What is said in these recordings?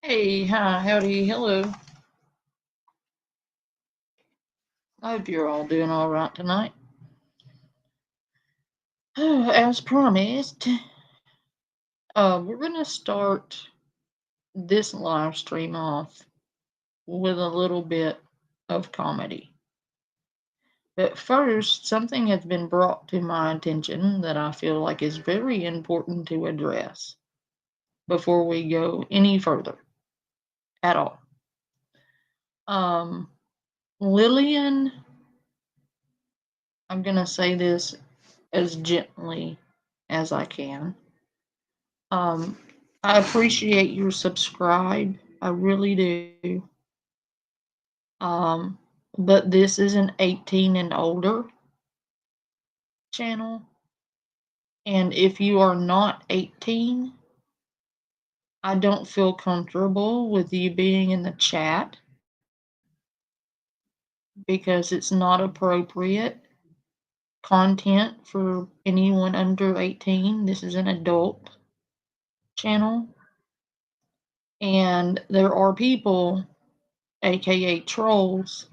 Hey, hi, howdy, hello. I hope you're all doing all right tonight. As promised, we're gonna start this live stream off with a little bit of comedy. But first, something has been brought to my attention that I feel like is very important to address before we go any further at all. Um, Lillian, I'm gonna say this as gently as I can. Um, I appreciate your subscribe. I really do. Um, but this is an 18 and older channel. And if you are not 18, I don't feel comfortable with you being in the chat because it's not appropriate content for anyone under 18. This is an adult channel. And there are people, aka trolls,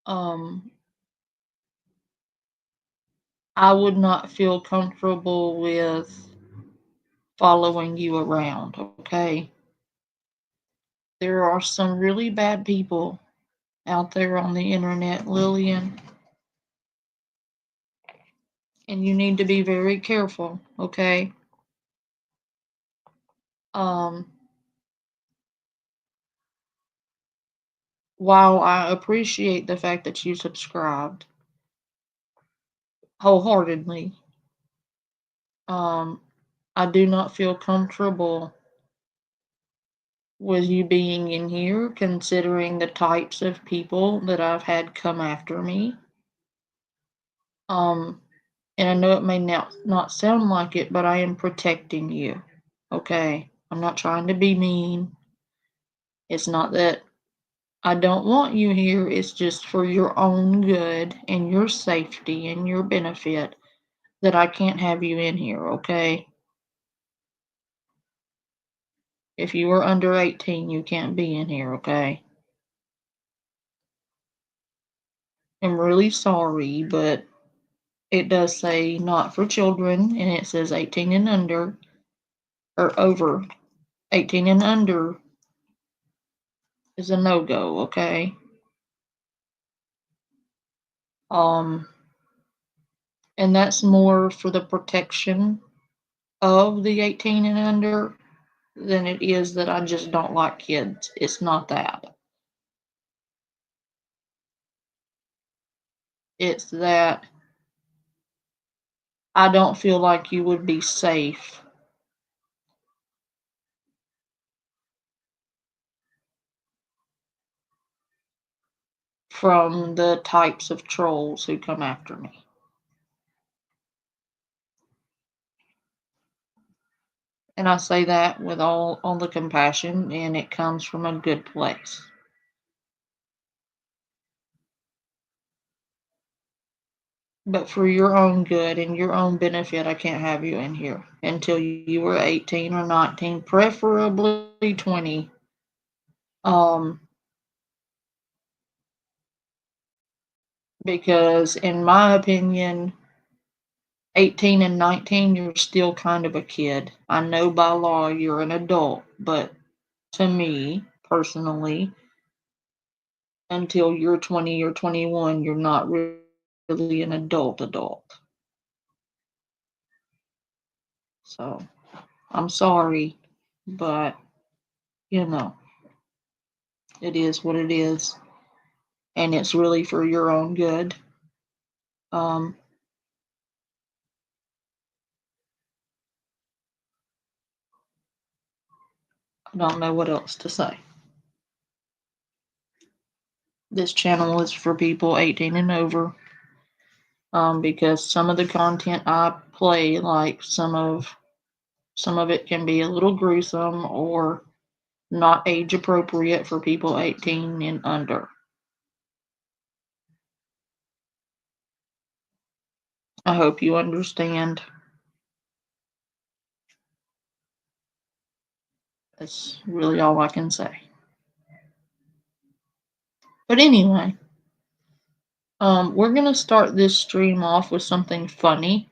um, I would not feel comfortable with following you around, okay? There are some really bad people out there on the internet, Lillian, and you need to be very careful, okay? Um, while I appreciate the fact that you subscribed wholeheartedly, um, I do not feel comfortable with you being in here considering the types of people that I've had come after me. Um, and I know it may not sound like it, but I am protecting you. Okay? I'm not trying to be mean. It's not that I don't want you here. It's just for your own good and your safety and your benefit that I can't have you in here, okay? If you are under 18, you can't be in here, okay? I'm really sorry, but it does say not for children and it says 18 and under or over 18 and under is a no-go, okay? Um, and that's more for the protection of the 18 and under than it is that I just don't like kids. It's not that. It's that I don't feel like you would be safe from the types of trolls who come after me. And I say that with all the compassion, and it comes from a good place. But for your own good and your own benefit, I can't have you in here until you were 18 or 19, preferably 20. Um, because in my opinion, 18 and 19, you're still kind of a kid. I know by law you're an adult, but to me personally, until you're 20 or 21, you're not really an adult. So I'm sorry, but you know, it is what it is, and it's really for your own good. Um, I don't know what else to say. This channel is for people 18 and over, because some of the content I play, like some of it can be a little gruesome or not age appropriate for people 18 and under. I hope you understand. That's really all I can say. But anyway, we're gonna start this stream off with something funny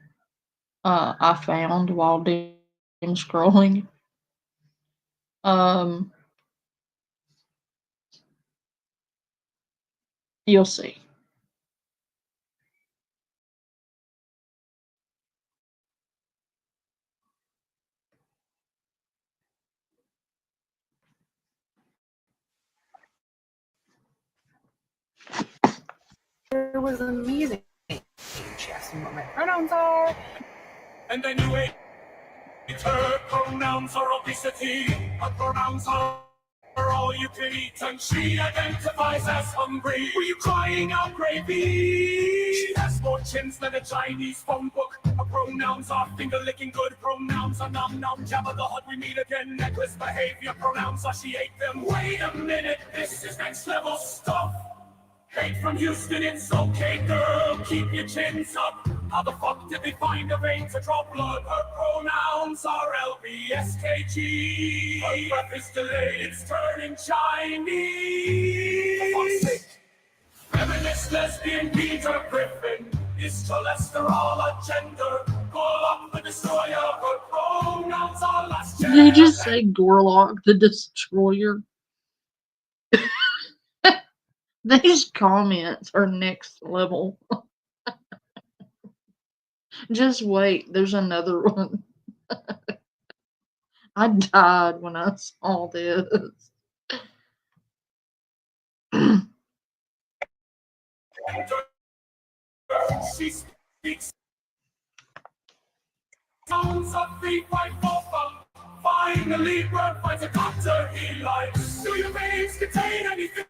I found while doom scrolling. Um, you'll see. It was amazing. She asked me what my pronouns are. And I knew it. Her pronouns are obesity. Her pronouns are all you can eat. And she identifies as hungry. Were you crying out gravy? She has more chins than a Chinese phone book. Her pronouns are finger licking good. Pronouns are nom nom jabba the hut. We meet again. Necklace behavior. Pronouns are she ate them. Wait a minute. This is next level stuff. Hate from Houston, it's okay, girl. Keep your chins up. How the fuck did they find a vein to draw blood? Her pronouns are LBSKG. Her breath is delayed, it's turning Chinese. For fuck's sake. Feminist, lesbian, Peter Griffin. Is cholesterol a gender? Gorlock the destroyer. Her pronouns are last Did you just say Gorlock the destroyer? These comments are next level. Just wait, there's another one. I died when I saw this. She speaks sounds of 354 funk. Finally, Bird finds a doctor he likes. Do your veins contain anything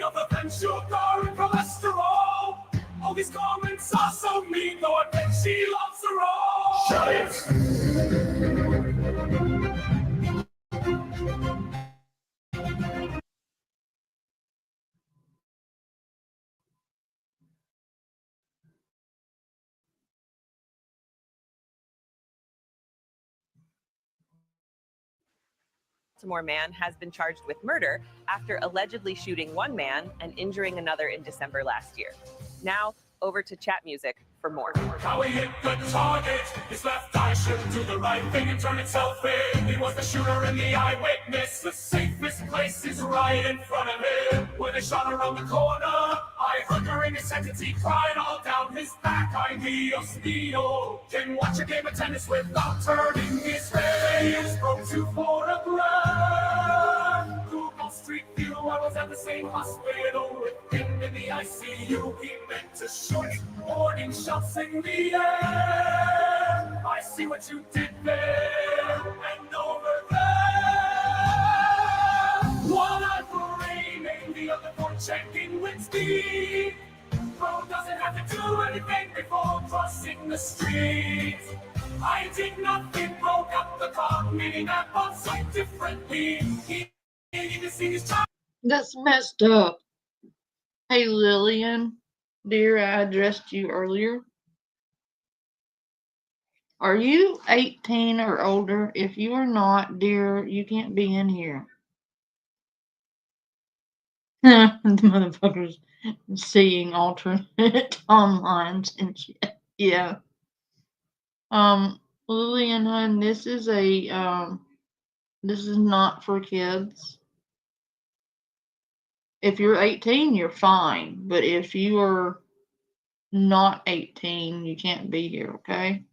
other than sugar and cholesterol? All these comments are so mean, though I bet she loves her all. Shut it! Baltimore man has been charged with murder after allegedly shooting one man and injuring another in December last year. Now, over to chat music for more. How he hit the target, his left eye shook to the right thing and turned itself in. He was the shooter and the eyewitness. The safest place is right in front of him. When they shot around the corner, I heard during his sentence he cried all down his back. I Dios mío. Can watch a game of tennis without turning his face. Broke to photograph. Google Street View, I was at the same hospital with him in the ICU. He meant to shoot. Warning shots in the air. I see what you did there. And over there. One eye for aiming, the other for checking with speed. Bro doesn't have to do anything before crossing the street. I did nothing, broke up the car, meaning I bought sight differently. He needed to see his child. That's messed up. Hey Lillian, dear, I addressed you earlier. Are you 18 or older? If you are not, dear, you can't be in here. The motherfuckers seeing alternate timelines and shit. Yeah. Lillian, hun, this is not for kids. If you're 18, you're fine. But if you are not 18, you can't be here, okay?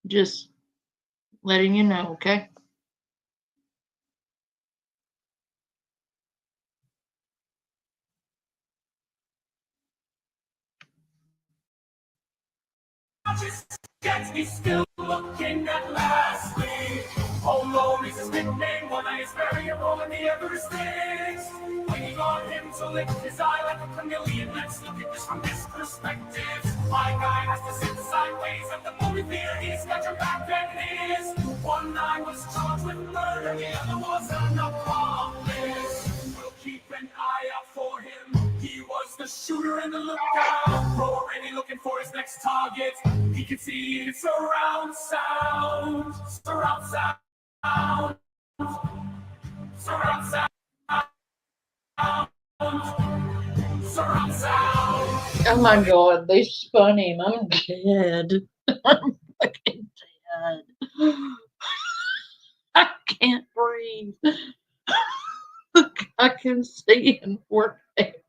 Just letting you know, okay? Gets me still looking at last week. Oh Lord, is his nickname. One eye is variable and the other is fixed. Waiting on him to lick his eye like a chameleon. Let's look at this from this perspective. My guy has to sit sideways at the movie theater. He's got your back and his. One eye was charged with murder, the other was an accomplice. We'll keep an eye out for him. He was the shooter and the lookout. Already looking for his next target. He can see it surround sound. Surround sound. Oh my god, they spun him. I'm dead. I'm fucking dead. I can't breathe. I can see him work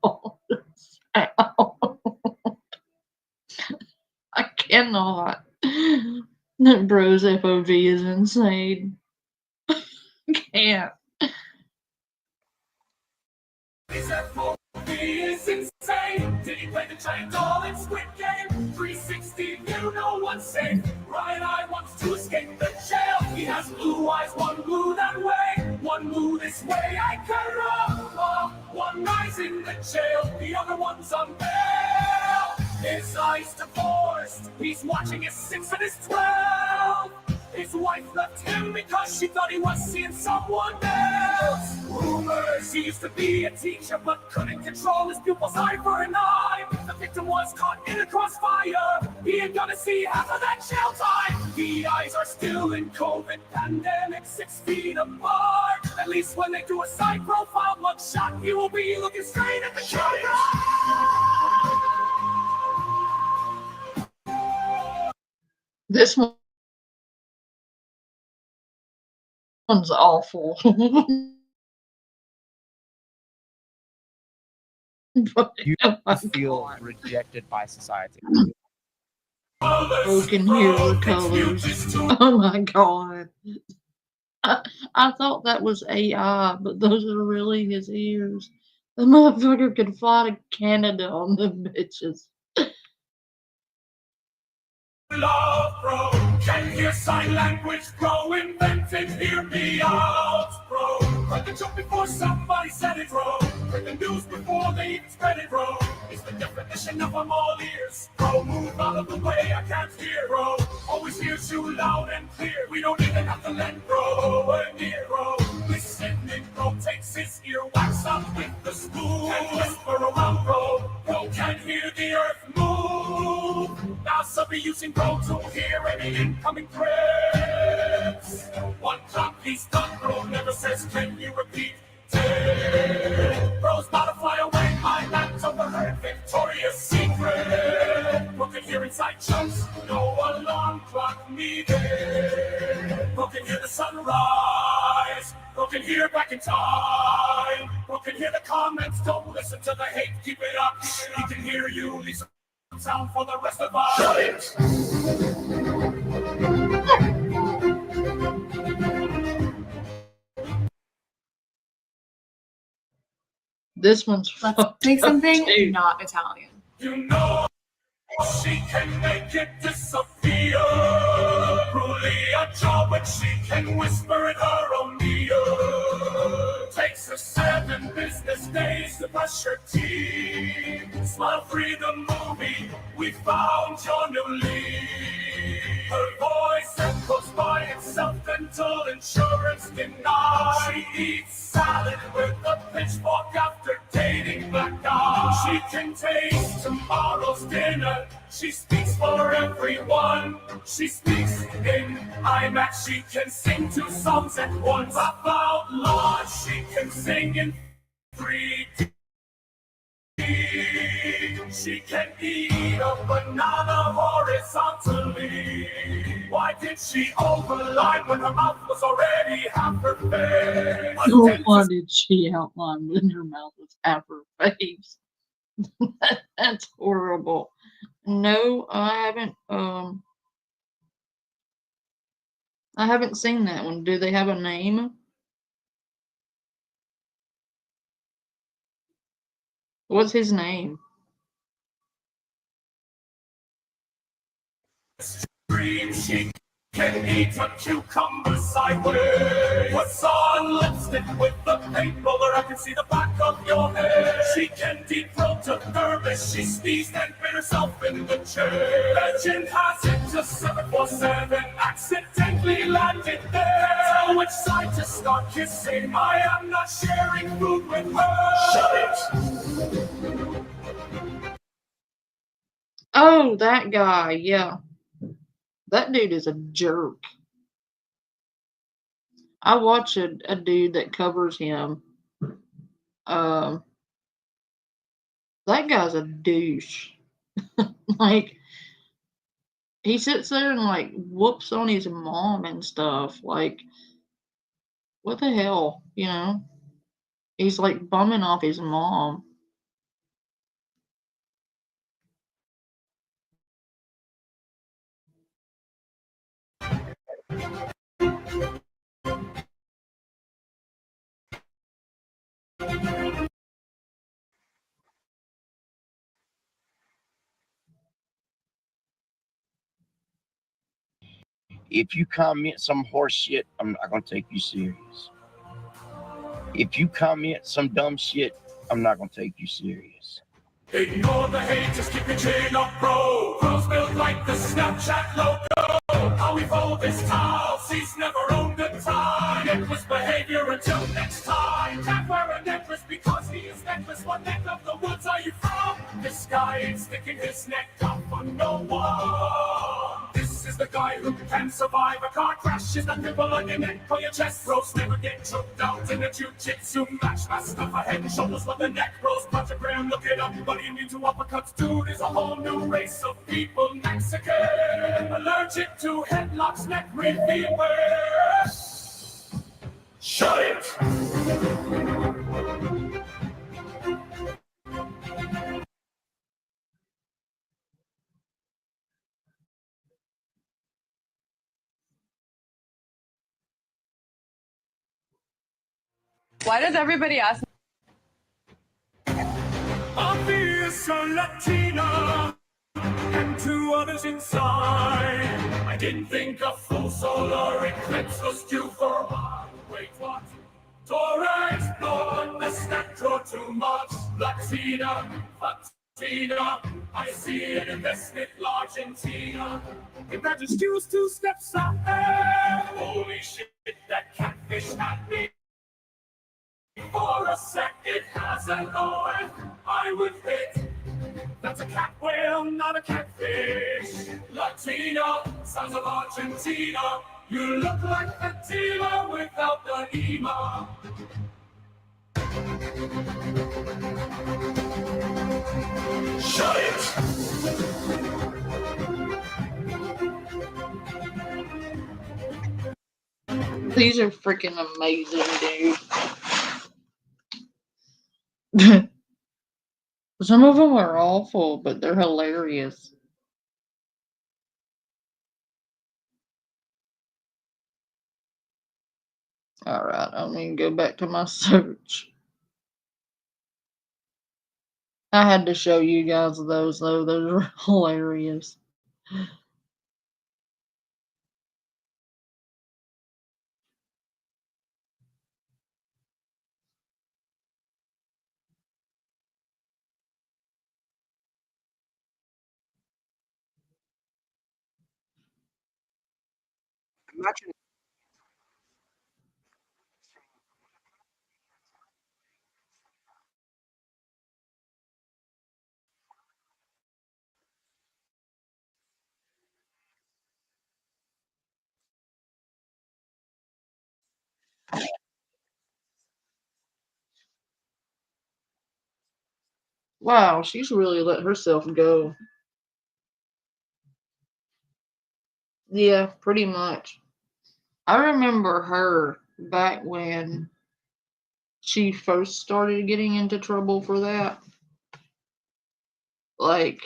out. I cannot. That bro's FOV is insane. Can't. His FOV is insane. Did he play the giant doll in Squid Game? 360 view, no one's safe. Ryan I wants to escape the jail. He has blue eyes, one blue that way, one blue this way. I can run. One guy's in the jail, the other one's on bail. His eyes divorced. He's watching his 6 and his 12. His wife left him because she thought he was seeing someone else. Rumors he used to be a teacher but couldn't control his pupils eye for an eye. The victim was caught in a crossfire. He ain't gonna see half of that jail time. The eyes are still in COVID pandemic, 6 feet apart. At least when they do a side profile mugshot, he will be looking straight at the camera. This one's awful. You feel rejected by society. Broken hero colors. Oh my god. I thought that was AI, but those are really his ears. The motherfucker could fly to Canada on them bitches. Love, bro. Can hear sign language, bro. Invented, hear me out, bro. Heard the joke before somebody said it, bro. Heard the news before they even spread it, bro. It's the definition of I'm all ears, bro. Move out of the way, I can't hear, bro. Always hears you loud and clear. We don't even have to let bro a near, bro. Listening, bro. Takes his earwax out with the spoon and whisper around, bro. Bro can't hear the earth move. Now some be using bro to hear any incoming threats. One time he's done, bro never says, can you repeat? Bro's about to fly away, my lap's overheard Victoria's Secret. Bro can hear inside jokes, no alarm clock needed. Bro can hear the sunrise, bro can hear back in time. Bro can hear the comments, don't listen to the hate, keep it up. He can hear you, leave some sound for the rest of us. Shut it! This one's Let's fucked make up, something too. not Italian. You know she can make it disappear. Truly a job, but she can whisper in her own ear. Takes her 7 business days to brush her teeth. Smile free the movie, we found your new lead. Her voice echoes by itself until insurance denies. She eats salad with a pitchfork after dating black guys. She can taste tomorrow's dinner. She speaks for everyone. She speaks in IMAX. She can sing 2 songs at once. About loud, she can sing in 3D. She can eat a banana horizontally. Why did she overline when her mouth was already half her face? Why did she outline when her mouth was half her face? That's horrible. No, I haven't seen that one. Do they have a name? What's his name? Dream she can eat a cucumber sideways. Puts on lipstick with the paint roller. I can see the back of your head. She can deep throat a thermos. She sneezed and bit herself in the chair. Legend has it to 747 accidentally landed there. Tell which side to start kissing. I am not sharing food with her. Shut it. Oh, that guy. Yeah. That dude is a jerk. I watch a dude that covers him. That guy's a douche. Like, he sits there and like whoops on his mom and stuff. Like, what the hell, you know? He's like bumming off his mom. If you comment some horse shit, I'm not gonna take you serious. If you comment some dumb shit, I'm not gonna take you serious. Ignore the hate, just keep your chin up, bro. Pros built like the Snapchat logo. How evolved this town, he's never owned a tie. Necklace behavior until next time. Can't wear a necklace because he is necklace. What neck of the woods are you from? This guy ain't sticking his neck out for no one. This is the guy who can survive a car crash. Is the nipple on your neck or your chest? Bros never get choked out in a jiu-jitsu match. My stuff ahead and shoulders for the neck. Bros pentagram, look it up. But you need to uppercuts, dude. Is a whole new race of people. Mexican, allergic to headlocks, neck reviewers. Shut it. Why does everybody ask? Obvious a Latina and two others inside. I didn't think a full solar eclipse was due for a while. Wait, what? Torah explored the spectrum too much. Latina, Latina. I see an investment large in Tina. Imagine Stew's 2 steps ahead. Holy shit, that catfish had me. For a sec, it has an O, and I would hit. That's a cat whale, not a catfish. Latina, sounds of Argentina. You look like Fatima without the Ema. Shut it! These are freaking amazing, dude. Some of them are awful, but they're hilarious. Alright, I'm gonna go back to my search. I had to show you guys those, though. Those are hilarious. Imagine Wow, she's really let herself go. Yeah, pretty much. I remember her back when she first started getting into trouble for that. Like,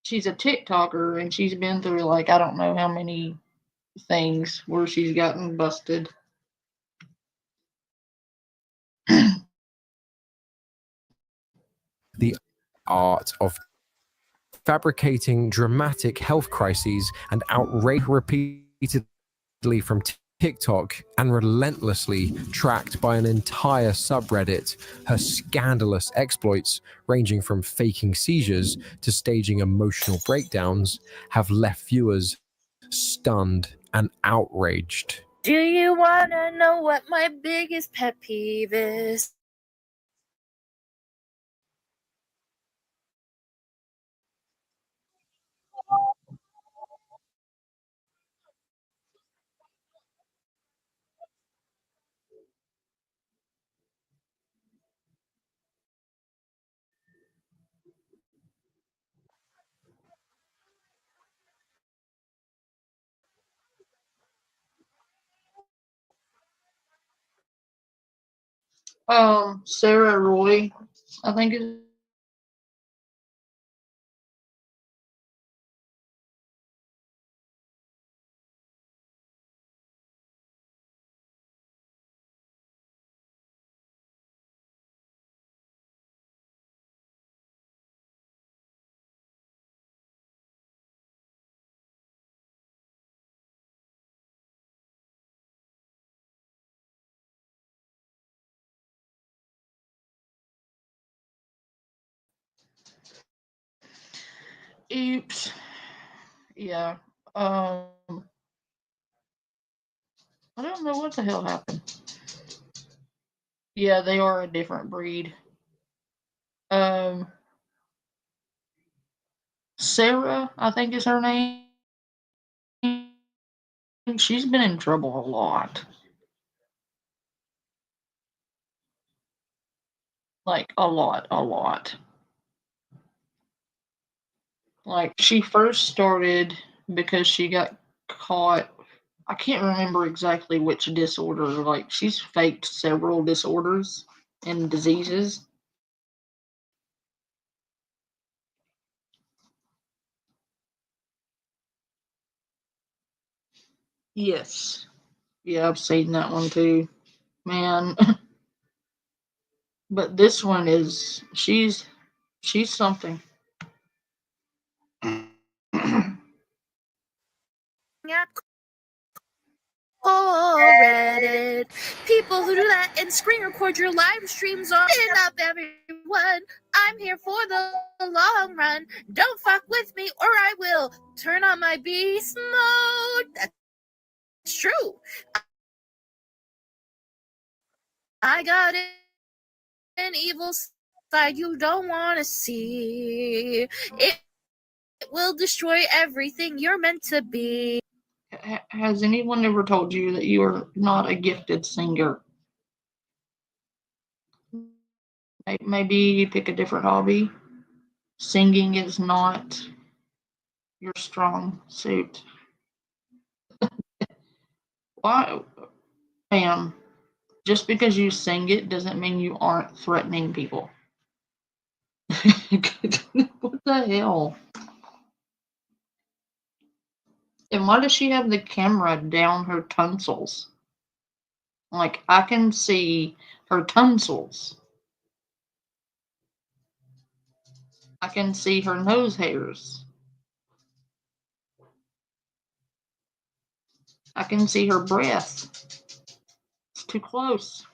she's a TikToker and she's been through like I don't know how many things where she's gotten busted. The art of fabricating dramatic health crises and outrage repeatedly from TikTok and relentlessly tracked by an entire subreddit. Her scandalous exploits, ranging from faking seizures to staging emotional breakdowns, have left viewers stunned and outraged. Do you want to know what my biggest pet peeve is? Sarah Roy, I think is oops. Yeah. I don't know what the hell happened. Yeah, they are a different breed. Um, Sarah, I think is her name. She's been in trouble a lot. Like a lot, a lot. Like she first started because she got caught. I can't remember exactly which disorder. Like she's faked several disorders and diseases. Yes. Yeah, I've seen that one too. Man. But this one is she's something. At Reddit. People who do that and screen record your live streams on. Listen up, everyone. I'm here for the long run. Don't fuck with me or I will turn on my beast mode. That's true. I got an evil side you don't want to see. It will destroy everything you're meant to be. Has anyone ever told you that you are not a gifted singer? Maybe you pick a different hobby. Singing is not your strong suit. Why, ma'am? Just because you sing it doesn't mean you aren't threatening people. What the hell? And why does she have the camera down her tonsils? Like, I can see her tonsils. I can see her nose hairs. I can see her breath. It's too close.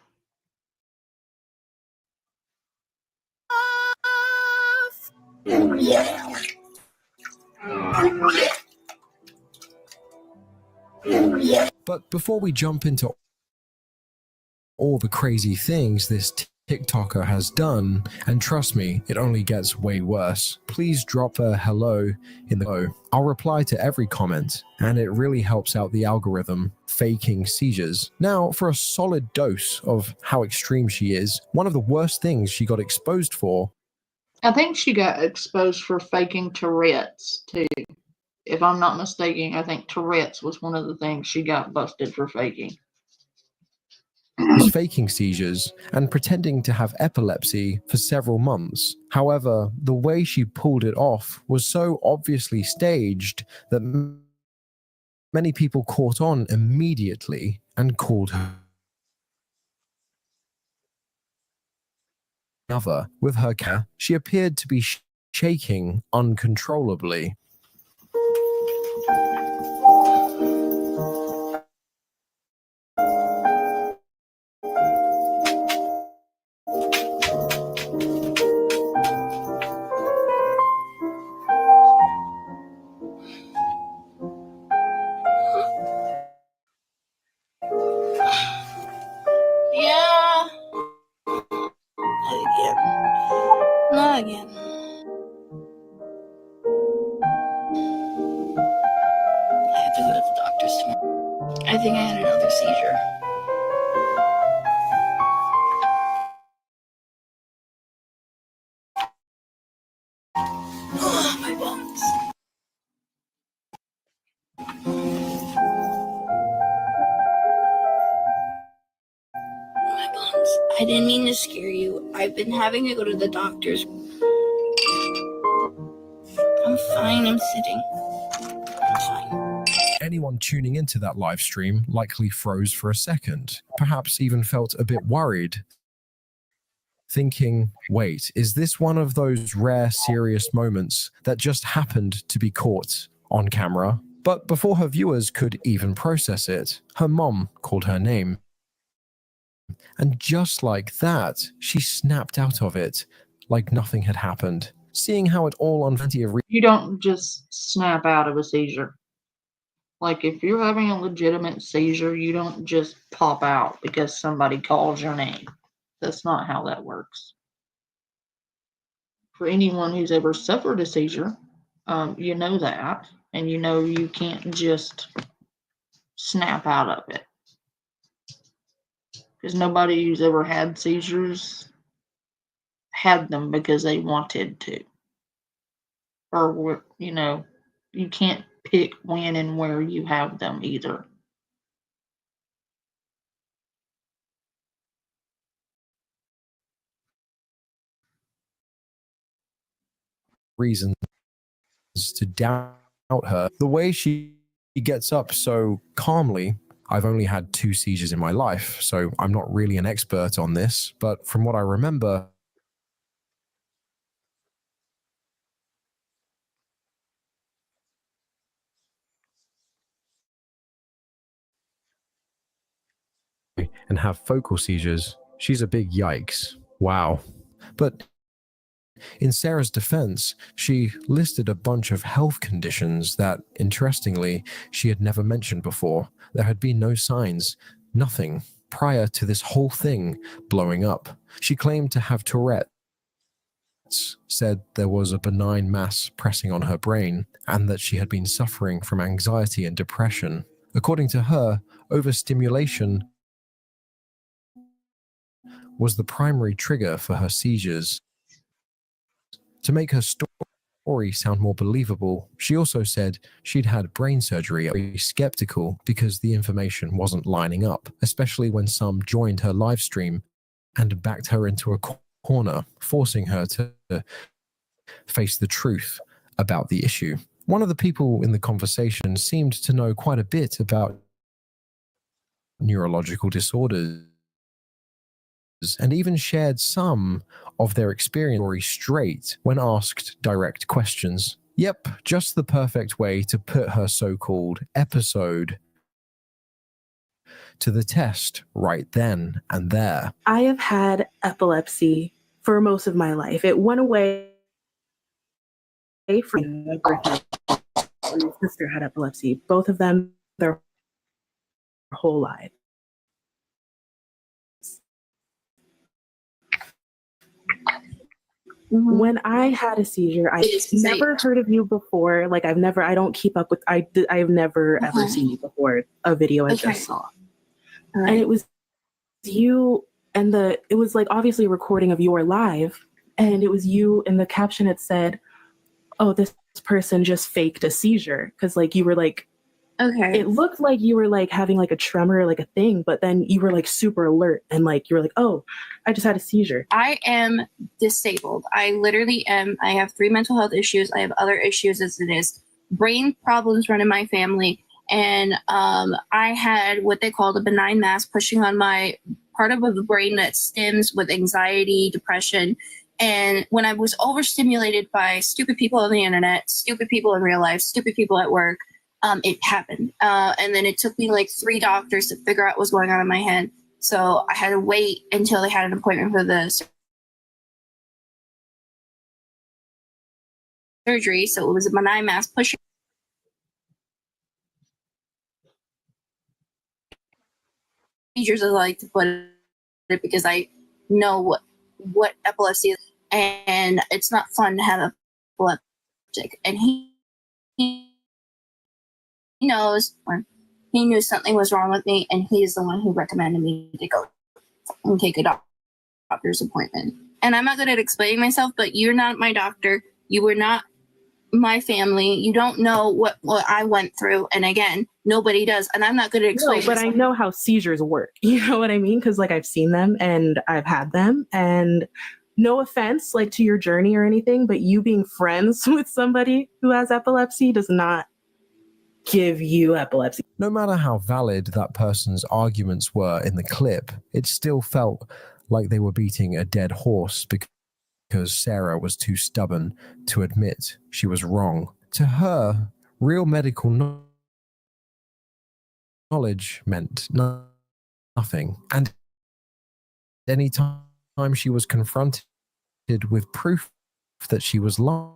But before we jump into all the crazy things this TikToker has done, and trust me, it only gets way worse, please drop a hello in the I'll reply to every comment, and it really helps out the algorithm faking seizures. Now, for a solid dose of how extreme she is, one of the worst things she got exposed for. I think she got exposed for faking Tourette's too. If I'm not mistaken, I think Tourette's was one of the things she got busted for faking. Was faking seizures and pretending to have epilepsy for several months. However, the way she pulled it off was so obviously staged that many people caught on immediately and called her another. With her cat, she appeared to be shaking uncontrollably. Yeah. Again. Not again. I have to go to the doctor's tomorrow. I think I had another seizure. Oh, my bones. My bones. I I didn't mean to scare you. I've been having to go to the doctors. I'm fine, I'm sitting. I'm fine. Anyone tuning into that live stream likely froze for a second, perhaps even felt a bit worried, thinking, wait, is this one of those rare serious moments that just happened to be caught on camera? But before her viewers could even process it, her mom called her name. And just like that, she snapped out of it like nothing had happened. Seeing how it all on plenty of You don't just snap out of a seizure. Like, if you're having a legitimate seizure, you don't just pop out because somebody calls your name. That's not how that works. For anyone who's ever suffered a seizure, you know that, and you know you can't just snap out of it. Because nobody who's ever had seizures had them because they wanted to. Or, you know, you can't pick when and where you have them either. reasons to doubt her. The way she gets up so calmly. I've only had 2 seizures in my life, so I'm not really an expert on this, but from what I remember, and have focal seizures, she's a big yikes. Wow. But in Sarah's defense, she listed a bunch of health conditions that, interestingly, she had never mentioned before. There had been no signs, nothing, prior to this whole thing blowing up. She claimed to have Tourette's, said there was a benign mass pressing on her brain, and that she had been suffering from anxiety and depression. According to her, overstimulation was the primary trigger for her seizures. To make her story sound more believable, she also said she'd had brain surgery. Very skeptical because the information wasn't lining up, especially when some joined her live stream and backed her into a corner, forcing her to face the truth about the issue. One of the people in the conversation seemed to know quite a bit about neurological disorders and even shared some of their experience story straight when asked direct questions. Yep, just the perfect way to put her so-called episode to the test right then and there. I have had epilepsy for most of my life. It went away from my birthday. My sister had epilepsy. Both of them their whole life. When I had a seizure, I've never heard of you before. Like I don't keep up with, I've never ever seen you before, a video I just saw. Right. And it was you and it was like obviously a recording of your live, and it was you, and the caption had said, oh, this person just faked a seizure. Cause like you were like, okay. It looked like you were like having like a tremor, like a thing, but then you were like super alert and like you were like, oh, I just had a seizure. I am disabled. I literally am. I have 3 mental health issues. I have other issues as it is. Brain problems run in my family. And I had what they called a benign mass pushing on my part of the brain that stems with anxiety, depression. And when I was overstimulated by stupid people on the internet, stupid people in real life, stupid people at work, it happened. And then it took me like 3 doctors to figure out what was going on in my head. So I had to wait until they had an appointment for the surgery. So it was a benign mass pushing. Seizures, as I like to put it, because I know what epilepsy is, and it's not fun to have epileptic. And he knows, or he knew something was wrong with me, and he's the one who recommended me to go and take a doctor's appointment. And I'm not good at explaining myself, but you're not my doctor. You were not my family. You don't know what I went through. And again, nobody does. And I'm not going to explain. No, but I know how seizures work. You know what I mean? Because like I've seen them and I've had them. And no offense, like to your journey or anything, but you being friends with somebody who has epilepsy does not give you epilepsy. No matter how valid that person's arguments were in the clip, it still felt like they were beating a dead horse because Sarah was too stubborn to admit she was wrong. To her, real medical knowledge meant nothing. And any time she was confronted with proof that she was lying,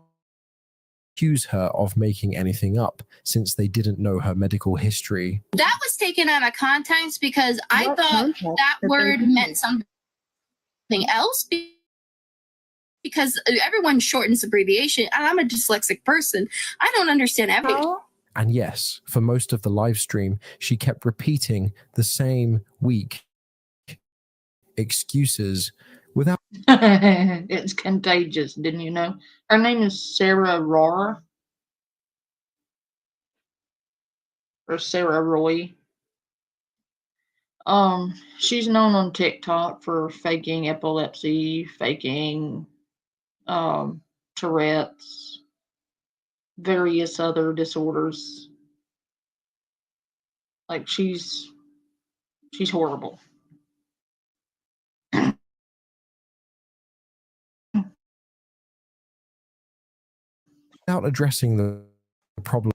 accuse her of making anything up since they didn't know her medical history. That was taken out of context because I thought that word meant something else because everyone shortens abbreviation. And I'm a dyslexic person. I don't understand everything. And yes, for most of the live stream, she kept repeating the same weak excuses without... It's contagious, didn't you know? Her name is Sarah Rohr. Or Sarah Roy. She's known on TikTok for faking epilepsy, faking Tourette's, various other disorders. Like she's horrible. Without addressing the problem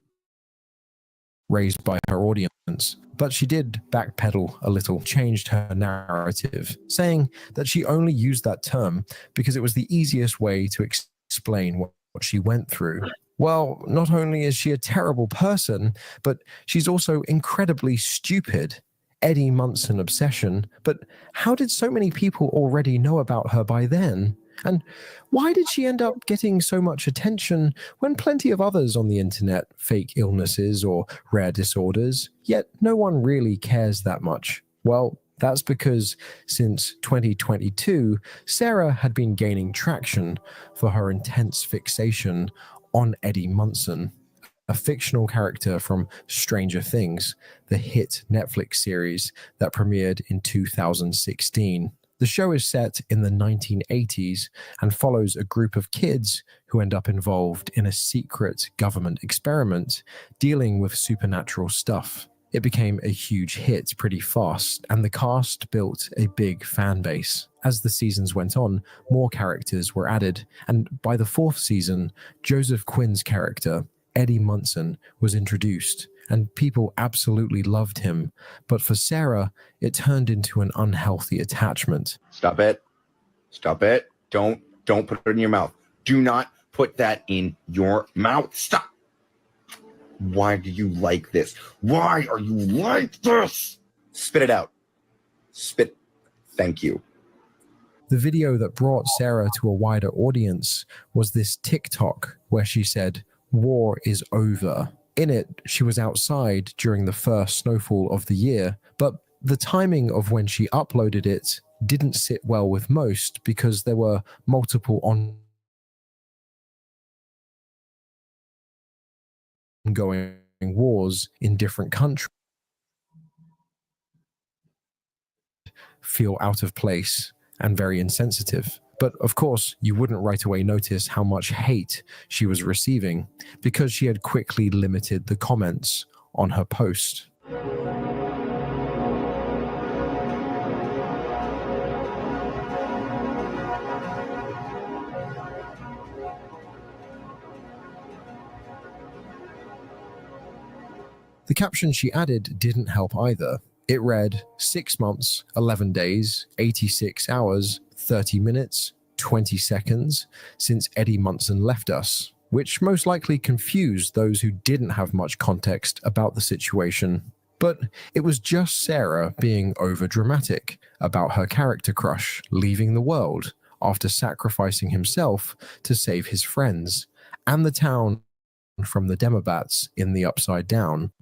raised by her audience. But she did backpedal a little, changed her narrative, saying that she only used that term because it was the easiest way to explain what she went through. Well, not only is she a terrible person, but she's also incredibly stupid. Eddie Munson obsession, but how did so many people already know about her by then? And why did she end up getting so much attention when plenty of others on the internet fake illnesses or rare disorders, yet no one really cares that much? Well, that's because since 2022, Sarah had been gaining traction for her intense fixation on Eddie Munson, a fictional character from Stranger Things, the hit Netflix series that premiered in 2016. The show is set in the 1980s and follows a group of kids who end up involved in a secret government experiment dealing with supernatural stuff. It became a huge hit pretty fast, and the cast built a big fan base. As the seasons went on, more characters were added, and by the 4th season, Joseph Quinn's character, Eddie Munson, was introduced, and people absolutely loved him. But for Sarah, it turned into an unhealthy attachment. Stop it. Stop it. Don't put it in your mouth. Do not put that in your mouth. Stop. Why do you like this? Why are you like this? Spit it out. Spit. Thank you. The video that brought Sarah to a wider audience was this TikTok where she said, "War is over." In it, she was outside during the first snowfall of the year, but the timing of when she uploaded it didn't sit well with most because there were multiple ongoing wars in different countries. Feel out of place and very insensitive. But of course, you wouldn't right away notice how much hate she was receiving because she had quickly limited the comments on her post. The caption she added didn't help either. It read 6 months, 11 days, 86 hours, 30 minutes, 20 seconds since Eddie Munson left us, which most likely confused those who didn't have much context about the situation. But it was just Sarah being overdramatic about her character crush leaving the world after sacrificing himself to save his friends and the town from the Demobats in the Upside Down.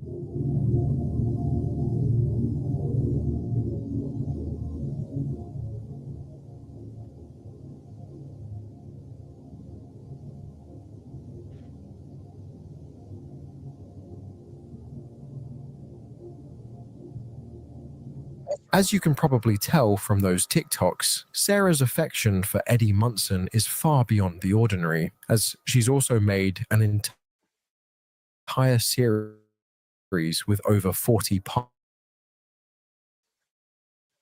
As you can probably tell from those TikToks, Sarah's affection for Eddie Munson is far beyond the ordinary, as she's also made an entire series with over 40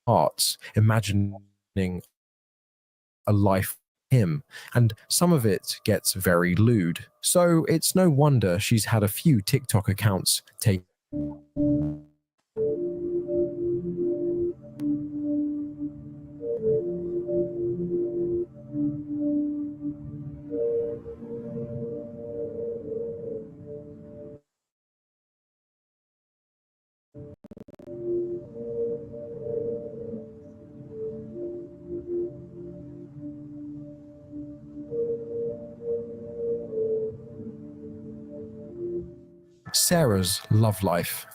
parts, imagining a life with him, and some of it gets very lewd. So it's no wonder she's had a few TikTok accounts take Sarah's love life.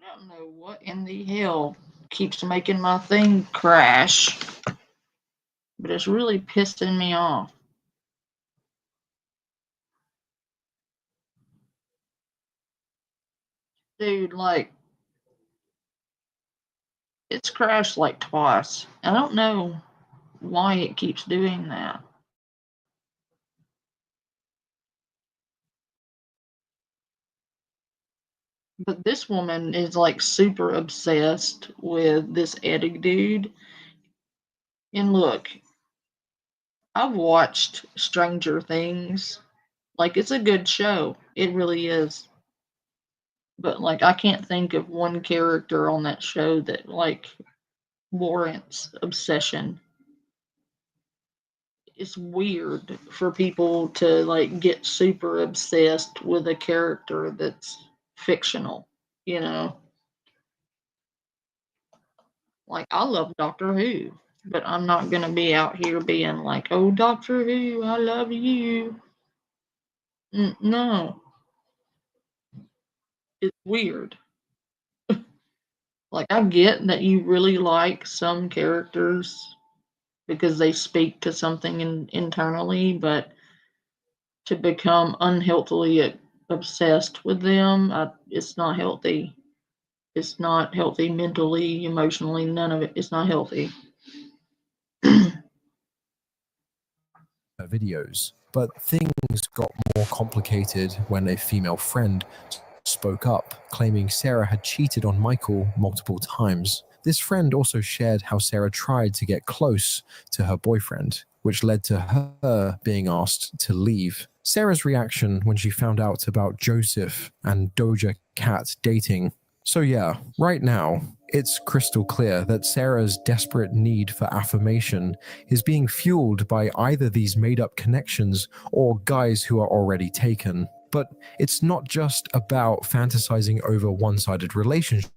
I don't know what in the hell keeps making my thing crash, but it's really pissing me off. Dude, like, it's crashed like twice. I don't know why it keeps doing that. But this woman is like super obsessed with this Eddie dude. And look, I've watched Stranger Things. Like, it's a good show. It really is. But, like, I can't think of one character on that show that, like, warrants obsession. It's weird for people to, like, get super obsessed with a character that's fictional, you know? Like, I love Doctor Who, but I'm not gonna be out here being like, "Oh, Doctor Who, I love you." No, it's weird. Like, I get that you really like some characters because they speak to something internally, but to become unhealthily obsessed with them, it's not healthy. It's not healthy mentally, emotionally, none of it. It's not healthy. Videos. But things got more complicated when a female friend spoke up, claiming Sarah had cheated on Michael multiple times. This friend also shared how Sarah tried to get close to her boyfriend, which led to her being asked to leave. Sarah's reaction when she found out about Joseph and Doja Cat dating. So yeah, right now, it's crystal clear that Sarah's desperate need for affirmation is being fueled by either these made-up connections or guys who are already taken. But it's not just about fantasizing over one-sided relationships,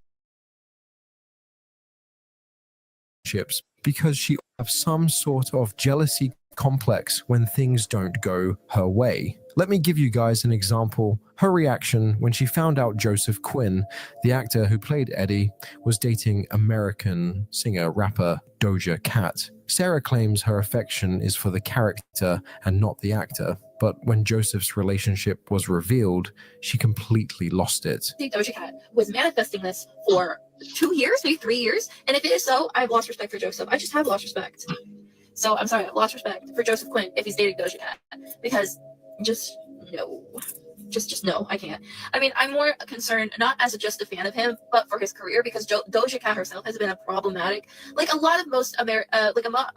because she has some sort of jealousy complex when things don't go her way. Let me give you guys an example. Her reaction when she found out Joseph Quinn, the actor who played Eddie, was dating American singer-rapper Doja Cat. Sarah claims her affection is for the character and not the actor, but when Joseph's relationship was revealed, she completely lost it. Doja Cat was manifesting this for 2 years, maybe 3 years, and if it is so, I've lost respect for Joseph. I just have lost respect. So I'm sorry, I've lost respect for Joseph Quinn if he's dating Doja Cat, because just no. Just no, I can't. I mean, I'm more concerned not as just a fan of him, but for his career, because Doja Cat herself has been a problematic. Like a lot of most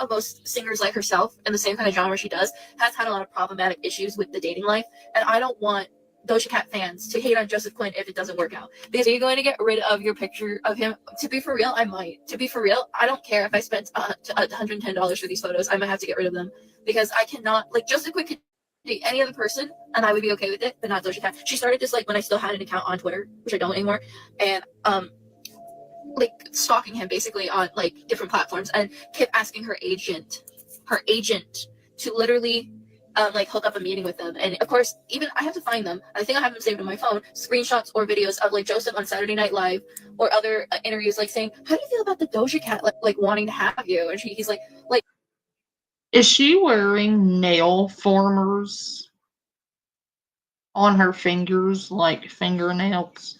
most singers like herself in the same kind of genre she does has had a lot of problematic issues with the dating life, and I don't want Doja Cat fans to hate on Joseph Quinn if it doesn't work out. Because are you going to get rid of your picture of him? To be for real, I might. To be for real, I don't care if I spent $110 for these photos. I might have to get rid of them because I cannot. Like Joseph Quinn could date any other person and I would be okay with it, but not Doja Cat. She started this like when I still had an account on Twitter, which I don't anymore, and like stalking him basically on like different platforms, and kept asking her agent to literally like hook up a meeting with them. And of course, even I have to find them. I think I have them saved on my phone, screenshots or videos of like Joseph on Saturday Night Live or other interviews, like saying, "How do you feel about the Doja Cat like wanting to have you?" And he's like. Is she wearing nail formers on her fingers, like fingernails?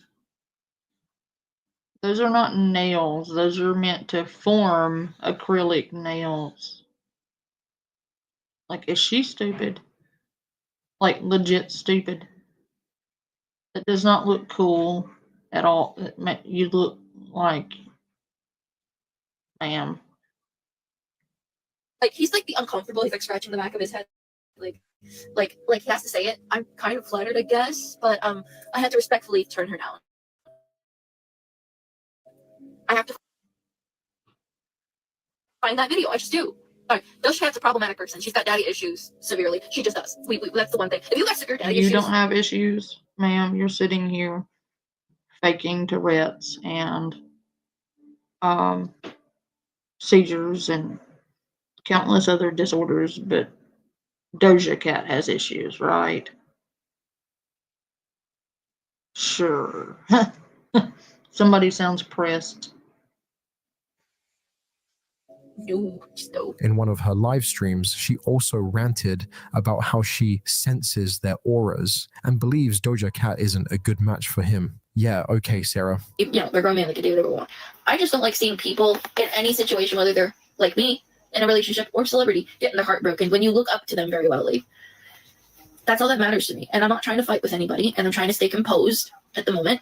Those are not nails. Those are meant to form acrylic nails. Like, is she stupid? Like, legit stupid. That does not look cool at all. You look like, ma'am. Like he's like the uncomfortable. He's like scratching the back of his head, like he has to say it. I'm kind of flattered, I guess, but I have to respectfully turn her down. I have to find that video. I just do. Sorry, Doja Cat's a problematic person. She's got daddy issues severely. She just does. That's the one thing. If you got severe daddy issues, You don't have issues, ma'am. You're sitting here faking Tourette's and seizures and countless other disorders, but Doja Cat has issues, right? Sure. Somebody sounds pressed. No. In one of her live streams, she also ranted about how she senses their auras and believes Doja Cat isn't a good match for him. Yeah, okay, Sarah. Yeah, we're grown man, they can do whatever we want. I just don't like seeing people in any situation, whether they're like me in a relationship or celebrity, getting their heart broken when you look up to them very wellly. That's all that matters to me. And I'm not trying to fight with anybody, and I'm trying to stay composed at the moment.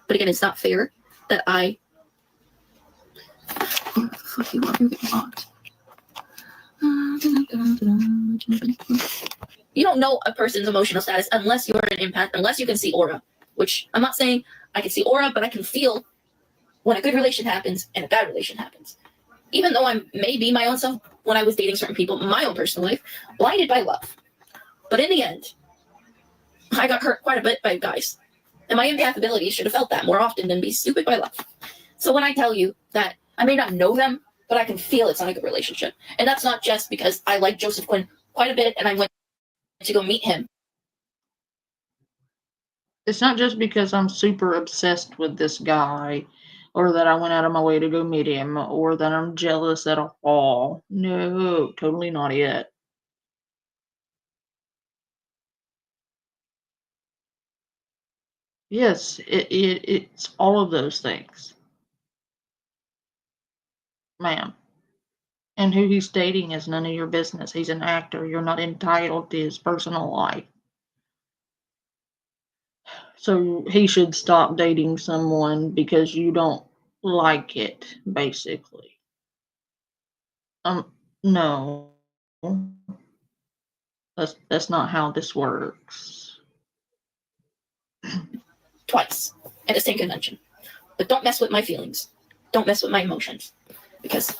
But again, it's not fair that I. Oh, fuck you, you're getting locked. You don't know a person's emotional status unless you're an empath, unless you can see aura. Which I'm not saying I can see aura, but I can feel when a good relation happens and a bad relation happens. Even though I may be my own self when I was dating certain people in my own personal life, blinded by love. But in the end, I got hurt quite a bit by guys. And my empath ability should have felt that more often than be stupid by love. So when I tell you that I may not know them, but I can feel it's not a good relationship. And that's not just because I like Joseph Quinn quite a bit and I went to go meet him. It's not just because I'm super obsessed with this guy, or that I went out of my way to go meet him, or that I'm jealous at all. No, totally not it. Yes, it's all of those things, ma'am. And who he's dating is none of your business. He's an actor. You're not entitled to his personal life. So he should stop dating someone because you don't like it, basically. No. That's not how this works. Twice at the same convention. But don't mess with my feelings. Don't mess with my emotions. Because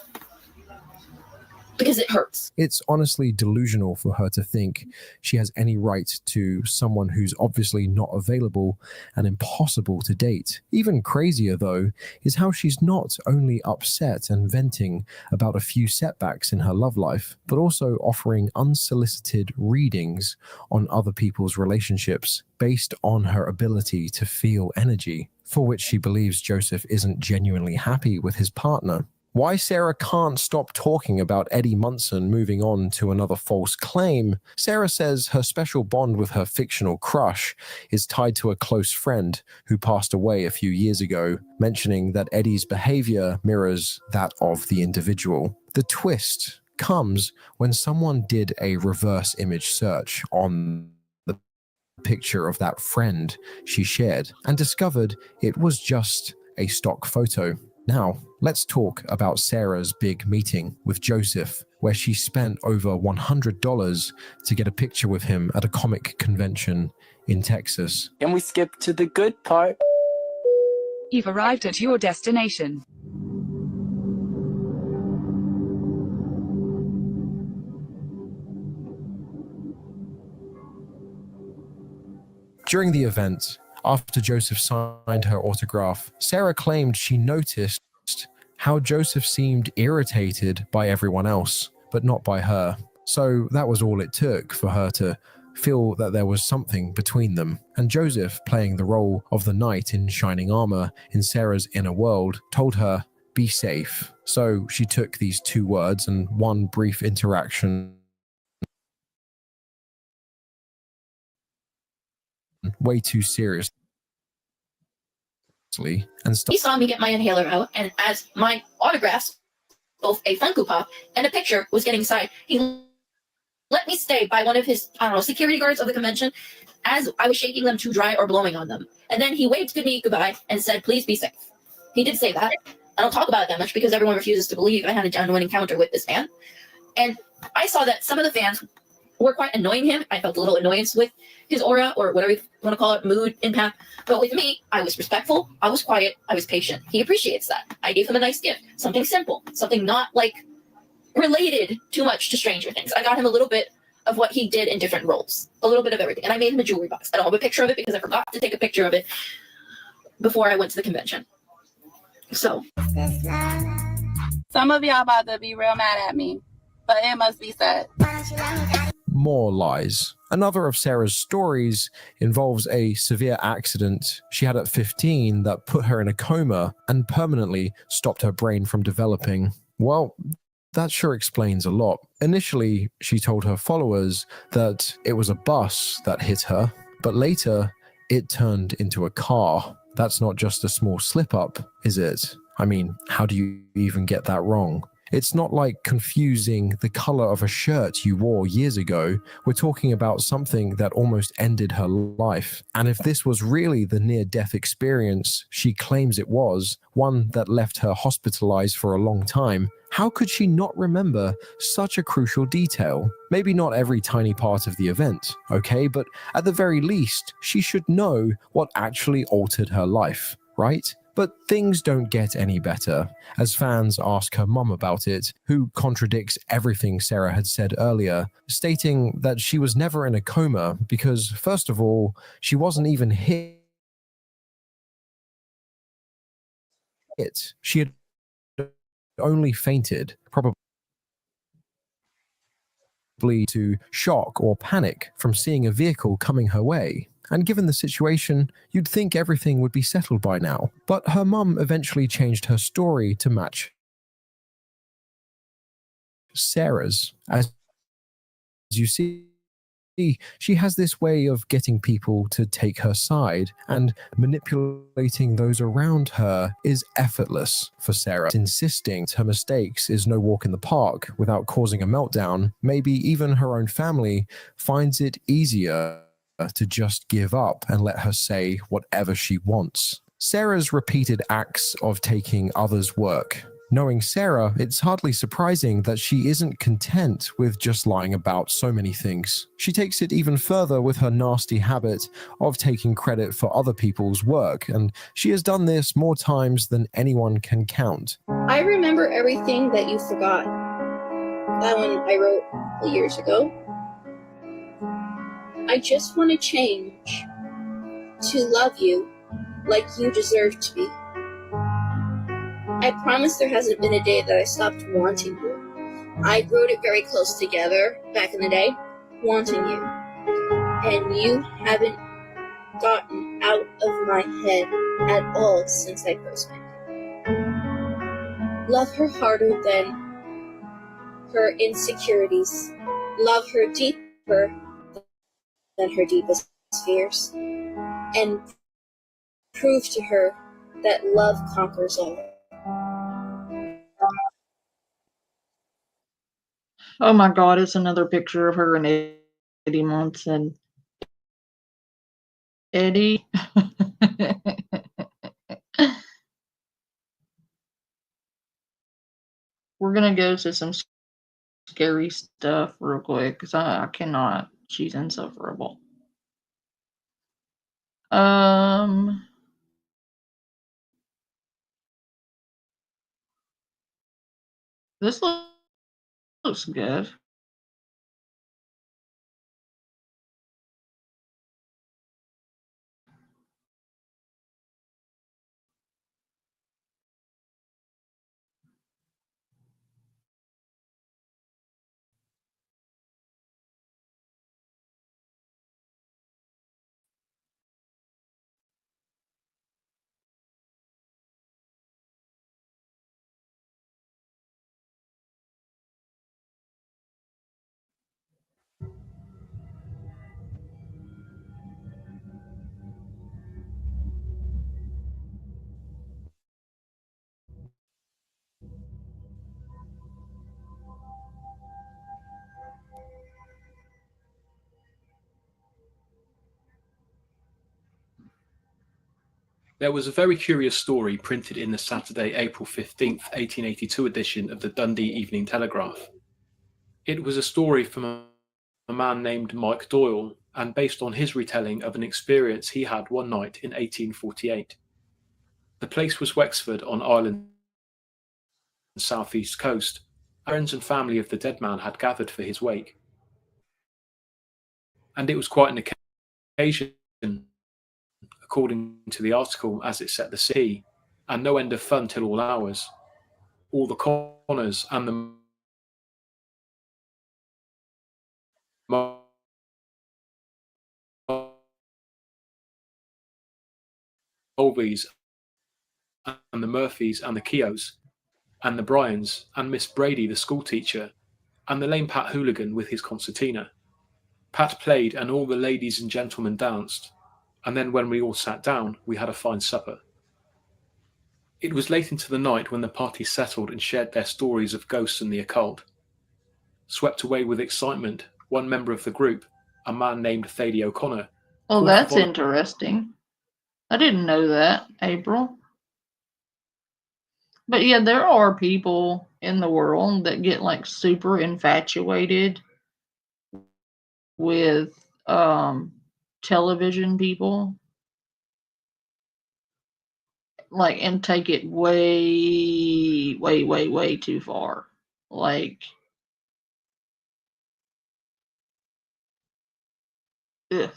it hurts. It's honestly delusional for her to think she has any right to someone who's obviously not available and impossible to date. Even crazier, though, is how she's not only upset and venting about a few setbacks in her love life, but also offering unsolicited readings on other people's relationships based on her ability to feel energy, for which she believes Joseph isn't genuinely happy with his partner. Why Sarah can't stop talking about Eddie Munson moving on to another false claim, Sarah says her special bond with her fictional crush is tied to a close friend who passed away a few years ago, mentioning that Eddie's behavior mirrors that of the individual. The twist comes when someone did a reverse image search on the picture of that friend she shared and discovered it was just a stock photo. Now, let's talk about Sarah's big meeting with Joseph, where she spent over $100 to get a picture with him at a comic convention in Texas. Can we skip to the good part? You've arrived at your destination. During the event, after Joseph signed her autograph, Sarah claimed she noticed how Joseph seemed irritated by everyone else, but not by her. So that was all it took for her to feel that there was something between them. And Joseph, playing the role of the knight in shining armor in Sarah's inner world, told her, "Be safe." So she took these two words and one brief interaction way too seriously and He saw me get my inhaler out, and as my autographs, both a Funko Pop and a picture, was getting signed, he let me stay by one of his, security guards of the convention as I was shaking them too dry or blowing on them. And then he waved me goodbye and said, "Please be safe." He did say that. I don't talk about it that much because everyone refuses to believe I had a genuine encounter with this man. And I saw that some of the fans were quite annoying him. I felt a little annoyance with his aura, or whatever you want to call it, mood, impact. But with me, I was respectful, I was quiet, I was patient. He appreciates that. I gave him a nice gift, something simple, something not related too much to Stranger Things. I got him a little bit of what he did in different roles, a little bit of everything. And I made him a jewelry box. I don't have a picture of it because I forgot to take a picture of it before I went to the convention. So. Some of y'all about to be real mad at me, but it must be said. More lies. Another of Sarah's stories involves a severe accident she had at 15 that put her in a coma and permanently stopped her brain from developing. Well, that sure explains a lot. Initially, she told her followers that it was a bus that hit her, but later it turned into a car. That's not just a small slip-up, is it? I mean, how do you even get that wrong? It's not like confusing the color of a shirt you wore years ago. We're talking about something that almost ended her life. And if this was really the near-death experience she claims it was, one that left her hospitalized for a long time, how could she not remember such a crucial detail? Maybe not every tiny part of the event, okay? But at the very least, she should know what actually altered her life, right? But things don't get any better, as fans ask her mum about it, who contradicts everything Sarah had said earlier, stating that she was never in a coma because, first of all, she wasn't even hit. She had only fainted, probably to shock or panic from seeing a vehicle coming her way. And given the situation, you'd think everything would be settled by now. But her mum eventually changed her story to match Sarah's. As you see, she has this way of getting people to take her side, and manipulating those around her is effortless for Sarah. Insisting her mistakes is no walk in the park without causing a meltdown. Maybe even her own family finds it easier to just give up and let her say whatever she wants. Sarah's repeated acts of taking others' work, Knowing Sarah, it's hardly surprising that she isn't content with just lying about so many things. She takes it even further with her nasty habit of taking credit for other people's work, and she has done this more times than anyone can count. I remember everything that you forgot. That one I wrote years ago. I just want to change to love you like you deserve to be. I promise there hasn't been a day that I stopped wanting you. I wrote it very close together back in the day, wanting you. And you haven't gotten out of my head at all since I first met you. Love her harder than her insecurities. Love her deeper than her deepest fears. And prove to her that love conquers all. Oh my God, it's another picture of her and Eddie Munson. Eddie. We're going to go to some scary stuff real quick because I cannot. She's insufferable. This looks good. There was a very curious story printed in the Saturday, April 15th, 1882 edition of the Dundee Evening Telegraph. It was a story from a man named Mike Doyle, and based on his retelling of an experience he had one night in 1848. The place was Wexford on Ireland's southeast coast. Friends and family of the dead man had gathered for his wake. And it was quite an occasion, according to the article, as it set the sea, and no end of fun till all hours. All the corners and the Mulveys and the Murphys and the Keoghs and the Bryans and Miss Brady the schoolteacher and the lame Pat Hooligan with his concertina. Pat played and all the ladies and gentlemen danced, and then when we all sat down we had a fine supper. It was late into the night when the party settled and shared their stories of ghosts and the occult. Swept away with excitement, one member of the group, a man named Thady O'Connor. Oh, that's interesting. I didn't know that, April. But yeah, there are people in the world that get like super infatuated with television people. Like, and take it way, way, way, way too far. Like, ugh.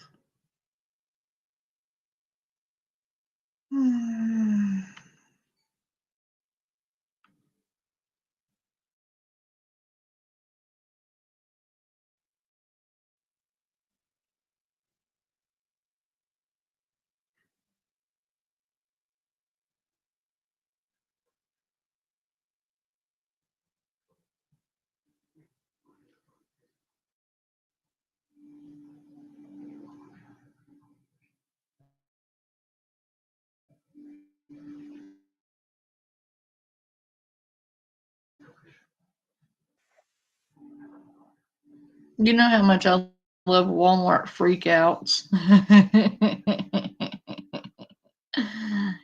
You know how much I love Walmart freakouts.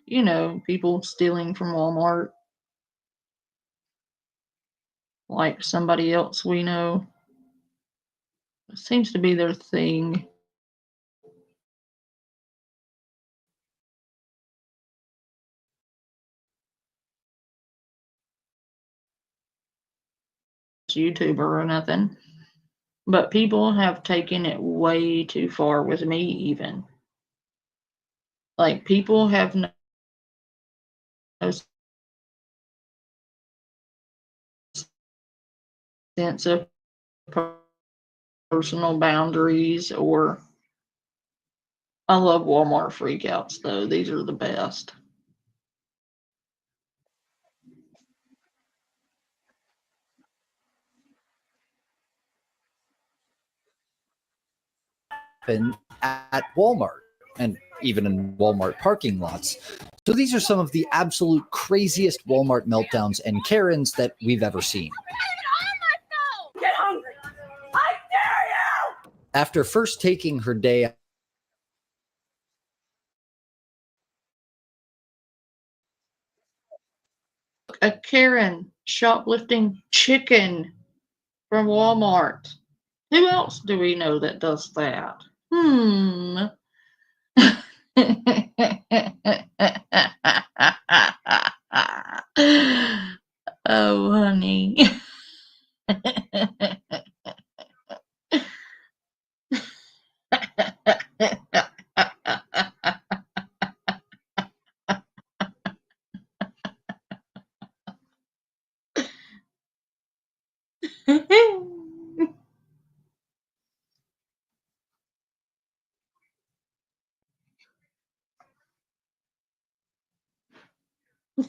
You know, people stealing from Walmart. like somebody else we know. It seems to be their thing. YouTuber or nothing, but people have taken it way too far with me even. Like people have no sense of personal boundaries or I love Walmart freakouts though. These are the best. At Walmart and even in Walmart parking lots. So these are some of the absolute craziest Walmart meltdowns and Karens that we've ever seen. Get hungry! I dare you! After first taking her day A Karen shoplifting chicken from Walmart. Who else do we know that does that? Oh, honey.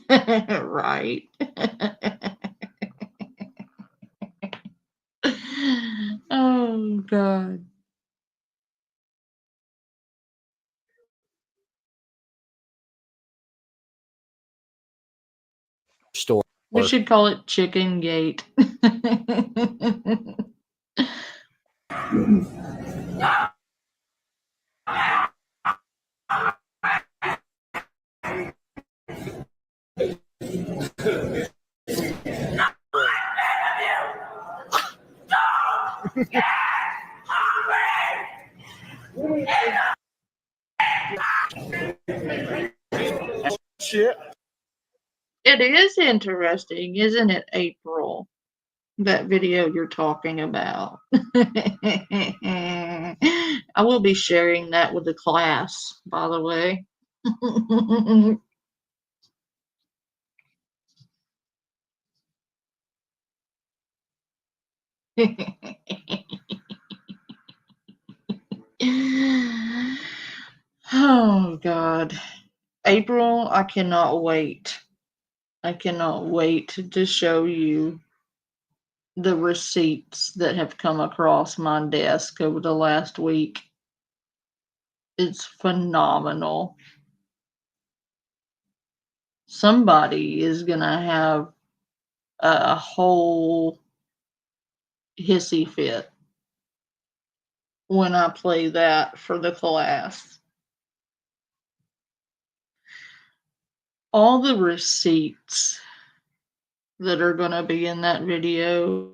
Right. Oh, God. store. We should call it Chicken Gate. Shit. It is interesting, isn't it, April? That video you're talking about. I will be sharing that with the class, by the way. Oh, God. April, I cannot wait. I cannot wait to show you the receipts that have come across my desk over the last week. It's phenomenal. Somebody is going to have a whole hissy fit when I play that for the class. All the receipts that are going to be in that video.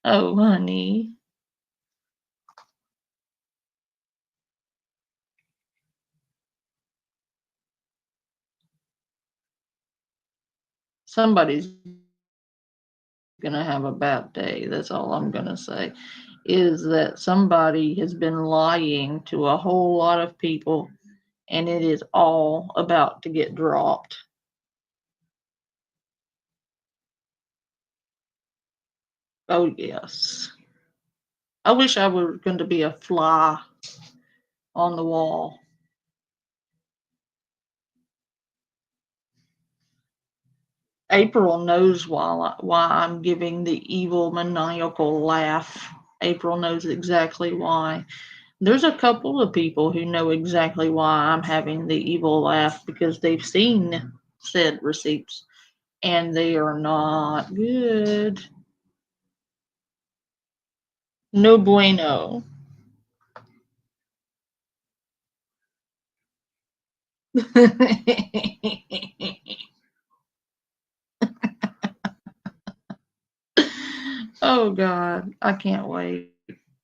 Oh, honey. Somebody's going to have a bad day. That's all I'm going to say. Is that somebody has been lying to a whole lot of people, and it is all about to get dropped. Oh, yes. I wish I were going to be a fly on the wall. April knows why I'm giving the evil maniacal laugh. April knows exactly why. There's a couple of people who know exactly why I'm having the evil laugh because they've seen said receipts and they are not good. No bueno. Oh God, I can't wait.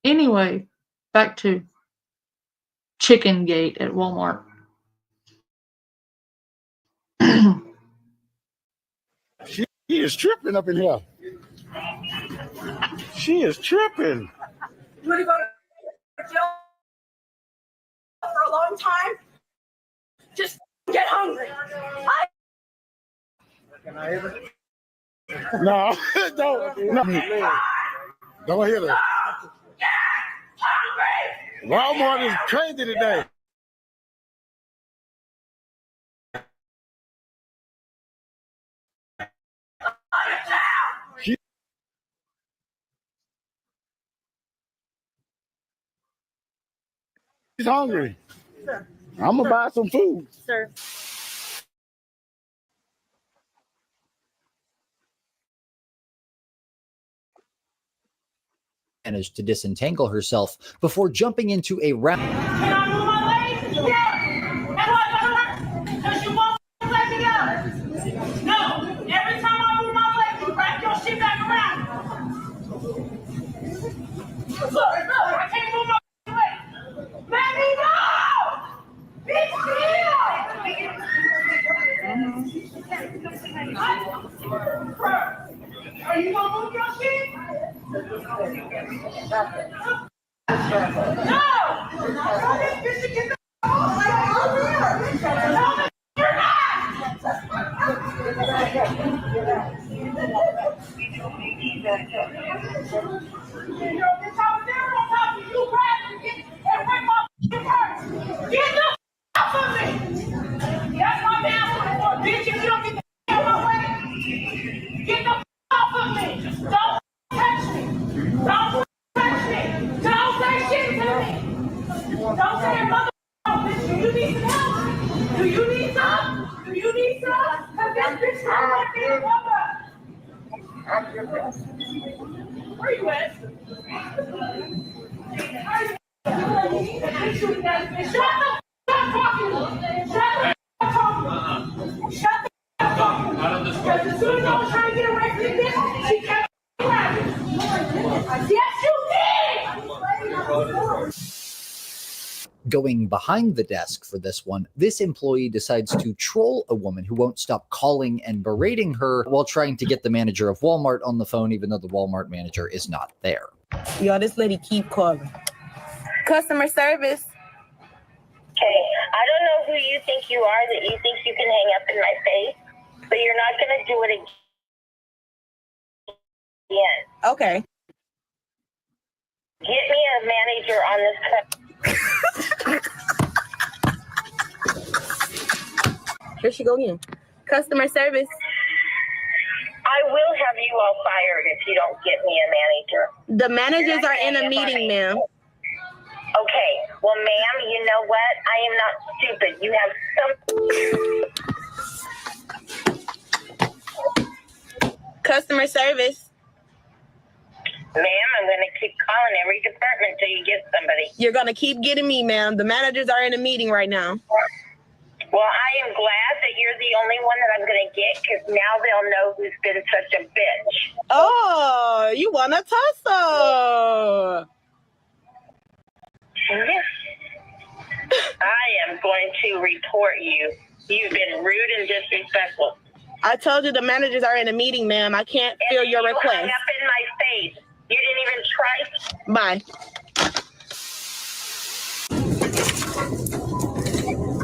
Anyway, back to Chicken Gate at Walmart. She is tripping up in here. She is tripping. You want to go to jail for a long time? Just get hungry. No, don't hit her. Walmart is crazy today. She's hungry. I'm gonna buy some food. Sir. Managed to disentangle herself before jumping into a round. Can I move my legs? Yeah. That's why because you won't let me go. No. Every time I move my legs, you wrap your shit back around. Look, I can't move my legs. Let me go! Be still! Are you gonna move your shit? No! Tell this bitch to get the over here! Tell them you're off of me! That's my damn bitch, if you don't get the out of my way, get the off of me! Don't touch me! Don't touch me! Don't say shit to me! Don't say a mother bitch, do you need some help? Do you need some? Do you need some? Cause this bitch sounds like me Where you at? Shut the up talking! Shut the talking! Shut the talking! Because as soon as I was trying to get away from this, she kept grabbing. Yes, you did! Going behind the desk for this one, this employee decides to troll a woman who won't stop calling and berating her while trying to get the manager of Walmart on the phone, even though the Walmart manager is not there. Y'all, this lady keep calling. Customer service. Okay, I don't know who you think you are that you think you can hang up in my face, but you're not going to do it again. Okay. Get me a manager on this. Here she go again. Customer service. I will have you all fired if you don't get me a manager. The managers are in a meeting, ma'am. Okay, well, ma'am, you know what? I am not stupid. You have some. Customer service. Ma'am, I'm going to keep calling every department till you get somebody. You're going to keep getting me, ma'am. The managers are in a meeting right now. Well, I am glad that you're the only one that I'm going to get because now they'll know who's been such a bitch. Oh, you want a tussle. I am going to report you. You've been rude and disrespectful. I told you the managers are in a meeting, ma'am. I can't feel your You request. hung up in my face. You didn't even try. Bye.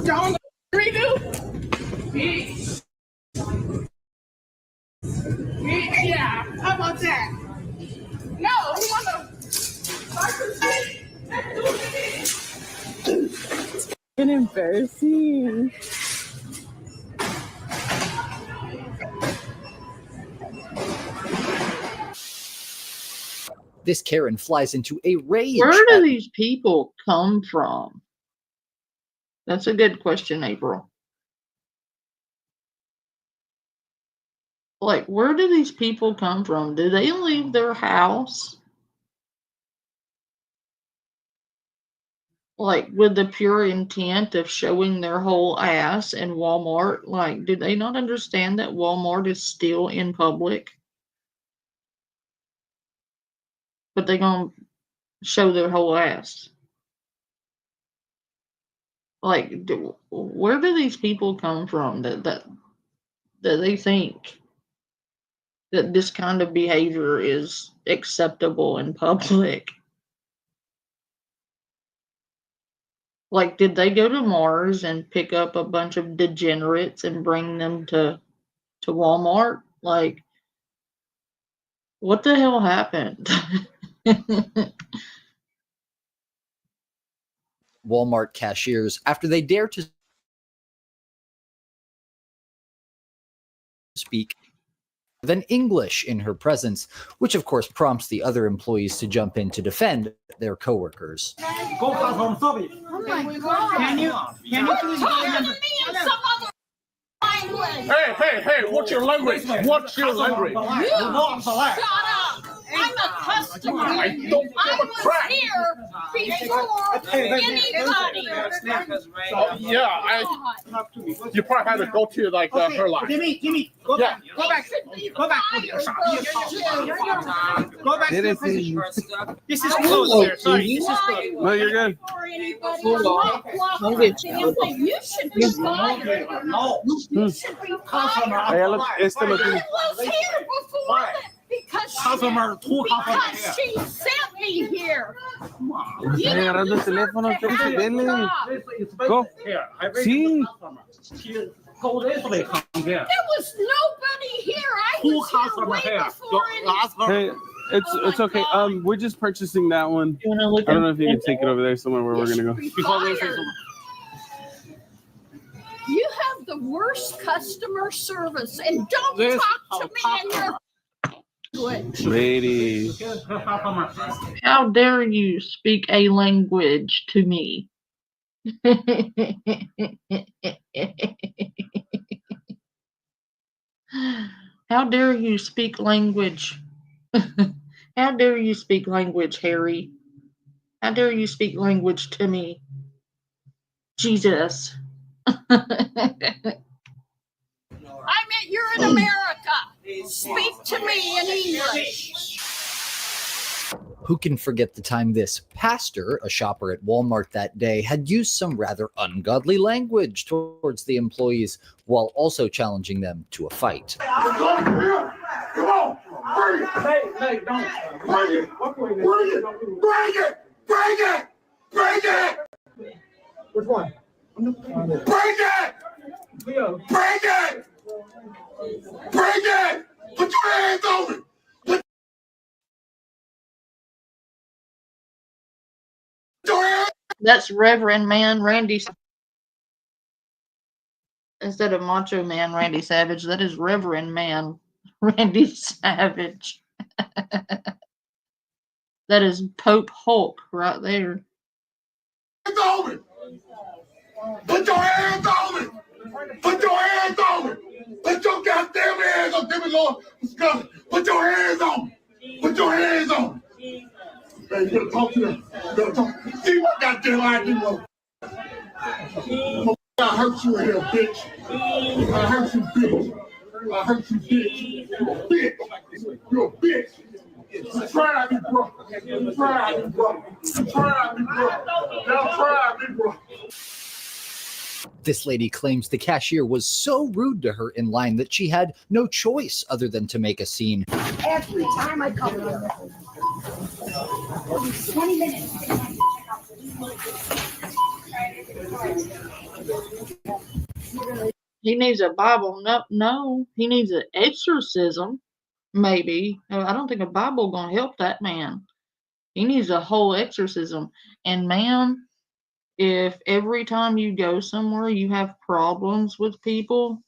Don't redo. Bitch. Bitch, yeah. How about that? No, we want to start some shit. Let's do it. It's embarrassing. This Karen flies into a rage. Where do these people come from? That's a good question, April. Like, where do these people come from? Do they leave their house? like with the pure intent of showing their whole ass in Walmart. Like, do they not understand that Walmart is still in public? But they gonna show their whole ass. Like, where do these people come from that they think that this kind of behavior is acceptable in public? Like, did they go to Mars and pick up a bunch of degenerates and bring them to Walmart? Like, what the hell happened? Walmart cashiers after they dare to speak than English in her presence, which of course prompts the other employees to jump in to defend their coworkers. Go home, sorry. Oh my God. Can you please go to me in some other language? Hey, what's your language? What's your language? You shut up. I'm a customer. I don't give a crap. Was here before anybody. Yeah, you probably had to go to like her line. Jimmy, go back. Go back. Go back. Go back. This is closed, sir. Sorry, this is closed. No, you're good. You should be fired. No. You should be fired. Este lo I was here before because she sent me here. agarrando el teléfono, denle. Go. Sí. There was nobody here. I was here way before Hey, it's okay. We're just purchasing that one. I don't know if you can take it over there somewhere where we're gonna go. You have the worst customer service, and don't talk to me in your language. Lady. How dare you speak a language to me? How dare you speak language? How dare you speak language, Harry? How dare you speak language to me? Jesus. I mean, you're in America. Speak to me in English. Who can forget the time this pastor, a shopper at Walmart that day, had used some rather ungodly language towards the employees while also challenging them to a fight. Come on! Bring it! Hey, don't. Bring it! Bring it! Bring it! Bring it! Which one? Bring it! Bring it! Bring it! Put your hands on it! That's Reverend Man Randy. Instead of Macho Man Randy Savage, that is Reverend Man Randy Savage. That is Pope Hulk right there. Put your hands on it! Put your hands on it! Put your goddamn hands on it! Give me, Lord. Put your hands on it! Put your hands on it! Hey, you gotta talk to them. You gotta talk. See what goddamn I do. I hurt you in here, bitch. I hurt you, bitch. I hurt you, bitch. You're a bitch. You're a bitch. You try me, bro. You try me, bro. You try me, bro. Y'all try me, bro. This lady claims the cashier was so rude to her in line that she had no choice other than to make a scene. Every time I come here. 20 minutes. He needs a Bible. No, he needs an exorcism. Maybe. I don't think a Bible gonna help that man. He needs a whole exorcism. And man, if every time you go somewhere you have problems with people,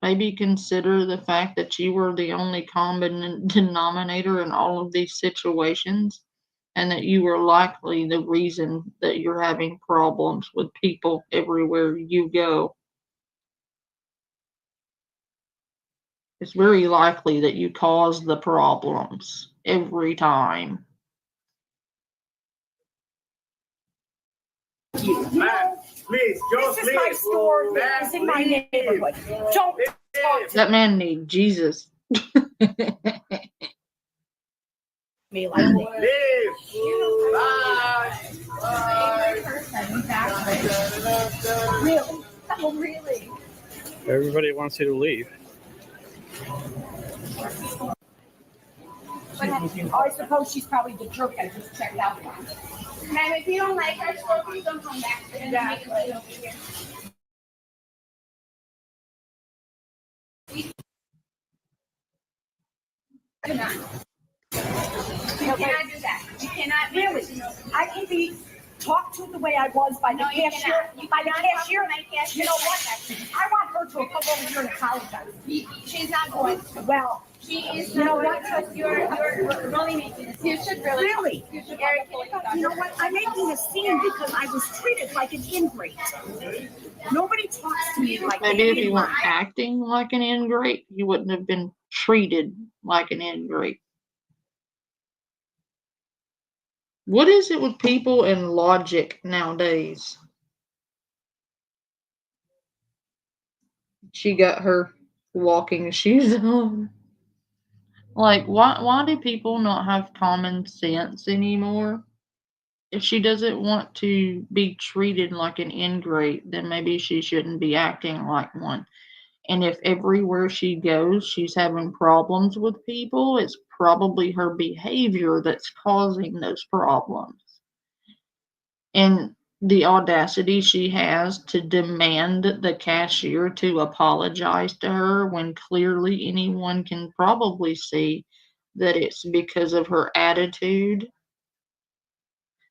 maybe consider the fact that you were the only common denominator in all of these situations, and that you were likely the reason that you're having problems with people everywhere you go. It's very likely that you cause the problems every time. you. Man, please, This is my store. It's in my neighborhood. Don't talk to That man need Jesus. me like that. Leave. Really? Oh, really? Everybody wants you to leave. But I suppose she's probably the jerk I just checked out. Ma'am, if you don't like our store, please don't come back. We're gonna make it right over here. You cannot do that. You cannot Really? I can be talked to the way I was by the No, you cashier. cannot. You By the cannot talk to cashier. my cashier You know like what? that. I want her to come over here and apologize. She's not going to. Well, She is you know not what? going to. You're really making this. You should really. Really? You should Eric, you know what? I'm making a scene because I was treated like an ingrate. Nobody talks to me like Maybe if that. you weren't acting like an ingrate, you wouldn't have been treated like an ingrate. What is it with people and logic nowadays? She got her walking shoes on. Like, why do people not have common sense anymore? If she doesn't want to be treated like an ingrate, then maybe she shouldn't be acting like one. And if everywhere she goes, she's having problems with people, it's probably her behavior that's causing those problems. And the audacity she has to demand the cashier to apologize to her when clearly anyone can probably see that it's because of her attitude.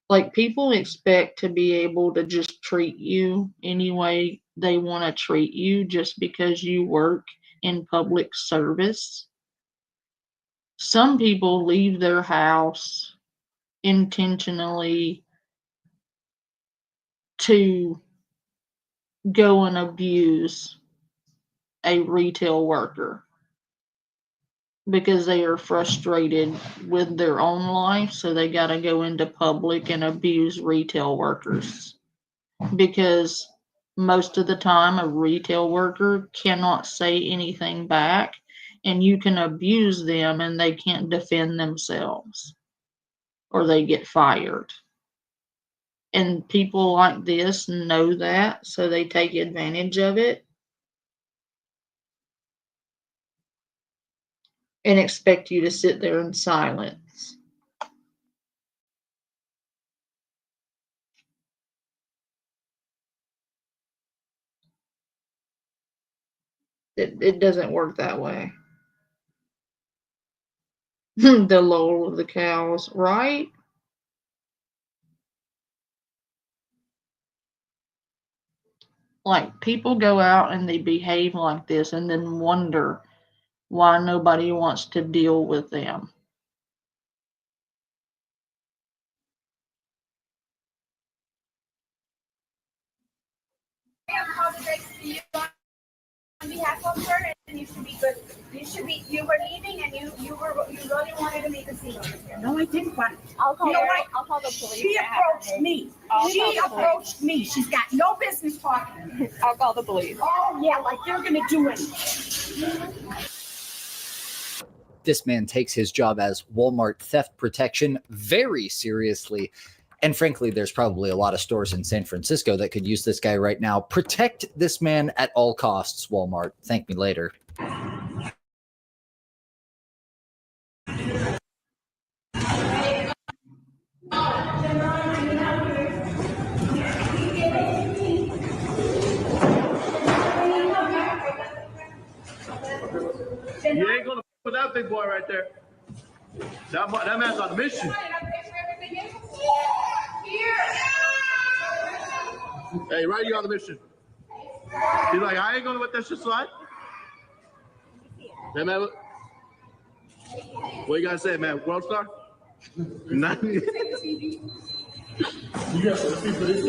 Like, people expect to be able to just treat you any way they want to treat you just because you work in public service. Some people leave their house intentionally to go and abuse a retail worker because they are frustrated with their own life, so they got to go into public and abuse retail workers. Because most of the time, a retail worker cannot say anything back, and you can abuse them and they can't defend themselves or they get fired. And people like this know that, so they take advantage of it and expect you to sit there in silence. It doesn't work that way. The lull of the cows, right? Like, people go out and they behave like this and then wonder why nobody wants to deal with them. On behalf of her, and you should be good. You were leaving, and you really wanted to make a scene over here. No, I didn't want. I'll call. You know what? I'll call the police. She approached me. She approached me. She's got no business talking to me. I'll call the police. Oh yeah, like they're gonna do anything. This man takes his job as Walmart theft protection very seriously. And frankly, there's probably a lot of stores in San Francisco that could use this guy right now. Protect this man at all costs, Walmart. Thank me later. You ain't gonna put that big boy right there. That man's on a mission. Hey, right, you on the mission. He's like, I ain't gonna let that shit slide. Hey, man, what you gotta say, man? World star? Nothing. You got some people this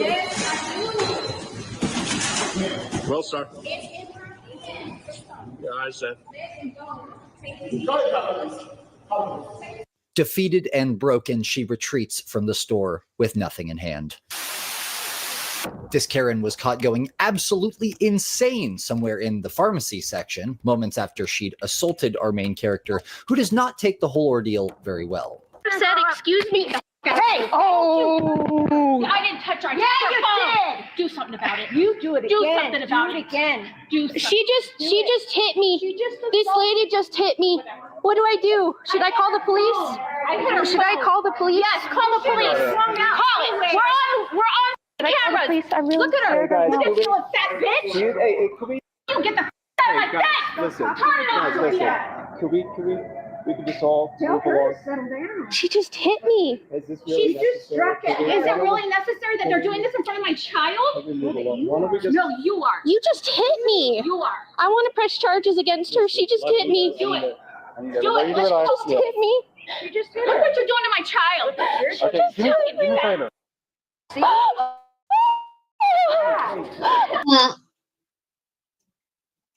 World star. Yeah, I said. Defeated and broken, she retreats from the store with nothing in hand. This Karen was caught going absolutely insane somewhere in the pharmacy section, moments after she'd assaulted our main character, who does not take the whole ordeal very well. Said, excuse me. Hey! Oh! I didn't touch her. Yeah, you did. Do something about it. You do it again. Do something about do it. it again. Do something. She just hit me. This lady just hit me. What do I do? Should I call the police? Should I call the police? Yes, call the police. Call it. We're on cameras. Please, I'm really Look at her. scared right Look now. at you, fat bitch. Hey, can we? You get the out of my face. Listen, Turn it off. listen. We can just all Tell move her along. to settle down. She just hit me. Is this really She's just necessary? struck it. Is it really necessary that they're doing this in front of my child? Can we move along? Why don't we just? No, you are. You just hit me. You are. I want to press charges against her. She just hit me. Do it. Do Do it. it. Let's Relax. Just Yeah. hit me. You just hit her. Look what you're doing to my child. Okay, give me a favor.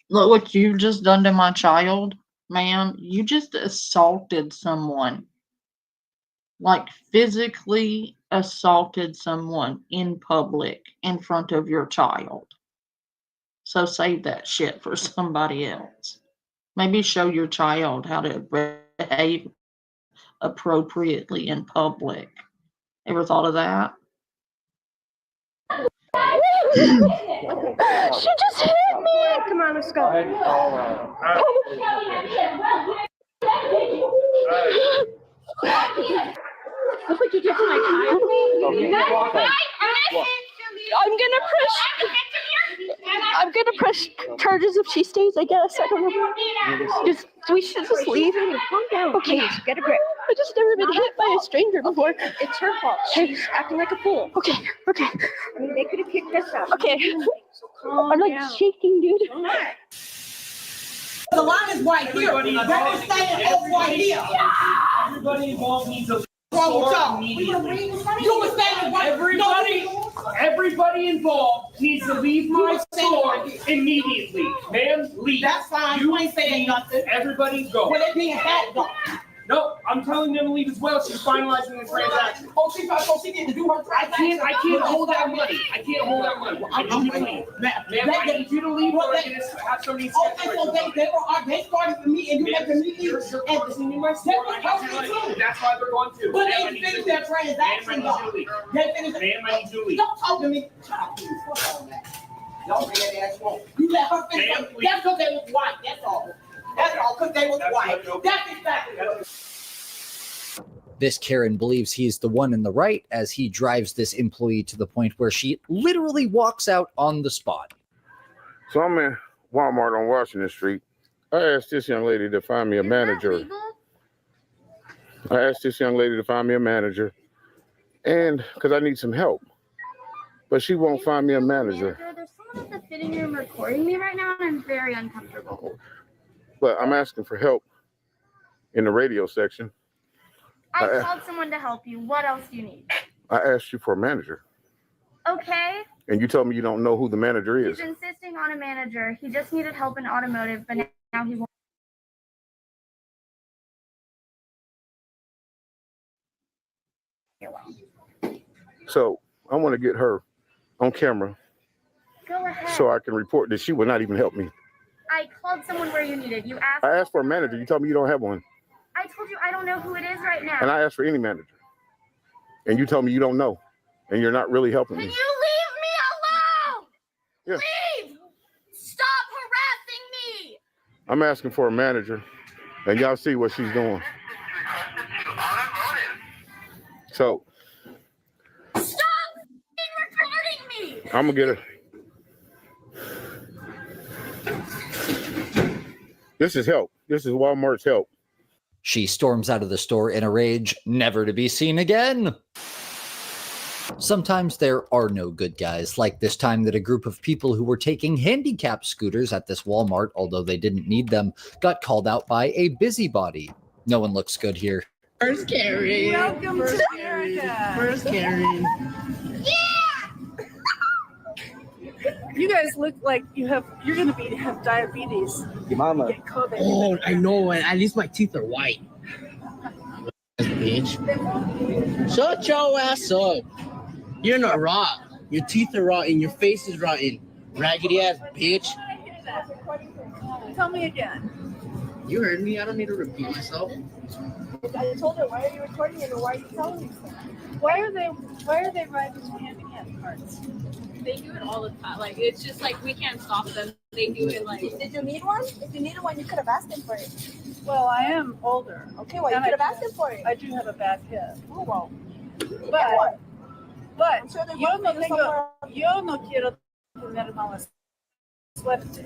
Look what you've just done to my child, ma'am. You just assaulted someone. Like physically assaulted someone in public in front of your child. So save that shit for somebody else. Maybe show your child how to behave appropriately in public. Ever thought of that? She just hit me. Come on, let's go. Look what you did to my child. I'm gonna press charges if she stays, I guess. I don't know. We should just leave. Calm down. Okay. Please, get a grip. I just never been hit by a stranger before. It's her fault. She's acting like a fool. Okay. I mean, they could have kicked us out. Okay. So calm I'm like down. shaking, dude. The line is right here. We're staying over right here. Everybody involved needs a immediately. You were standing right. Everybody involved needs to leave my store immediately. Ma'am, leave. That's fine. You ain't saying nothing. Everybody go. When it being bad, though. No, I'm telling them to leave as well. She's finalizing the transaction. Oh, she need to do her transaction. I can't hold that money. I need you to leave. Ma'am, I need you to leave or I can have somebody Okay, so they started with me and you making me leave. And that's why they're going to. But they finished their transaction, though. They finished. Ma'am, I need you to leave. Don't talk to me. Y'all bad ass won't. You let her finish. That's because they was white. That's all. That's all because they was white. That's exactly what. This Karen believes he's the one in the right as he drives this employee to the point where she literally walks out on the spot. So I'm in Walmart on Washington Street. I asked this young lady to find me a manager. And because I need some help. But she won't find me a manager. There's someone at the fitting room recording me right now, and I'm very uncomfortable. But I'm asking for help in the radio section. I called someone to help you. What else do you need? I asked you for a manager. Okay. And you told me you don't know who the manager is. He's insisting on a manager. He just needed help in automotive, but now he won't. So I want to get her on camera Go ahead. so I can report that she will not even help me. I called someone where you needed. You asked. I asked for a manager. You told me you don't have one. I told you I don't know who it is right now. And I asked for any manager. And you told me you don't know. And you're not really helping me. Can you leave me alone? Yeah. Leave! Stop harassing me! I'm asking for a manager. And y'all see what she's doing. So Stop recording me! I'm going to get her. This is help. This is Walmart's help. She storms out of the store in a rage, never to be seen again. Sometimes there are no good guys, like this time that a group of people who were taking handicap scooters at this Walmart, although they didn't need them, got called out by a busybody. No one looks good here. First Karen. Welcome to America. First Karen. You guys look like you're gonna have diabetes. Your mama. Get COVID. Oh, I know, and at least my teeth are white. Bitch. Shut your ass up. You're not rock. Your teeth are rotten. Your face is rotten. Raggedy ass bitch. Tell me again. You heard me. I don't need to repeat myself. I told her, why are you recording it, or why are you telling me so? Why are they riding handicap carts? They do it all the time. Like, it's just like we can't stop them. They do it like. Did you need one? If you needed one, you could have asked him for it. Well, I am older. Okay, well, you and could have asked him for it. I do have a bad hip. Oh, well. But I'm sure there's yo one no for you somewhere. no quiero tener mala suerte.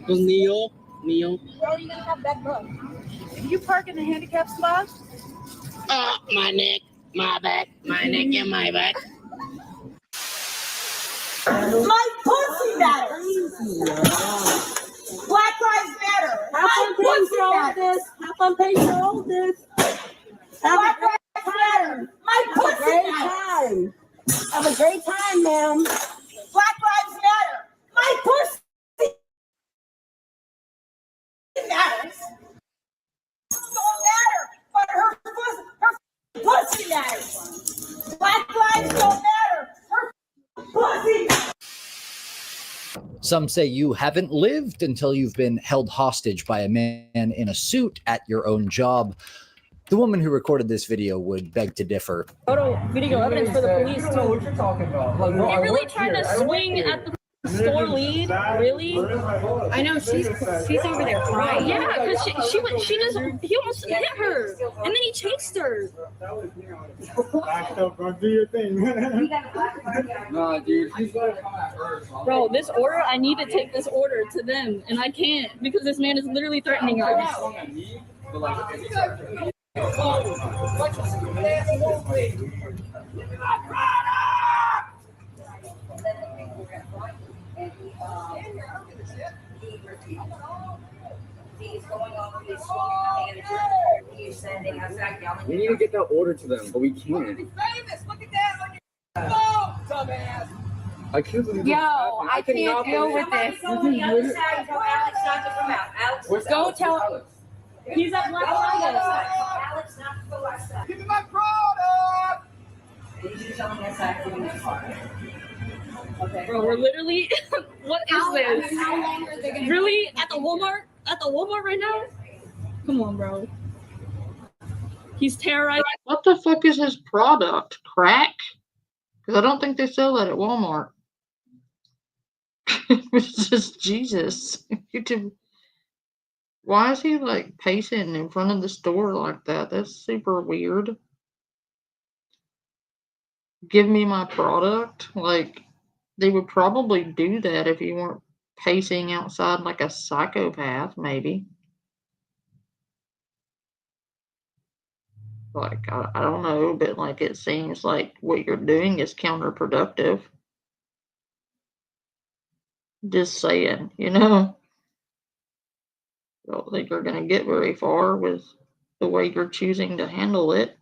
Pues ni yo. How are you gonna have bad luck? If you park in a handicap spot, My neck, my back, my neck, and my back. My pussy matters. Black Lives Matter. My pussy matters. have fun paying for all this. Black Lives Matter. My pussy matters. Have a great time, ma'am. Black Lives Matter. My pussy matters. Don't matter, but her pussy matters. Black lives don't matter. Her pussy matters. Some say you haven't lived until you've been held hostage by a man in a suit at your own job. The woman who recorded this video would beg to differ. Photo video evidence for the police. I don't know what you're talking about. Like, They really tried to swing at the store lead. Really? I know she's over there crying. Yeah, because he almost hit her, and then he chased her. Backed up, bro. Do your thing. Nah, dude, she's gonna come at first. Bro, this order, I need to take this order to them, and I can't because this man is literally threatening us. We need to get that order to them, but we can't. I can't believe Yo, this I can't deal with this. Go tell Alex. He's at Black Lives. Give me my product! Bro, we're literally. What is this? Really? At the Walmart? At the Walmart right now? Come on, bro. He's terrorizing. What the fuck is his product? Crack? Because I don't think they sell that at Walmart. It's just Jesus. Why is he like pacing in front of the store like that? That's super weird. Give me my product? Like, they would probably do that if you weren't pacing outside like a psychopath, maybe. Like, I don't know, but like it seems like what you're doing is counterproductive. Just saying, you know? I don't think you're going to get very far with the way you're choosing to handle it.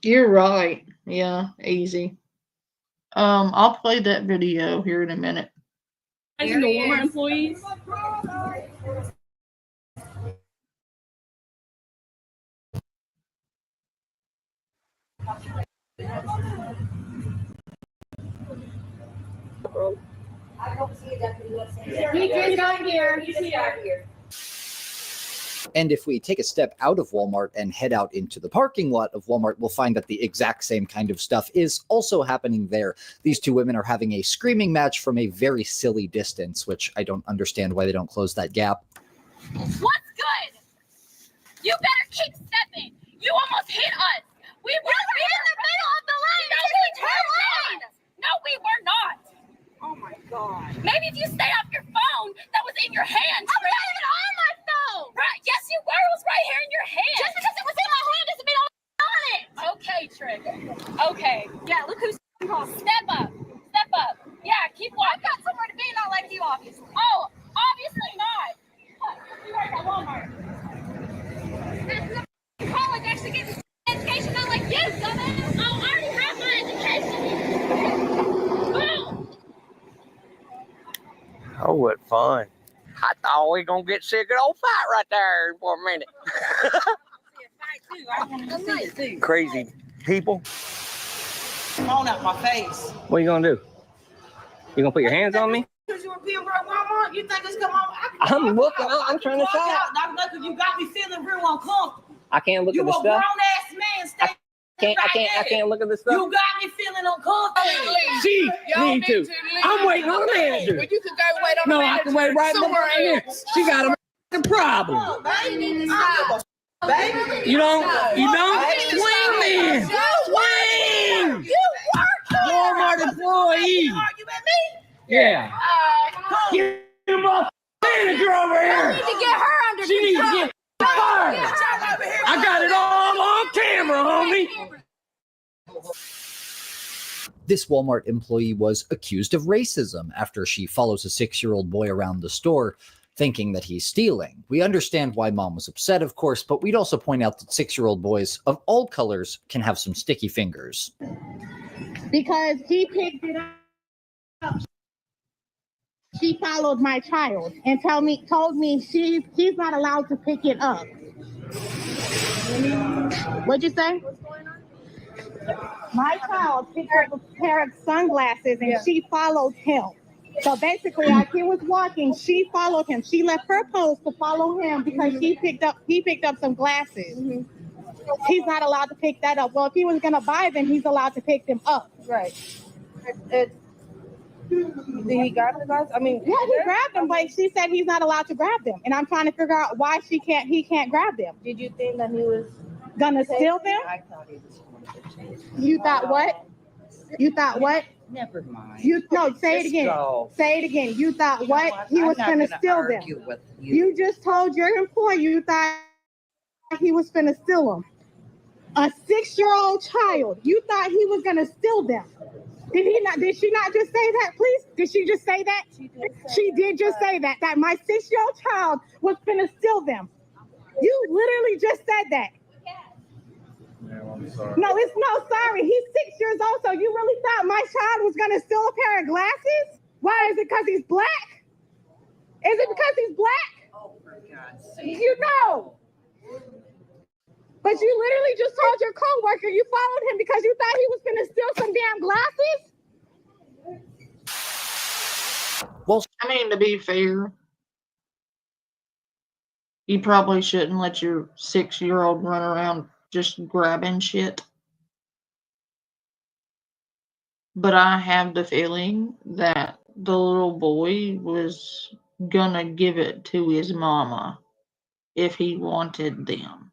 You're right. Yeah, easy. I'll play that video here in a minute. The Walmart employees. And if we take a step out of Walmart and head out into the parking lot of Walmart, we'll find that the exact same kind of stuff is also happening there. These two women are having a screaming match from a very silly distance, which I don't understand why they don't close that gap. What's good? You better keep stepping. You almost hit us. We were in the middle of the lane. No, we were not. No, we were not. Oh my God. Maybe if you stay off your phone that was in your hand. I'm not even on my phone. Right? Yes, you were. It was right here in your hand. Just because it was in my hand doesn't mean I'm on it. Okay, Trick. Okay. Yeah, look who's called. Step up. Step up. Yeah, keep walking. I've got somewhere to be, not like you, obviously. Oh, obviously not. What? You work at Walmart. That's not college actually getting education, not like you, dumbass. Oh, what fun. I thought we were going to get sick of the old fight right there for a minute. Crazy people. Come on out my face. What are you going to do? You going to put your hands on me? Because you were being around Walmart, you think it's come on? I'm looking. I'm trying to talk shop. out. Now, you got me feeling real uncomfortable. I can't look You at a the stuff. grown-ass man standing I can't look at the stuff. You got me feeling uncomfortable. She need to. I'm waiting on the manager. Well, you can go wait on the No, manager. I can wait right somewhere here. else. She got a problem. Baby, stop. Baby. You don't? Swing then. Swing. You work. Walmart employee. Argue at me? Yeah. Get my manager over here. You need to get her under She needs to control. get fired. Get her over here. I got it all on camera, homie. This Walmart employee was accused of racism after she follows a 6-year-old boy around the store thinking that he's stealing. We understand why mom was upset, of course, but we'd also point out that 6-year-old boys of all colors can have some sticky fingers. Because he picked it up. She followed my child and told me he's not allowed to pick it up. What'd you say? My child picked up a pair of sunglasses and she followed him. So basically, as he was walking, she followed him. She left her post to follow him because he picked up some glasses. He's not allowed to pick that up. Well, if he was gonna buy them, he's allowed to pick them up. Right. Did he grab the glasses? I mean, yeah, he grabbed them, but she said he's not allowed to grab them, and I'm trying to figure out why he can't grab them. Did you think that he was gonna steal them? I thought he was going to take. You thought what? You thought what? Never mind. Say it again. Go. Say it again. You thought what? What? He I'm was not gonna gonna steal them. argue with you. You just told your employee you thought he was gonna steal them. A 6-year-old child. You thought he was gonna steal them. Did she not just say that, please? Did she just say that? She did just say that my 6-year-old child was gonna steal them. You literally just said that. I'm sorry. No, it's no sorry. He's 6 years old, so you really thought my child was gonna steal a pair of glasses? Why? Is it because he's black? Is it because he's black? Oh, for God's sake. You know. But you literally just told your coworker you followed him because you thought he was gonna steal some damn glasses? Well, I mean, to be fair, you probably shouldn't let your 6-year-old run around just grabbing shit. But I have the feeling that the little boy was gonna give it to his mama if he wanted them.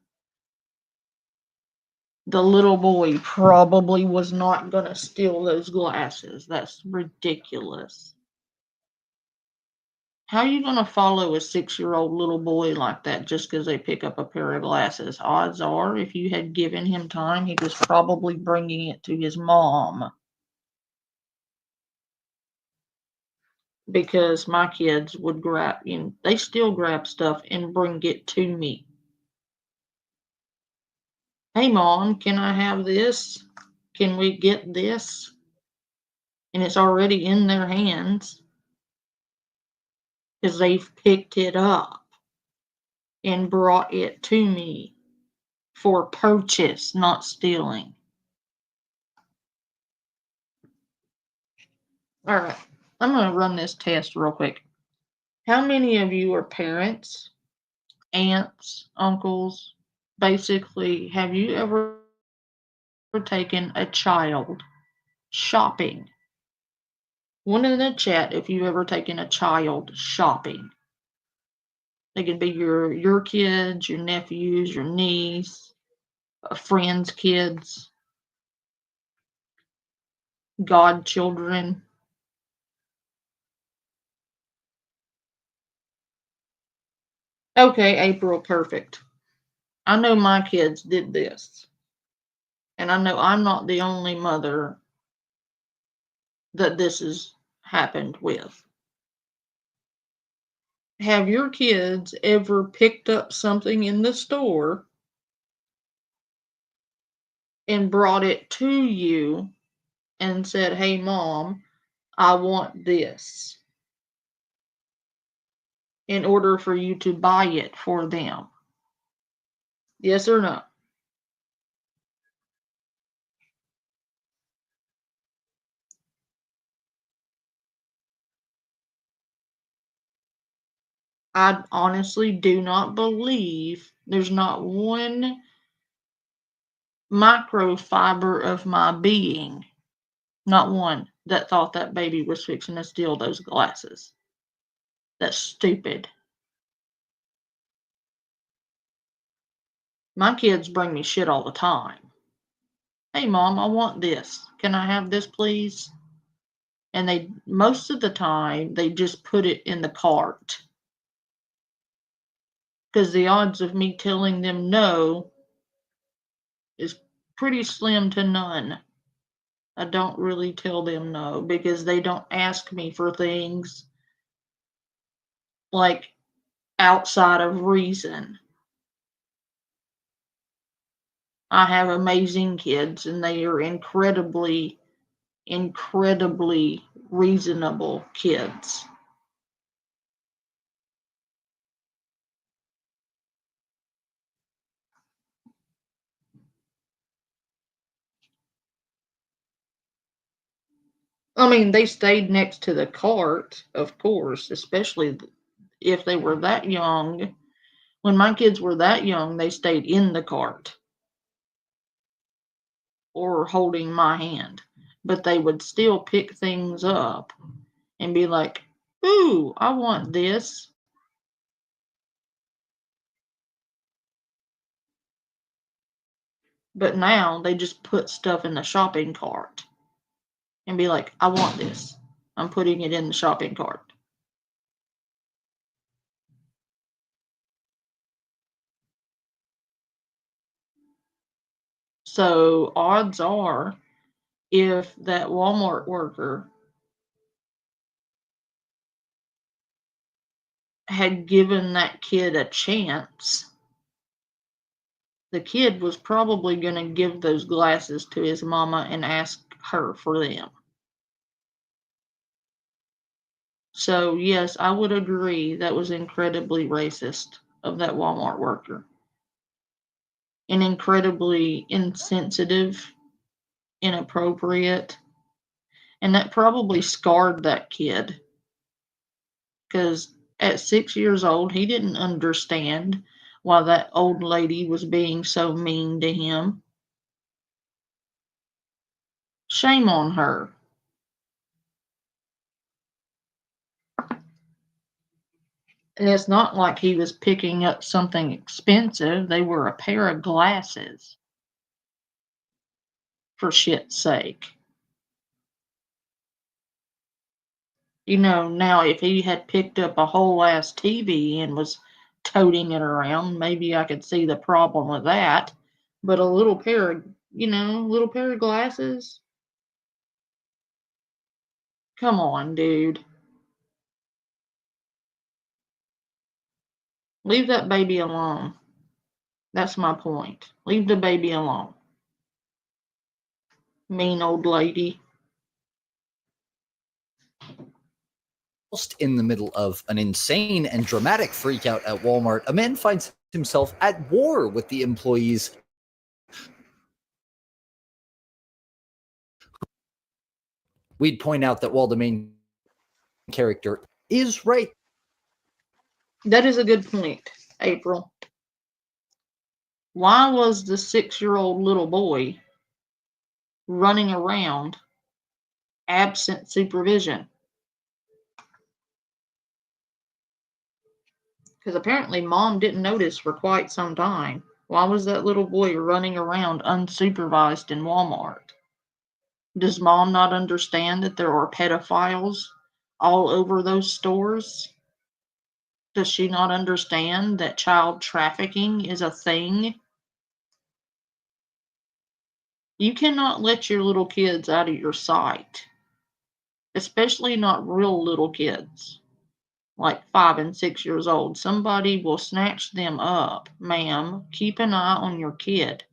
The little boy probably was not gonna steal those glasses. That's ridiculous. How are you gonna follow a 6-year-old little boy like that just because they pick up a pair of glasses? Odds are, if you had given him time, he was probably bringing it to his mom. Because my kids would grab, they still grab stuff and bring it to me. Hey, Mom, can I have this? Can we get this? And it's already in their hands because they've picked it up and brought it to me for purchase, not stealing. All right, I'm going to run this test real quick. How many of you are parents, aunts, uncles? Basically, have you ever taken a child shopping? One in the chat if you've ever taken a child shopping. They can be your kids, your nephews, your niece, a friend's kids, godchildren. Okay, April, perfect. I know my kids did this. And I know I'm not the only mother that this has happened with. Have your kids ever picked up something in the store and brought it to you and said, "Hey, Mom, I want this"? in order for you to buy it for them? Yes or no? I honestly do not believe there's not one microfiber of my being, not one, that thought that baby was fixing to steal those glasses. That's stupid. My kids bring me shit all the time. Hey, Mom, I want this. Can I have this, please? And they, most of the time, they just put it in the cart. Because the odds of me telling them no is pretty slim to none. I don't really tell them no because they don't ask me for things like outside of reason. I have amazing kids and they are incredibly, incredibly reasonable kids. I mean, they stayed next to the cart, of course, especially if they were that young. When my kids were that young, they stayed in the cart or holding my hand. But they would still pick things up and be like, ooh, I want this. But now they just put stuff in the shopping cart and be like, I want this. I'm putting it in the shopping cart. So odds are, if that Walmart worker had given that kid a chance, the kid was probably going to give those glasses to his mama and ask her for them. So, yes, I would agree that was incredibly racist of that Walmart worker and incredibly insensitive, inappropriate, and that probably scarred that kid because at 6 years old, he didn't understand why that old lady was being so mean to him. Shame on her. And it's not like he was picking up something expensive. They were a pair of glasses. For shit's sake. You know, now if he had picked up a whole ass TV and was toting it around, maybe I could see the problem with that. But a little pair of, little pair of glasses? Come on, dude. Leave that baby alone. That's my point. Leave the baby alone. Mean old lady. Whilst in the middle of an insane and dramatic freakout at Walmart, a man finds himself at war with the employees. We'd point out that while the main character is right. That is a good point, April. Why was the 6-year-old little boy running around absent supervision? Because apparently mom didn't notice for quite some time. Why was that little boy running around unsupervised in Walmart? Does mom not understand that there are pedophiles all over those stores? Does she not understand that child trafficking is a thing? You cannot let your little kids out of your sight, especially not real little kids. Like 5 and 6 years old. Somebody will snatch them up. Ma'am, keep an eye on your kid.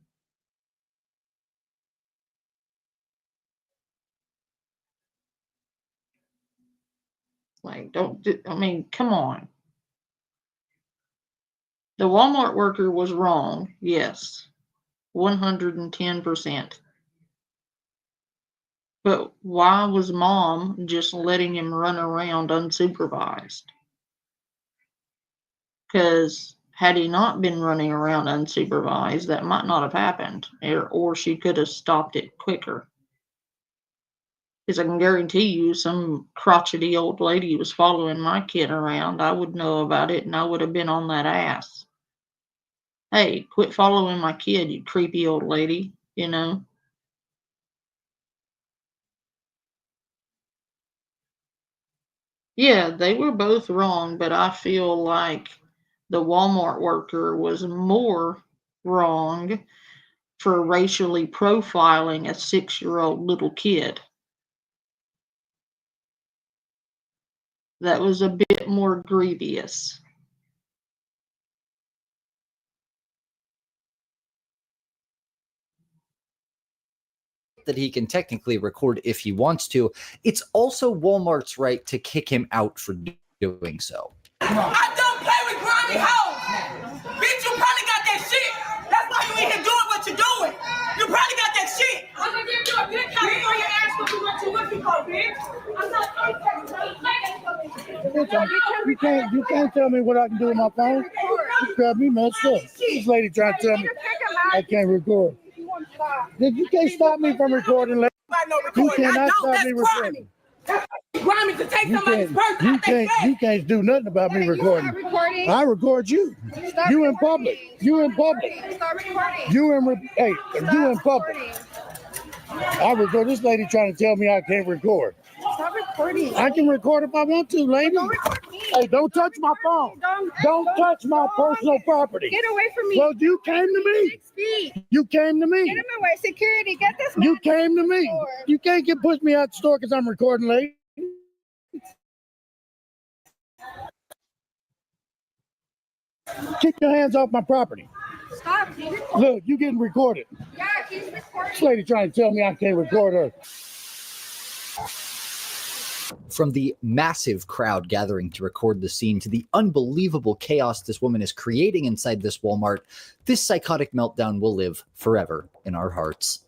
Like, don't, I mean, come on. The Walmart worker was wrong, yes, 110%. But why was mom just letting him run around unsupervised? Because had he not been running around unsupervised, that might not have happened, or she could have stopped it quicker. Because I can guarantee you some crotchety old lady was following my kid around. I would know about it and I would have been on that ass. Hey, quit following my kid, you creepy old lady, you know? Yeah, they were both wrong, but I feel like the Walmart worker was more wrong for racially profiling a 6-year-old little kid. That was a bit more grievous. That he can technically record if he wants to. It's also Walmart's right to kick him out for doing so. I don't play with grimy hoes. Bitch, you probably got that shit. That's why you in here doing what you're doing. You probably got that shit. I'm gonna give you a good time before you ask what you looking for, bitch. I'm not You can't tell me what I can do with my phone. You got me messed up. This lady trying to tell me I can't record. You can't stop me from recording. You cannot stop me recording. Grimy to take somebody's purse. You can't do nothing about me recording. I record you. You in public. You in public. You in public. I record. This lady trying to tell me I can't record. Stop recording. I can record if I want to, lady. Don't record me. Hey, don't touch my phone. Don't touch my personal property. Get away from me. Well, you came to me. 6 feet. You came to me. Get in my way. Security, get this man. You came to me. You can't push me out the store because I'm recording, lady. Keep your hands off my property. Stop. Look, you getting recorded. Yeah, he's recording. This lady trying to tell me I can't record her. From the massive crowd gathering to record the scene to the unbelievable chaos this woman is creating inside this Walmart, this psychotic meltdown will live forever in our hearts.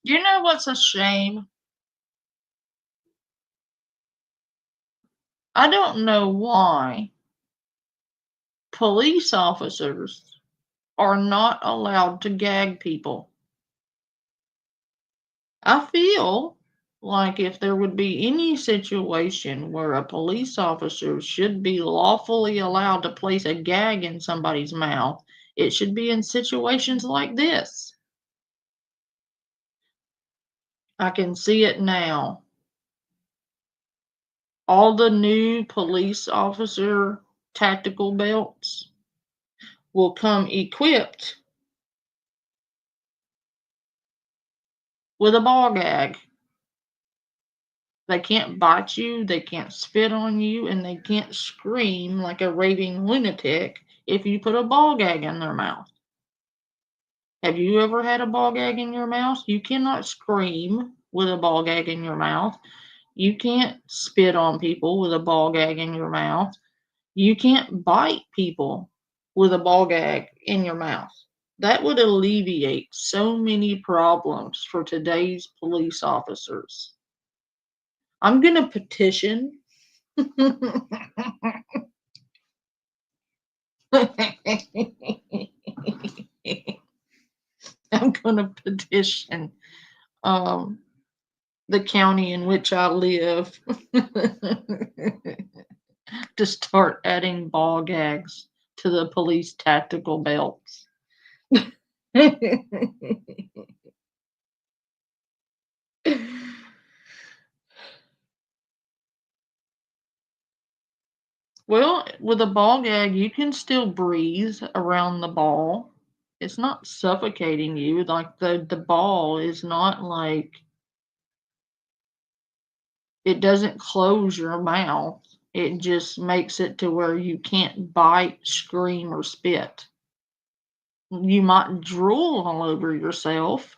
You know what's a shame? I don't know why police officers are not allowed to gag people. I feel like if there would be any situation where a police officer should be lawfully allowed to place a gag in somebody's mouth, it should be in situations like this. I can see it now. All the new police officer tactical belts will come equipped with a ball gag. They can't bite you, they can't spit on you, and they can't scream like a raving lunatic if you put a ball gag in their mouth. Have you ever had a ball gag in your mouth? You cannot scream with a ball gag in your mouth. You can't spit on people with a ball gag in your mouth. You can't bite people with a ball gag in your mouth. That would alleviate so many problems for today's police officers. I'm going to petition. I'm going to petition the county in which I live to start adding ball gags to the police tactical belts. Well, with a ball gag, you can still breathe around the ball. It's not suffocating you. Like the ball is not like it doesn't close your mouth. It just makes it to where you can't bite, scream, or spit. You might drool all over yourself,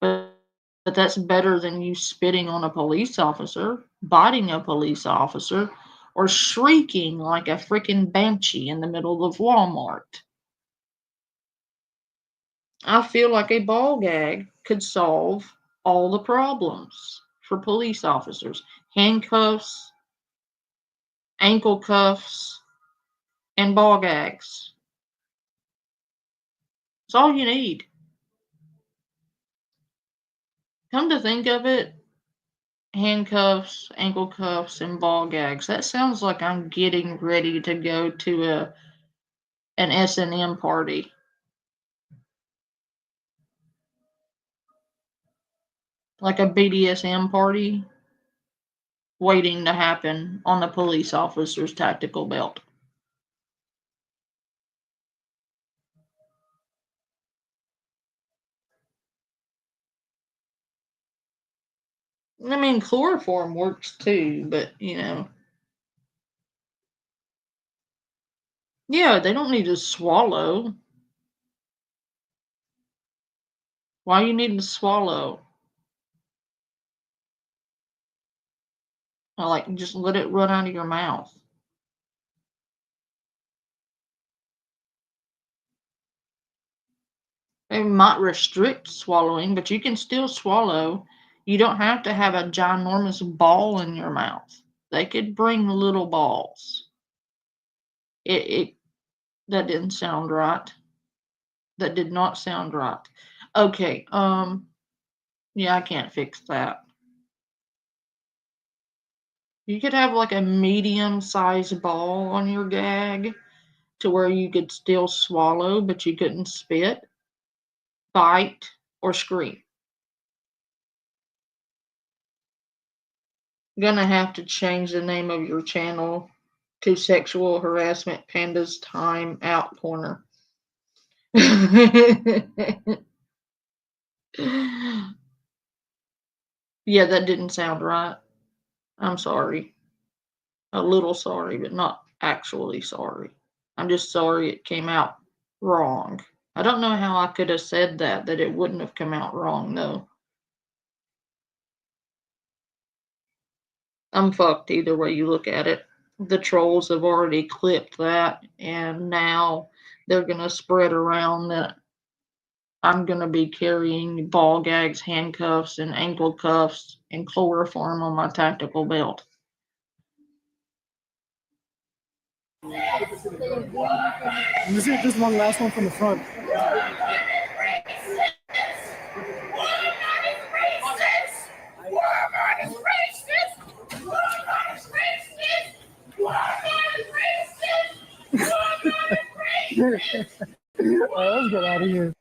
but that's better than you spitting on a police officer, biting a police officer, or shrieking like a freaking banshee in the middle of Walmart. I feel like a ball gag could solve all the problems for police officers. Handcuffs, ankle cuffs, and ball gags. It's all you need. Come to think of it, handcuffs, ankle cuffs, and ball gags. That sounds like I'm getting ready to go to an S&M party. Like a BDSM party waiting to happen on a police officer's tactical belt. I mean, chloroform works too, but yeah, they don't need to swallow. Why you need to swallow? Like, just let it run out of your mouth. It might restrict swallowing, but you can still swallow. You don't have to have a ginormous ball in your mouth. They could bring little balls. That didn't sound right. That did not sound right. Okay, yeah, I can't fix that. You could have like a medium-sized ball on your gag to where you could still swallow, but you couldn't spit, bite, or scream. Gonna have to change the name of your channel to Sexual Harassment Panda's Time Out Corner. Yeah, that didn't sound right. I'm sorry. A little sorry, but not actually sorry. I'm just sorry it came out wrong. I don't know how I could have said that it wouldn't have come out wrong, though. I'm fucked either way you look at it. The trolls have already clipped that, and now they're going to spread around that I'm going to be carrying ball gags, handcuffs, and ankle cuffs and chloroform on my tactical belt. This is just one last one from the front. Let's get out of here.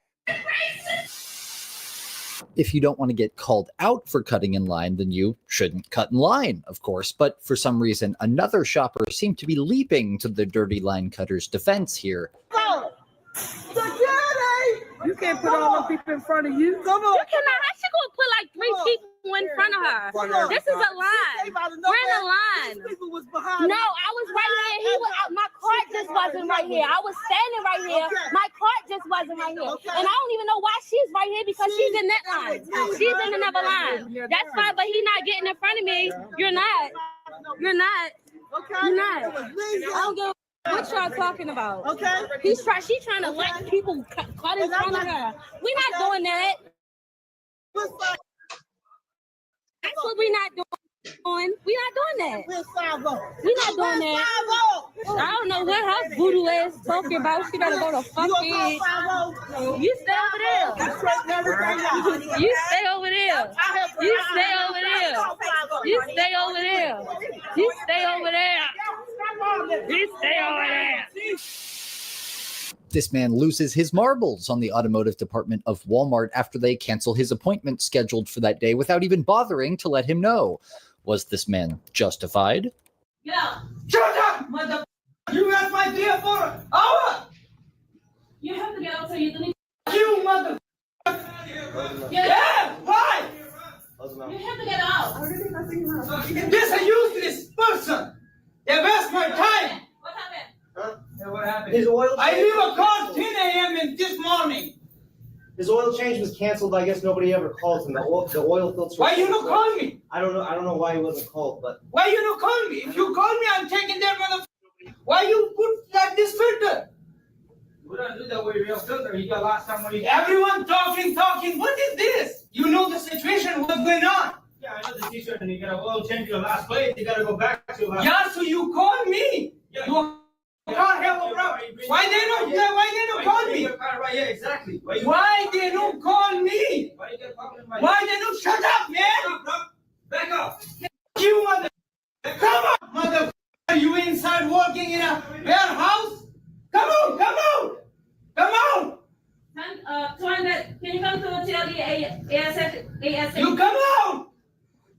If you don't want to get called out for cutting in line, then you shouldn't cut in line, of course. But for some reason, another shopper seemed to be leaping to the dirty line cutter's defense here. You can't put all the people in front of you. Come on. You cannot. I should go put like 3 people in front of her. This is a line. We're in a line. No, I was right here. My cart just wasn't right here. I was standing right here. My cart just wasn't right here. And I don't even know why she's right here because she's in that line. She's in another line. That's fine, but he's not getting in front of me. You're not. You're not. You're not. I don't give what y'all talking about? Okay. She's trying to let people cut in front of her. We're not doing that. That's what we're not doing. We're not doing that. We're not doing that. I don't know what her voodoo ass talking about. She better go to fucking. You stay over there. You stay over there. You stay over there. You stay over there. You stay over there. You stay over there. This man loses his marbles on the automotive department of Walmart after they cancel his appointment scheduled for that day without even bothering to let him know. Was this man justified? Yeah. Shut up, mother. You asked my dear for an hour. You have to get out so you don't. You mother. Yeah. Why? You have to get out. This a useless person. They waste my time. What happened? Huh? Yeah, what happened? His oil. I leave a call 10 a.m. in this morning. His oil change was canceled. I guess nobody ever called him. The oil filter. Why you not call me? I don't know. I don't know why he wasn't called, but. Why you not call me? If you call me, I'm taking that mother. Why you put like this filter? We don't do that with real filter. You got last time when you. Everyone talking. What is this? You know the situation. What's going on? Yeah, I know the t-shirt, and you got to oil change your last plate. You got to go back to last. Yeah, so you call me. Yeah, you can't help a problem. Why they don't? Yeah, why they don't call me? Right, yeah, exactly. Why they don't call me? Why you get problem? Why they don't shut up, man? Back up. You mother. Come on, mother. Are you inside working in a warehouse? Come on. Can you come to the ASF? You come out.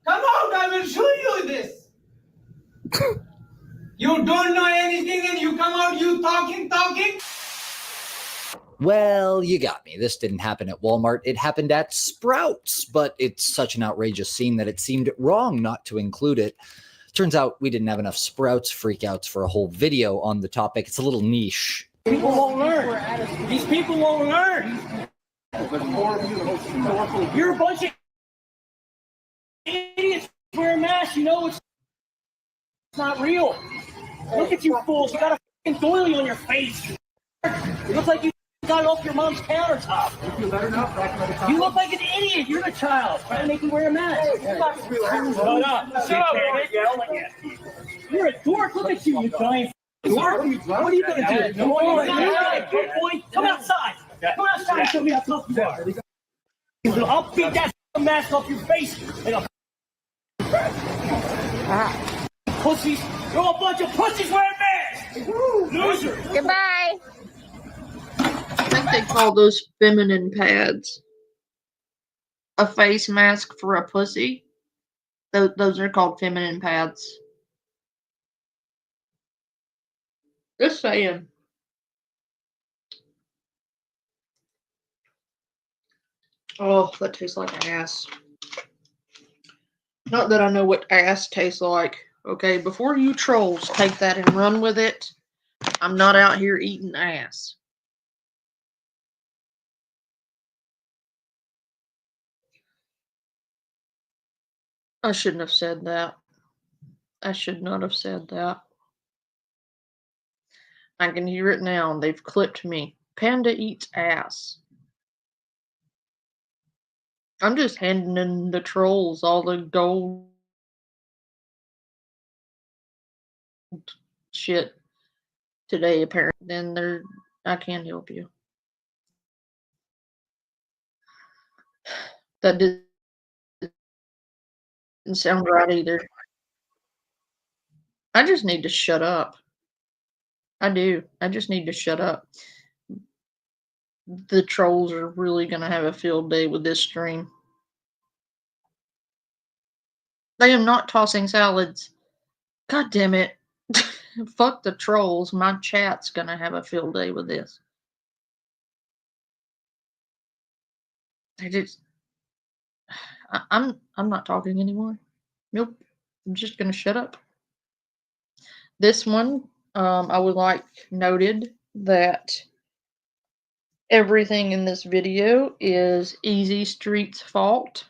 I will show you this. You don't know anything and you come out, you talking. Well, you got me. This didn't happen at Walmart. It happened at Sprouts, but it's such an outrageous scene that it seemed wrong not to include it. Turns out we didn't have enough Sprouts freakouts for a whole video on the topic. It's a little niche. People won't learn. These people won't learn. You're a bunch of idiots wearing masks. You know it's not real. Look at you fools. You got a fucking doily on your face. It looks like you got it off your mom's countertop. You feel better now? You look like an idiot. You're the child trying to make me wear a mask. Shut up, you're a dork. Look at you, you giant dork. What are you going to do? Come outside. Come outside and show me how tough you are. I'll beat that mask off your face. Pussies. You're a bunch of pussies wearing masks. Losers. Goodbye. I think they call those feminine pads. A face mask for a pussy. Those are called feminine pads. Just saying. Oh, that tastes like ass. Not that I know what ass tastes like. Okay, before you trolls take that and run with it, I'm not out here eating ass. I shouldn't have said that. I should not have said that. I can hear it now. They've clipped me. Panda eats ass. I'm just handing the trolls all the gold shit today, apparently. Then I can't help you. That didn't sound right either. I just need to shut up. I do. I just need to shut up. The trolls are really going to have a field day with this stream. They am not tossing salads. God damn it. Fuck the trolls. My chat's going to have a field day with this. I'm not talking anymore. Nope. I'm just going to shut up. This one, I would like noted that everything in this video is Easy Street's fault.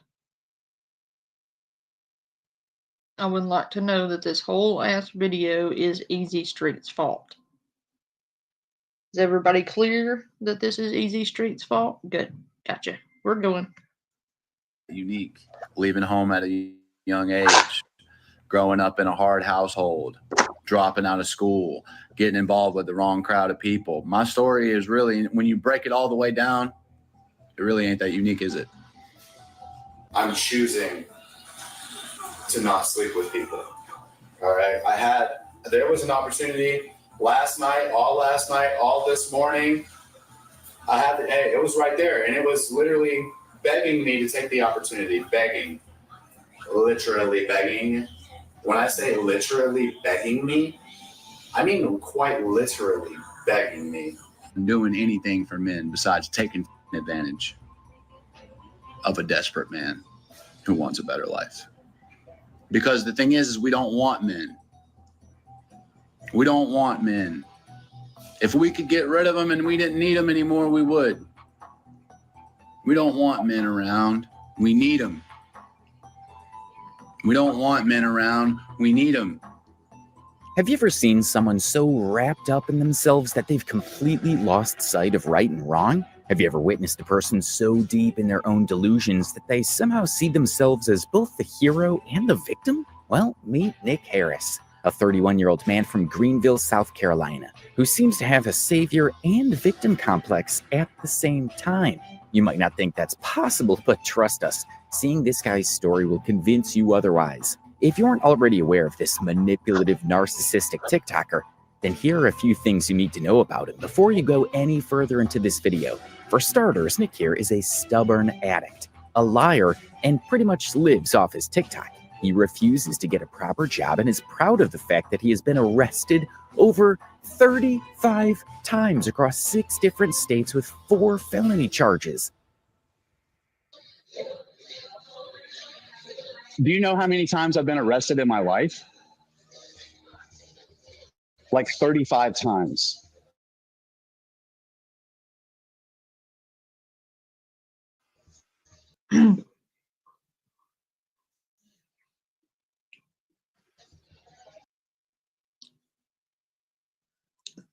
I would like to know that this whole ass video is Easy Street's fault. Is everybody clear that this is Easy Street's fault? Good. Gotcha. We're going. Unique. Leaving home at a young age. Growing up in a hard household. Dropping out of school. Getting involved with the wrong crowd of people. My story is really, when you break it all the way down, it really ain't that unique, is it? I'm choosing to not sleep with people. All right. There was an opportunity last night, all this morning. Hey, it was right there. And it was literally begging me to take the opportunity, literally begging. When I say literally begging me, I mean quite literally begging me. Doing anything for men besides taking advantage of a desperate man who wants a better life. Because the thing is we don't want men. We don't want men. If we could get rid of them and we didn't need them anymore, we would. We don't want men around. We need them. We don't want men around. We need them. Have you ever seen someone so wrapped up in themselves that they've completely lost sight of right and wrong? Have you ever witnessed a person so deep in their own delusions that they somehow see themselves as both the hero and the victim? Well, meet Nick Harris, a 31-year-old man from Greenville, South Carolina, who seems to have a savior and victim complex at the same time. You might not think that's possible, but trust us, seeing this guy's story will convince you otherwise. If you aren't already aware of this manipulative, narcissistic TikToker, then here are a few things you need to know about him before you go any further into this video. For starters, Nick here is a stubborn addict, a liar, and pretty much lives off his TikTok. He refuses to get a proper job and is proud of the fact that he has been arrested over 35 times across 6 different states with 4 felony charges. Do you know how many times I've been arrested in my life? Like 35 times.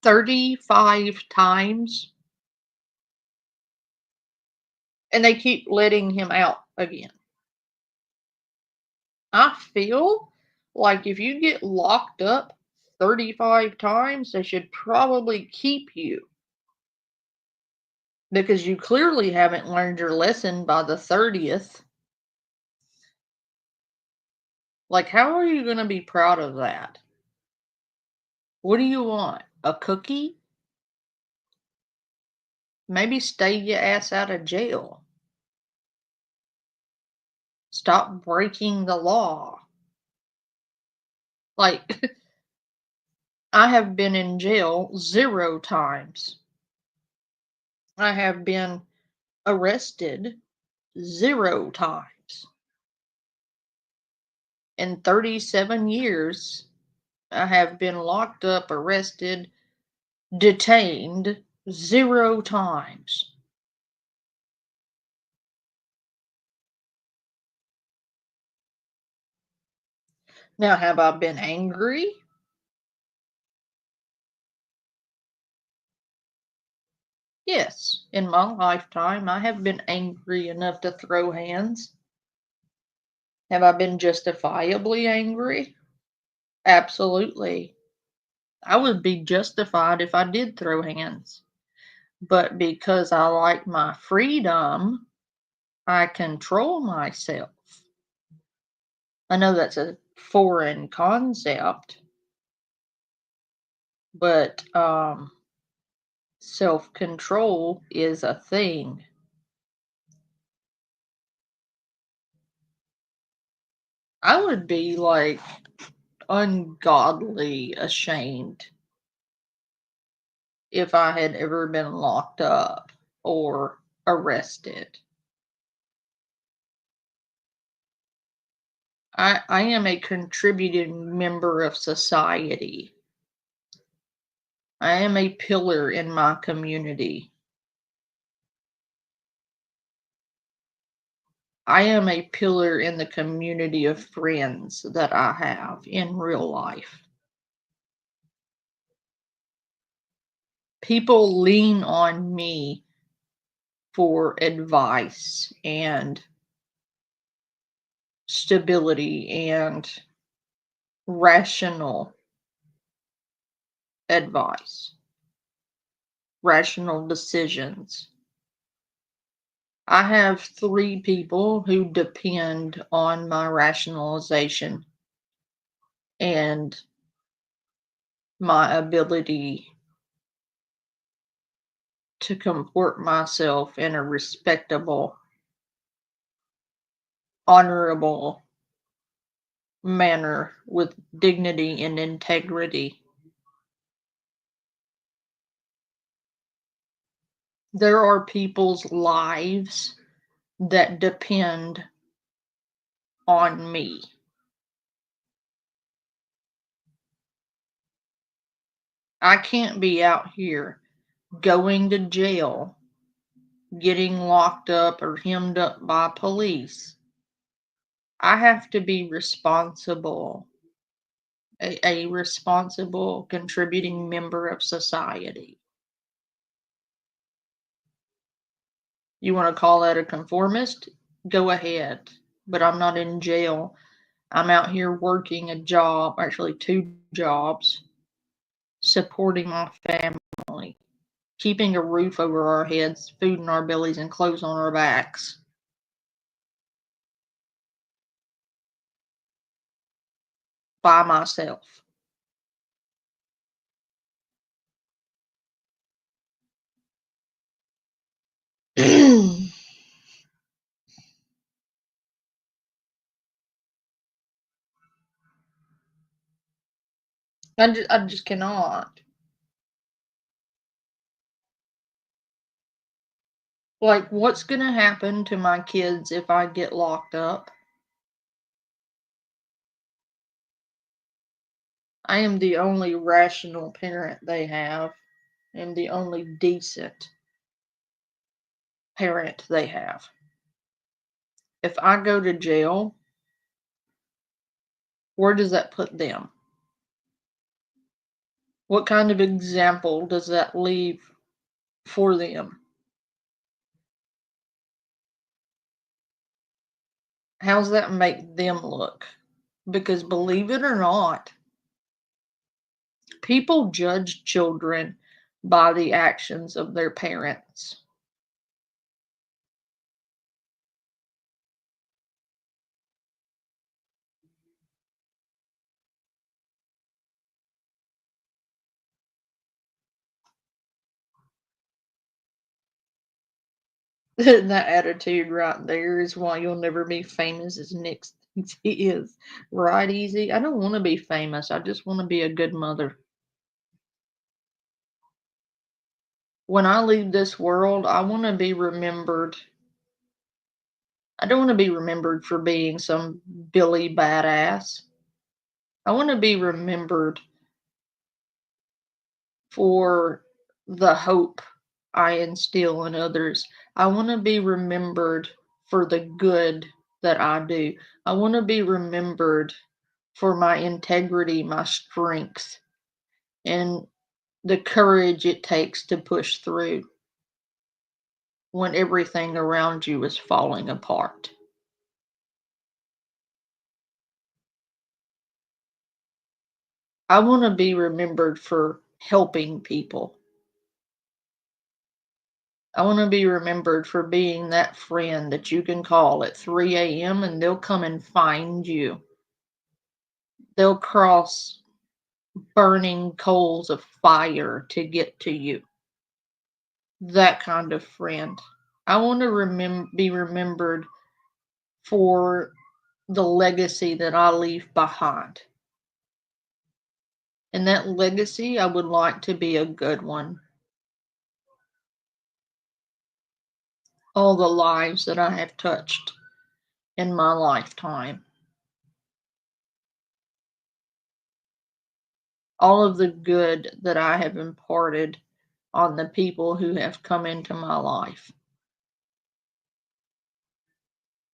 $35 and they keep letting him out again. I feel like if you get locked up 35 times, they should probably keep you. Because you clearly haven't learned your lesson by the 30th. Like, how are you going to be proud of that? What do you want? A cookie? Maybe stay your ass out of jail. Stop breaking the law. Like, I have been in jail 0 times. I have been arrested 0 times. In 37 years, I have been locked up, arrested, detained 0 times. Now, have I been angry? Yes, in my lifetime, I have been angry enough to throw hands. Have I been justifiably angry? Absolutely. I would be justified if I did throw hands. But because I like my freedom, I control myself. I know that's a foreign concept, but self-control is a thing. I would be like ungodly ashamed if I had ever been locked up or arrested. I am a contributing member of society. I am a pillar in my community. I am a pillar in the community of friends that I have in real life. People lean on me for advice and stability and rational advice, rational decisions. I have 3 people who depend on my rationalization and my ability to comport myself in a respectable, honorable manner with dignity and integrity. There are people's lives that depend on me. I can't be out here going to jail, getting locked up or hemmed up by police. I have to be responsible, a responsible contributing member of society. You want to call that a conformist? Go ahead. But I'm not in jail. I'm out here working a job, actually 2 jobs, supporting my family, keeping a roof over our heads, food in our bellies, and clothes on our backs. By myself. I just cannot. Like, what's gonna happen to my kids if I get locked up? I am the only rational parent they have, and the only decent parent they have. If I go to jail, where does that put them? What kind of example does that leave for them? How's that make them look? Because believe it or not, people judge children by the actions of their parents. That attitude right there is why you'll never be famous as Nick thinks he is. Right, Easy? I don't want to be famous. I just want to be a good mother. When I leave this world, I want to be remembered. I don't want to be remembered for being some Billy badass. I want to be remembered for the hope I instill in others. I want to be remembered for the good that I do. I want to be remembered for my integrity, my strength, and the courage it takes to push through when everything around you is falling apart. I want to be remembered for helping people. I want to be remembered for being that friend that you can call at 3 a.m. and they'll come and find you. They'll cross burning coals of fire to get to you. That kind of friend. I want to be remembered for the legacy that I leave behind. And that legacy, I would like to be a good one. All the lives that I have touched in my lifetime. All of the good that I have imparted on the people who have come into my life.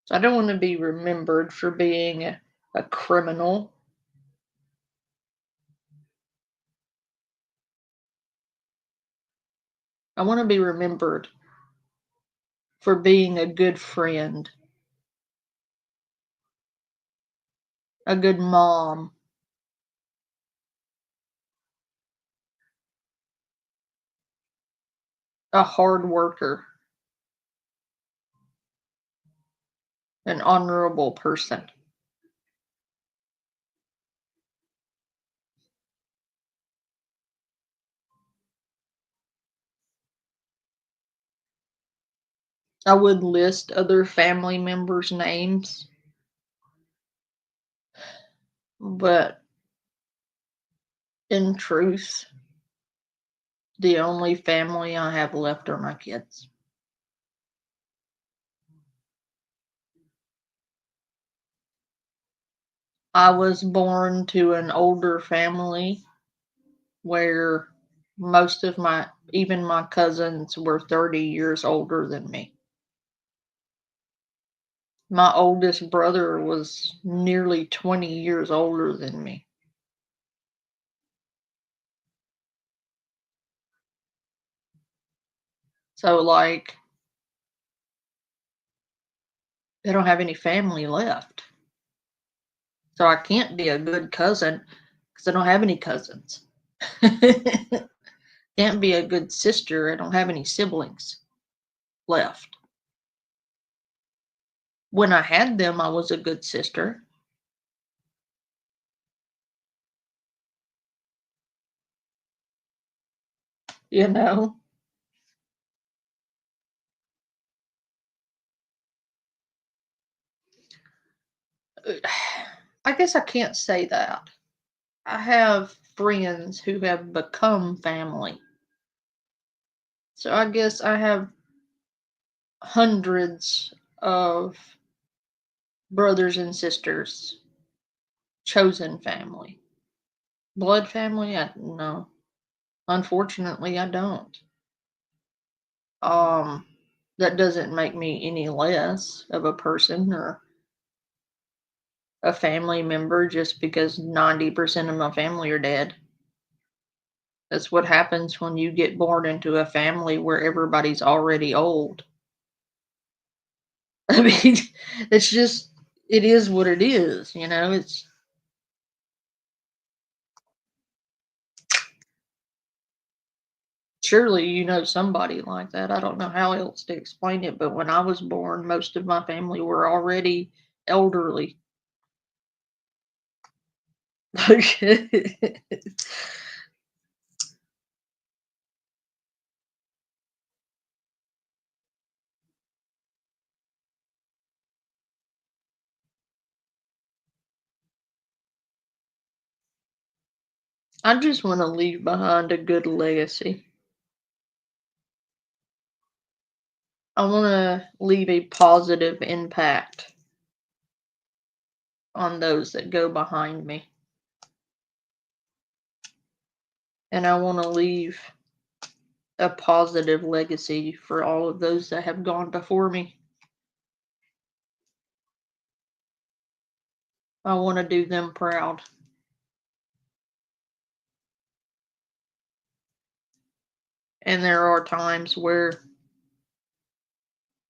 So I don't want to be remembered for being a criminal. I want to be remembered for being a good friend, a good mom, a hard worker. an honorable person. I would list other family members' names, but in truth, the only family I have left are my kids. I was born to an older family where most of even my cousins were 30 years older than me. My oldest brother was nearly 20 years older than me. So, like, they don't have any family left. So I can't be a good cousin because I don't have any cousins. Can't be a good sister. I don't have any siblings left. When I had them, I was a good sister. You know? I guess I can't say that. I have friends who have become family. So I guess I have hundreds of brothers and sisters, chosen family. Blood family? No. Unfortunately, I don't. That doesn't make me any less of a person or a family member just because 90% of my family are dead. That's what happens when you get born into a family where everybody's already old. I mean, it's just, it is what it is, you know? It's, surely you know somebody like that. I don't know how else to explain it, but when I was born, most of my family were already elderly. I just want to leave behind a good legacy. I want to leave a positive impact on those that go behind me. And I want to leave a positive legacy for all of those that have gone before me. I want to do them proud. And there are times where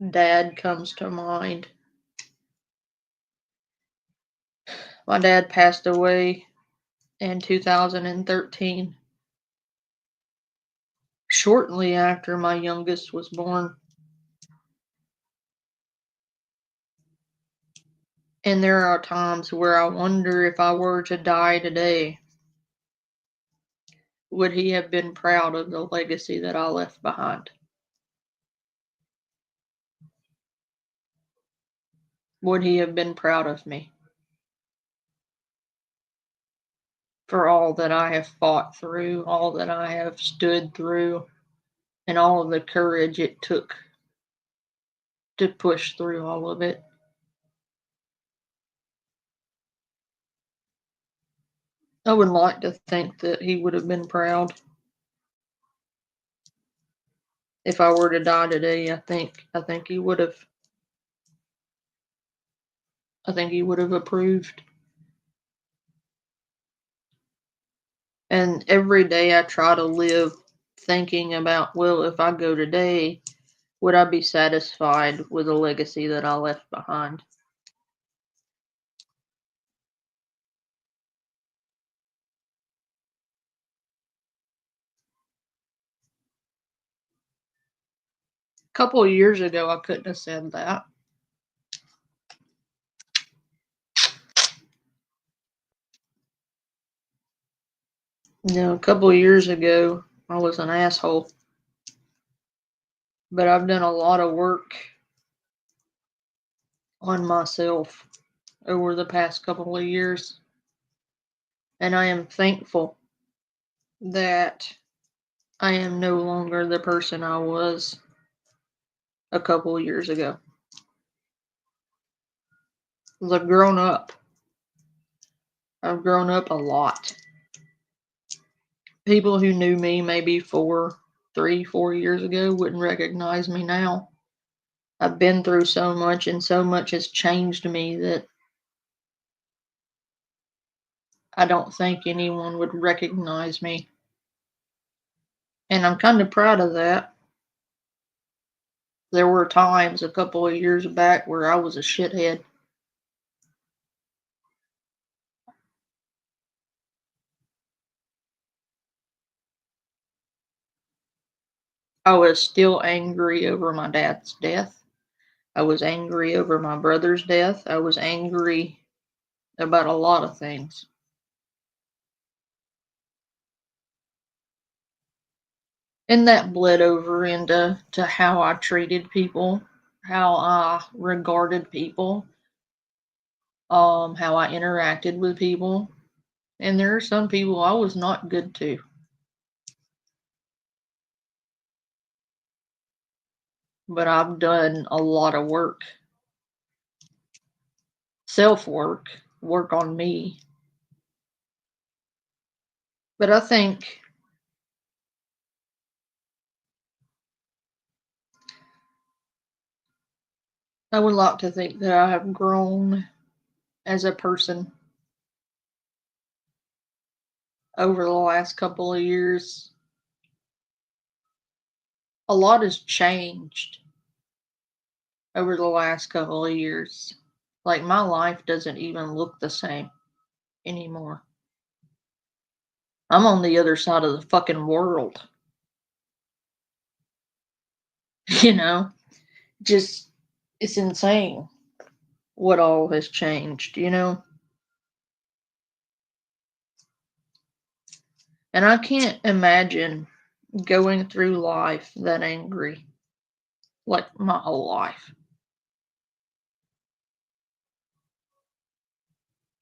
Dad comes to mind. My dad passed away in 2013, shortly after my youngest was born. And there are times where I wonder if I were to die today, would he have been proud of the legacy that I left behind? Would he have been proud of me for all that I have fought through, all that I have stood through, and all of the courage it took to push through all of it? I would like to think that he would have been proud. If I were to die today, I think he would have. I think he would have approved. And every day I try to live thinking about, well, if I go today, would I be satisfied with the legacy that I left behind? A couple of years ago, I couldn't have said that. A couple of years ago, I was an asshole. But I've done a lot of work on myself over the past couple of years. And I am thankful that I am no longer the person I was a couple of years ago. I've grown up. I've grown up a lot. People who knew me maybe 4 years ago wouldn't recognize me now. I've been through so much, and so much has changed me that I don't think anyone would recognize me. And I'm kind of proud of that. There were times a couple of years back where I was a shithead. I was still angry over my dad's death. I was angry over my brother's death. I was angry about a lot of things. And that bled over into how I treated people, how I regarded people, how I interacted with people. And there are some people I was not good to. But I've done a lot of work, self work, work on me. But I think I would like to think that I have grown as a person over the last couple of years. A lot has changed over the last couple of years. Like, my life doesn't even look the same anymore. I'm on the other side of the fucking world. You know? Just, it's insane what all has changed, you know? And I can't imagine going through life that angry, like my whole life.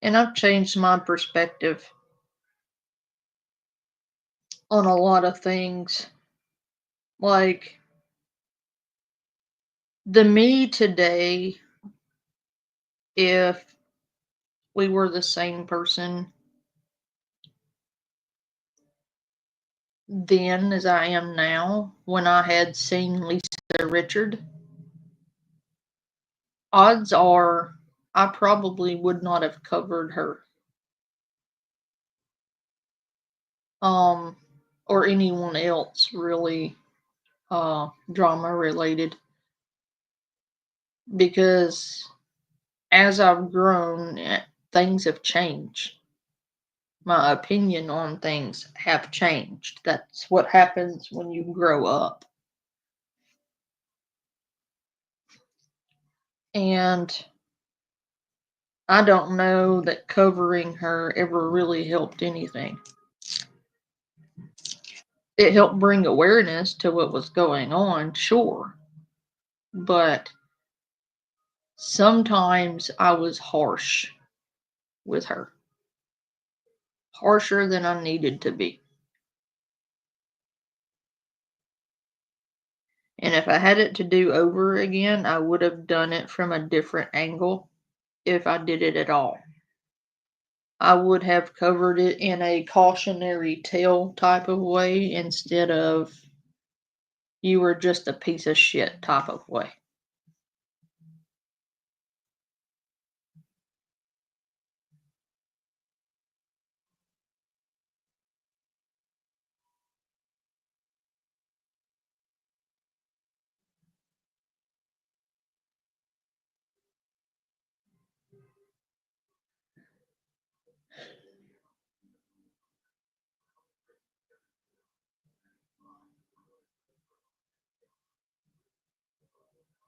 And I've changed my perspective on a lot of things. Like, the me today, if we were the same person then as I am now, when I had seen Lisa Richard, odds are I probably would not have covered her. Or anyone else really drama related. Because as I've grown, things have changed. My opinion on things have changed. That's what happens when you grow up. And I don't know that covering her ever really helped anything. It helped bring awareness to what was going on, sure. But sometimes I was harsh with her. Harsher than I needed to be. And if I had it to do over again, I would have done it from a different angle if I did it at all. I would have covered it in a cautionary tale type of way instead of you were just a piece of shit type of way.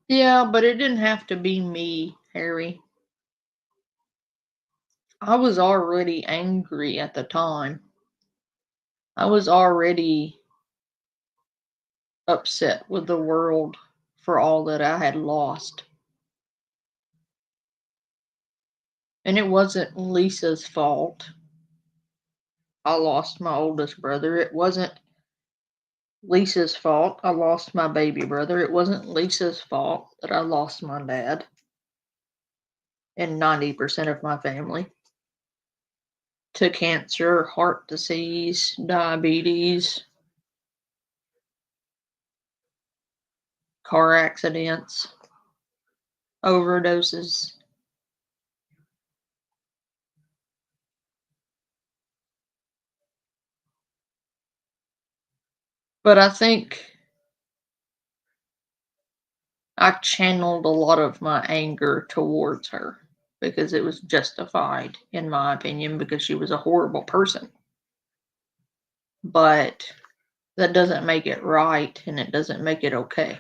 Yeah, but it didn't have to be me, Harry. I was already angry at the time. I was already upset with the world for all that I had lost. And it wasn't Lisa's fault. I lost my oldest brother. It wasn't Lisa's fault. I lost my baby brother. It wasn't Lisa's fault that I lost my dad and 90% of my family to cancer, heart disease, diabetes, car accidents, overdoses. But I think I channeled a lot of my anger towards her because it was justified, in my opinion, because she was a horrible person. But that doesn't make it right and it doesn't make it okay.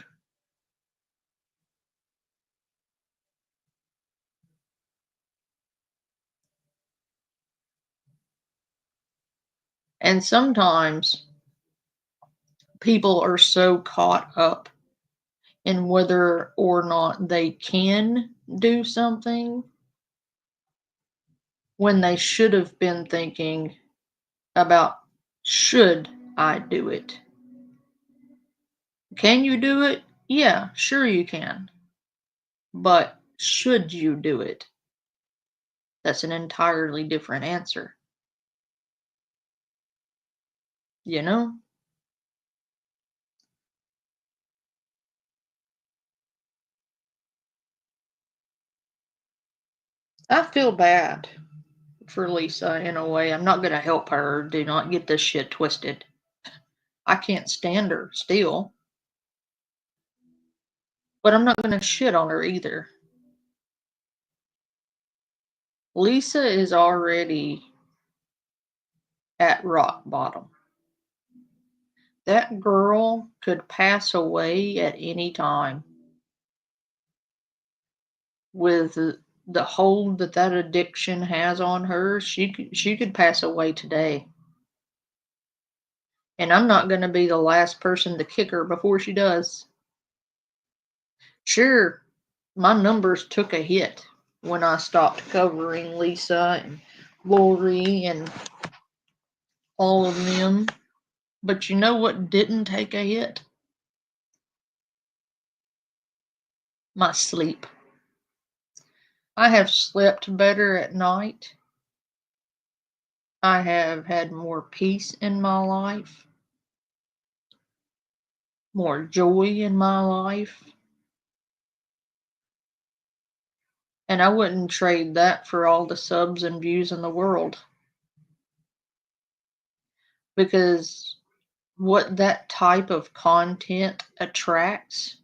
And sometimes people are so caught up in whether or not they can do something when they should have been thinking about, should I do it? Can you do it? Yeah, sure you can. But should you do it? That's an entirely different answer. You know? I feel bad for Lisa in a way. I'm not going to help her. Do not get this shit twisted. I can't stand her still. But I'm not going to shit on her either. Lisa is already at rock bottom. That girl could pass away at any time with the hold that that addiction has on her. She could pass away today. And I'm not going to be the last person to kick her before she does. Sure, my numbers took a hit when I stopped covering Lisa and Lori and all of them. But you know what didn't take a hit? My sleep. I have slept better at night. I have had more peace in my life, more joy in my life. And I wouldn't trade that for all the subs and views in the world. Because what that type of content attracts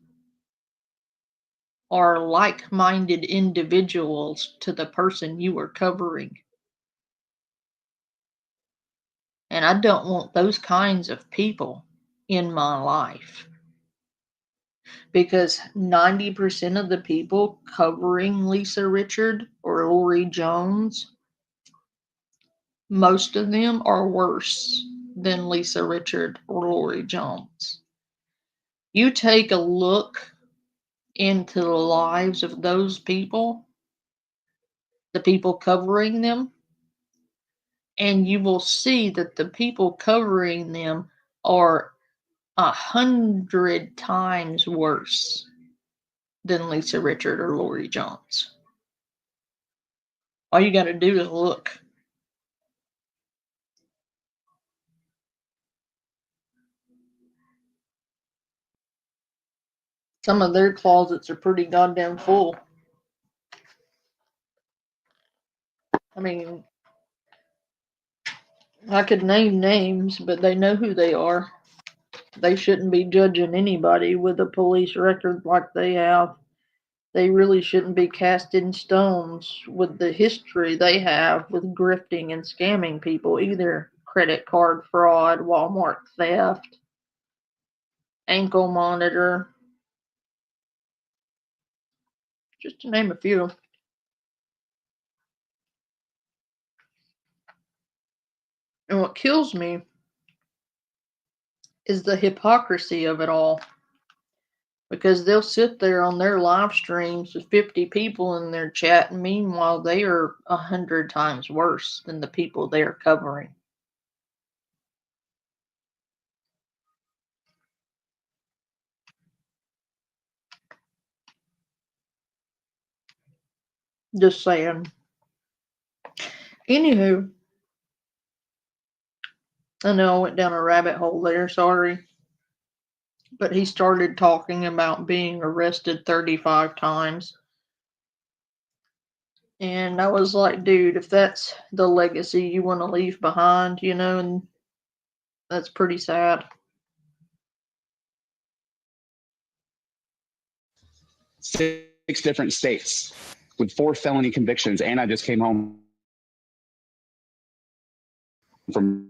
are like-minded individuals to the person you are covering. And I don't want those kinds of people in my life. Because 90% of the people covering Lisa Richard or Lori Jones, most of them are worse than Lisa Richard or Lori Jones. You take a look into the lives of those people, the people covering them, and you will see that the people covering them are 100 times worse than Lisa Richard or Lori Jones. All you got to do is look. Some of their closets are pretty goddamn full. I mean, I could name names, but they know who they are. They shouldn't be judging anybody with a police record like they have. They really shouldn't be casting stones with the history they have with grifting and scamming people either. Credit card fraud, Walmart theft, ankle monitor, just to name a few. And what kills me is the hypocrisy of it all. Because they'll sit there on their live streams with 50 people in their chat, and meanwhile they are 100 times worse than the people they're covering. Just saying. Anywho, I know I went down a rabbit hole there, sorry. But he started talking about being arrested 35 times. And I was like, dude, if that's the legacy you want to leave behind, you know, and that's pretty sad. Six different states with 4 felony convictions, and I just came home from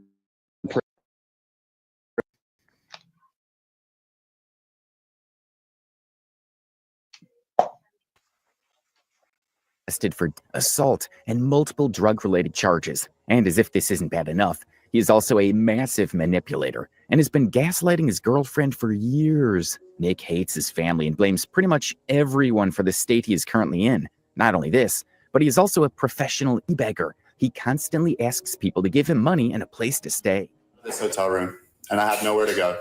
arrested for assault and multiple drug-related charges. And as if this isn't bad enough, he is also a massive manipulator and has been gaslighting his girlfriend for years. Nick hates his family and blames pretty much everyone for the state he is currently in. Not only this, but he is also a professional e-beggar. He constantly asks people to give him money and a place to stay. This hotel room, and I have nowhere to go.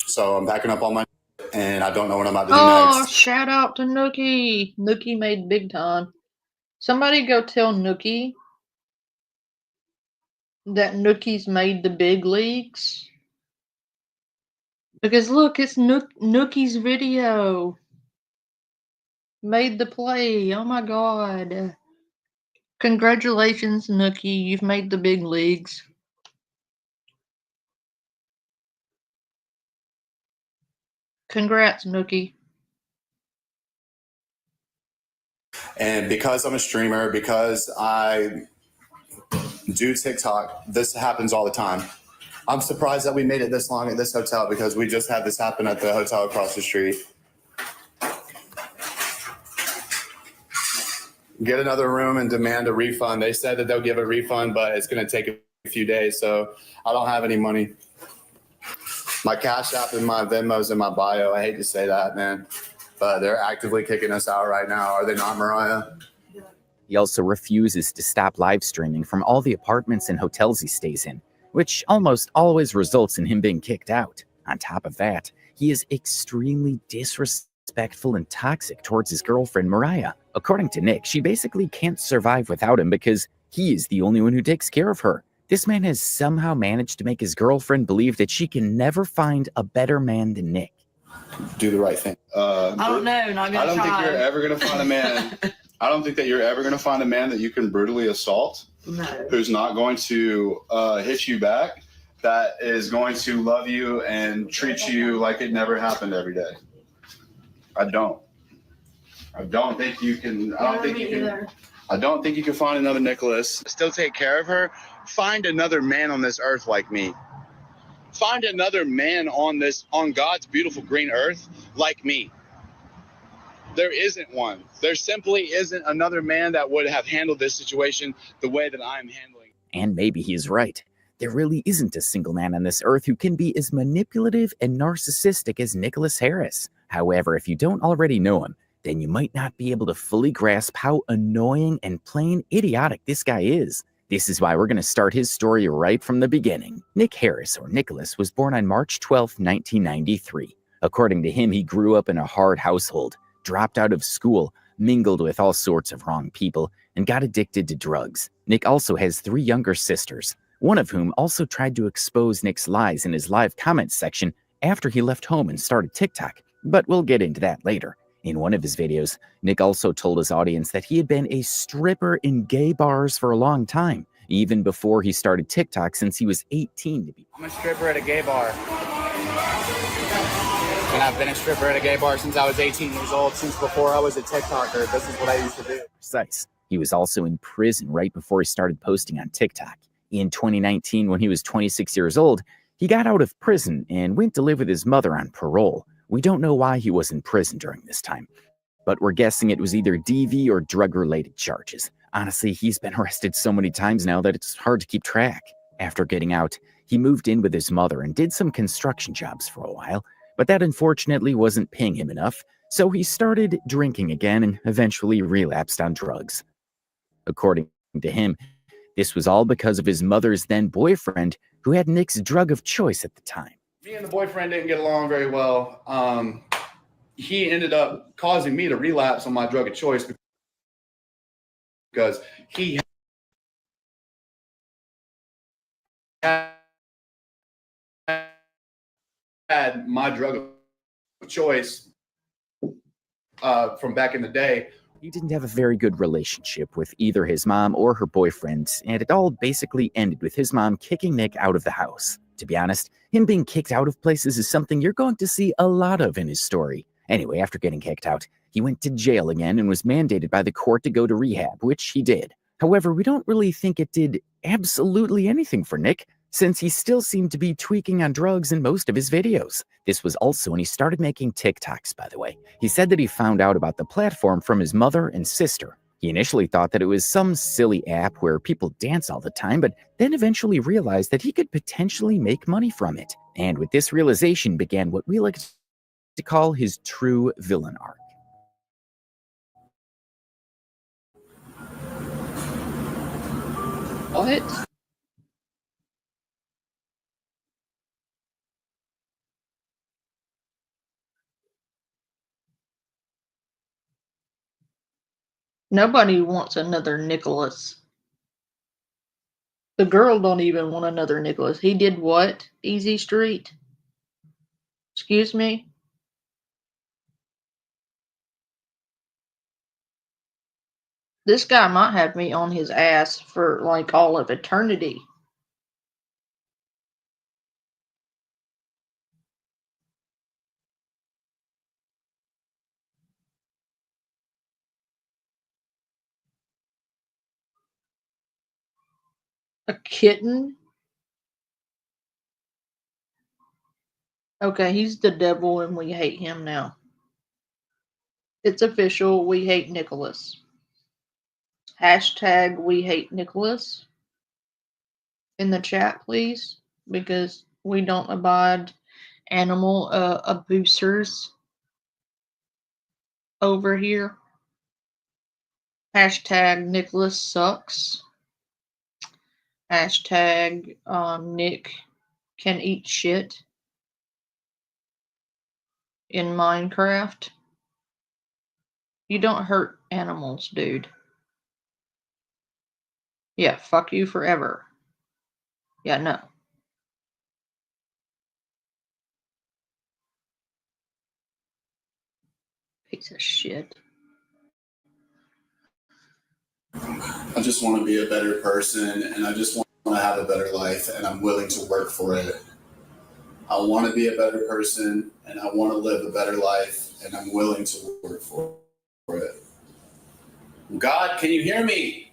So I'm packing up all my and I don't know what I'm about to do Oh, next. shout out to Nookie. Nookie made big time. Somebody go tell Nookie that Nookie's made the big leagues. Because look, it's Nookie's video. Made the play. Oh my god. Congratulations, Nookie. You've made the big leagues. Congrats, Nookie. And because I'm a streamer, because I do TikTok, this happens all the time. I'm surprised that we made it this long at this hotel because we just had this happen at the hotel across the street. Get another room and demand a refund. They said that they'll give a refund, but it's going to take a few days, so I don't have any money. My Cash App and my Venmo's in my bio. I hate to say that, man, but they're actively kicking us out right now. Are they not, Mariah? He also refuses to stop live streaming from all the apartments and hotels he stays in, which almost always results in him being kicked out. On top of that, he is extremely disrespectful and toxic towards his girlfriend, Mariah. According to Nick, she basically can't survive without him because he is the only one who takes care of her. This man has somehow managed to make his girlfriend believe that she can never find a better man than Nick. Do the right thing. I don't know. Not gonna I don't try. think you're ever going to find a man. I don't think that you're ever going to find a man that you can brutally assault, who's not going to hit you back, that is going to love you and treat you like it never happened every day. I don't think you can. I don't think you can find another Nicholas. Still take care of her. Find another man on this earth like me. Find another man on God's beautiful green earth like me. There isn't one. There simply isn't another man that would have handled this situation the way that I'm handling. And maybe he's right. There really isn't a single man on this earth who can be as manipulative and narcissistic as Nicholas Harris. However, if you don't already know him, then you might not be able to fully grasp how annoying and plain idiotic this guy is. This is why we're going to start his story right from the beginning. Nick Harris, or Nicholas, was born on March 12, 1993. According to him, he grew up in a hard household, dropped out of school, mingled with all sorts of wrong people, and got addicted to drugs. Nick also has 3 younger sisters, one of whom also tried to expose Nick's lies in his live comments section after he left home and started TikTok, but we'll get into that later. In one of his videos, Nick also told his audience that he had been a stripper in gay bars for a long time, even before he started TikTok since he was 18 to be. I'm a stripper at a gay bar. And I've been a stripper at a gay bar since I was 18 years old, since before I was a TikToker. This is what I used to do. Precise. He was also in prison right before he started posting on TikTok. In 2019, when he was 26 years old, he got out of prison and went to live with his mother on parole. We don't know why he was in prison during this time, but we're guessing it was either DV or drug-related charges. Honestly, he's been arrested so many times now that it's hard to keep track. After getting out, He moved in with his mother and did some construction jobs for a while, but that unfortunately wasn't paying him enough, so he started drinking again and eventually relapsed on drugs. According to him, this was all because of his mother's then boyfriend, who had Nick's drug of choice at the time. Me and the boyfriend didn't get along very well. He ended up causing me to relapse on my drug of choice because he had my drug of choice from back in the day. He didn't have a very good relationship with either his mom or her boyfriend, and it all basically ended with his mom kicking Nick out of the house. To be honest, him being kicked out of places is something you're going to see a lot of in his story. Anyway, after getting kicked out, he went to jail again and was mandated by the court to go to rehab, which he did. However, we don't really think it did absolutely anything for Nick, since he still seemed to be tweaking on drugs in most of his videos. This was also when he started making TikToks, by the way. He said that he found out about the platform from his mother and sister. He initially thought that it was some silly app where people dance all the time, but then eventually realized that he could potentially make money from it. And with this realization began what we like to call his true villain arc. What? Nobody wants another Nicholas. The girl don't even want another Nicholas. He did what? Easy Street? Excuse me? This guy might have me on his ass for like all of eternity. A kitten? Okay, he's the devil and we hate him now. It's official, we hate Nicholas. Hashtag we hate Nicholas in the chat, please, because we don't abide animal abusers over here. Hashtag Nicholas sucks. Hashtag Nick can eat shit in Minecraft. You don't hurt animals, dude. Yeah, fuck you forever. Yeah, no. Piece of shit. I just want to be a better person, and I just want to have a better life, and I'm willing to work for it. I want to be a better person, and I want to live a better life, and I'm willing to work for it. God, can you hear me?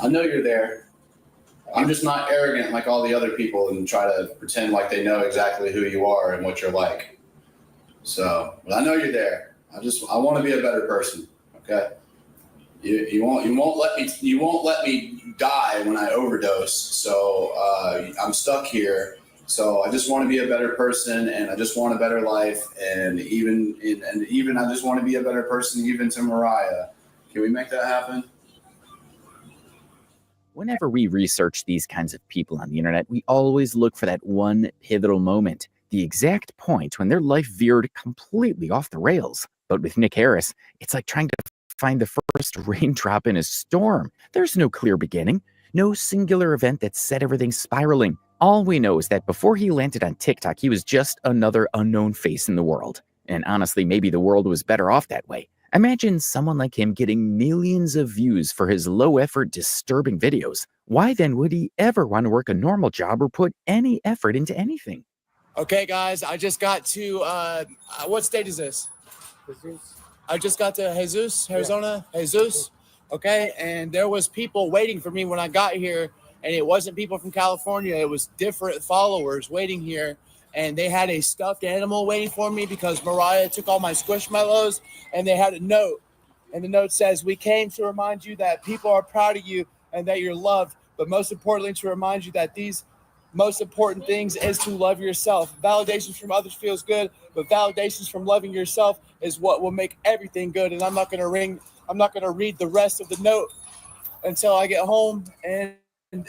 I know you're there. I'm just not arrogant like all the other people and try to pretend like they know exactly who you are and what you're like. So, but I know you're there. I want to be a better person. Okay. You won't let me die when I overdose. So I'm stuck here. So I just want to be a better person, and I just want a better life, and even I just want to be a better person, even to Mariah. Can we make that happen? Whenever we research these kinds of people on the internet, we always look for that one pivotal moment, the exact point when their life veered completely off the rails. But with Nick Harris, it's like trying to find the first raindrop in a storm. There's no clear beginning, no singular event that set everything spiraling. All we know is that before he landed on TikTok, he was just another unknown face in the world. And honestly, maybe the world was better off that way. Imagine someone like him getting millions of views for his low-effort, disturbing videos. Why then would he ever want to work a normal job or put any effort into anything? Okay, guys, I just got to, what state is this? I just got to Jesus, Arizona, Jesus. Okay, and there was people waiting for me when I got here, and it wasn't people from California. It was different followers waiting here, and they had a stuffed animal waiting for me because Mariah took all my squishmallows, and they had a note, and the note says, "We came to remind you that people are proud of you and that you're loved. but most importantly, to remind you that these most important things is to love yourself. Validations from others feels good, but validations from loving yourself is what will make everything good. And I'm not going to read the rest of the note until I get home. And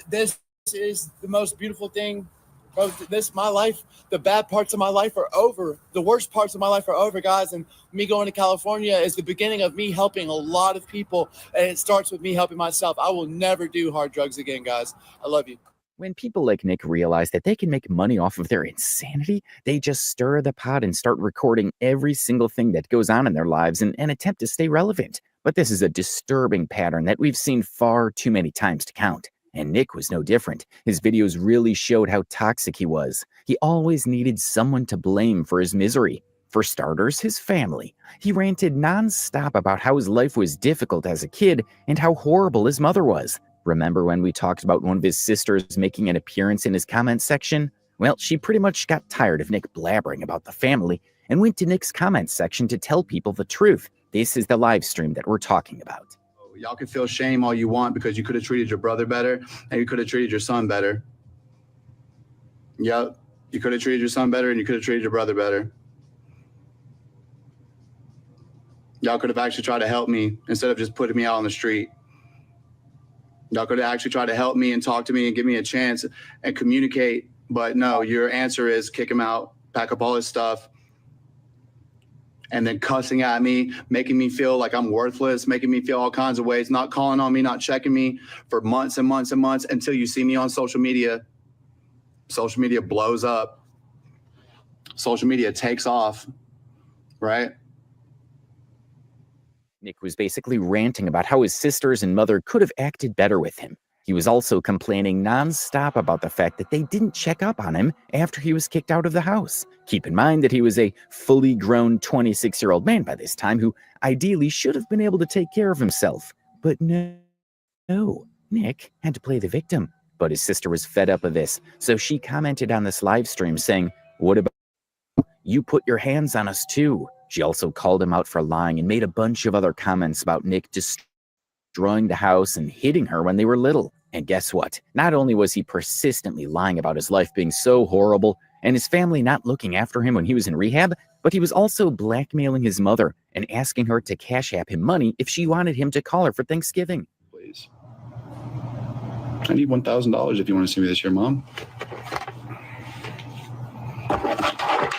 this is the most beautiful thing of my life. The bad parts of my life are over. The worst parts of my life are over, guys. And me going to California is the beginning of me helping a lot of people. And it starts with me helping myself. I will never do hard drugs again, guys. I love you. When people like Nick realize that they can make money off of their insanity, they just stir the pot and start recording every single thing that goes on in their lives and attempt to stay relevant. But this is a disturbing pattern that we've seen far too many times to count. And Nick was no different. His videos really showed how toxic he was. He always needed someone to blame for his misery. For starters, his family. He ranted nonstop about how his life was difficult as a kid and how horrible his mother was. Remember when we talked about one of his sisters making an appearance in his comment section? Well, she pretty much got tired of Nick blabbering about the family and went to Nick's comment section to tell people the truth. This is the live stream that we're talking about. Y'all can feel shame all you want because you could have treated your brother better and you could have treated your son better. Yep, you could have treated your son better and you could have treated your brother better. Y'all could have actually tried to help me instead of just putting me out on the street. Y'all could have actually tried to help me and talk to me and give me a chance and communicate. But no, your answer is kick him out, pack up all his stuff, and then cussing at me, making me feel like I'm worthless, making me feel all kinds of ways, not calling on me, not checking me for months and months and months until you see me on social media. Social media blows up. Social media takes off, right? Nick was basically ranting about how his sisters and mother could have acted better with him. He was also complaining nonstop about the fact that they didn't check up on him after he was kicked out of the house. Keep in mind that he was a fully grown 26-year-old man by this time who ideally should have been able to take care of himself. But no, Nick had to play the victim. But his sister was fed up of this, so she commented on this live stream saying, "What about you put your hands on us too?" She also called him out for lying and made a bunch of other comments about Nick destroying the house and hitting her when they were little. And guess what? Not only was he persistently lying about his life being so horrible and his family not looking after him when he was in rehab, but he was also blackmailing his mother and asking her to cash app him money if she wanted him to call her for Thanksgiving. Please. I need $1,000 if you want to see me this year, Mom.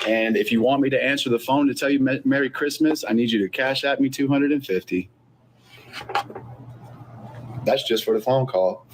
And if you want me to answer the phone to tell you Merry Christmas, I need you to cash app me $250. That's just for the phone call.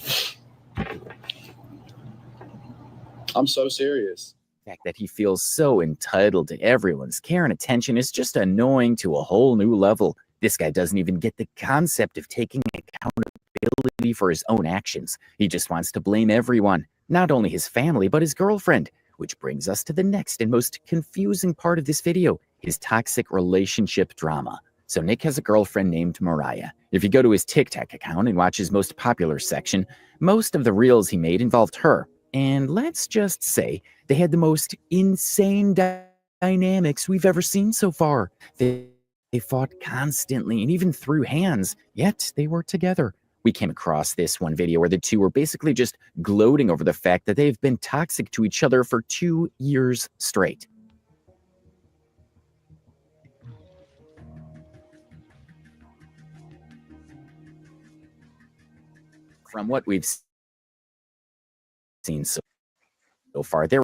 I'm so serious. The fact that he feels so entitled to everyone's care and attention is just annoying to a whole new level. This guy doesn't even get the concept of taking accountability for his own actions. He just wants to blame everyone, not only his family, but his girlfriend. Which brings us to the next and most confusing part of this video, his toxic relationship drama. So Nick has a girlfriend named Mariah. If you go to his TikTok account and watch his most popular section, most of the reels he made involved her. And let's just say they had the most insane dynamics we've ever seen so far. They fought constantly and even threw hands, yet they were together. We came across this one video where the two were basically just gloating over the fact that they've been toxic to each other for 2 years straight. From what we've seen so far, their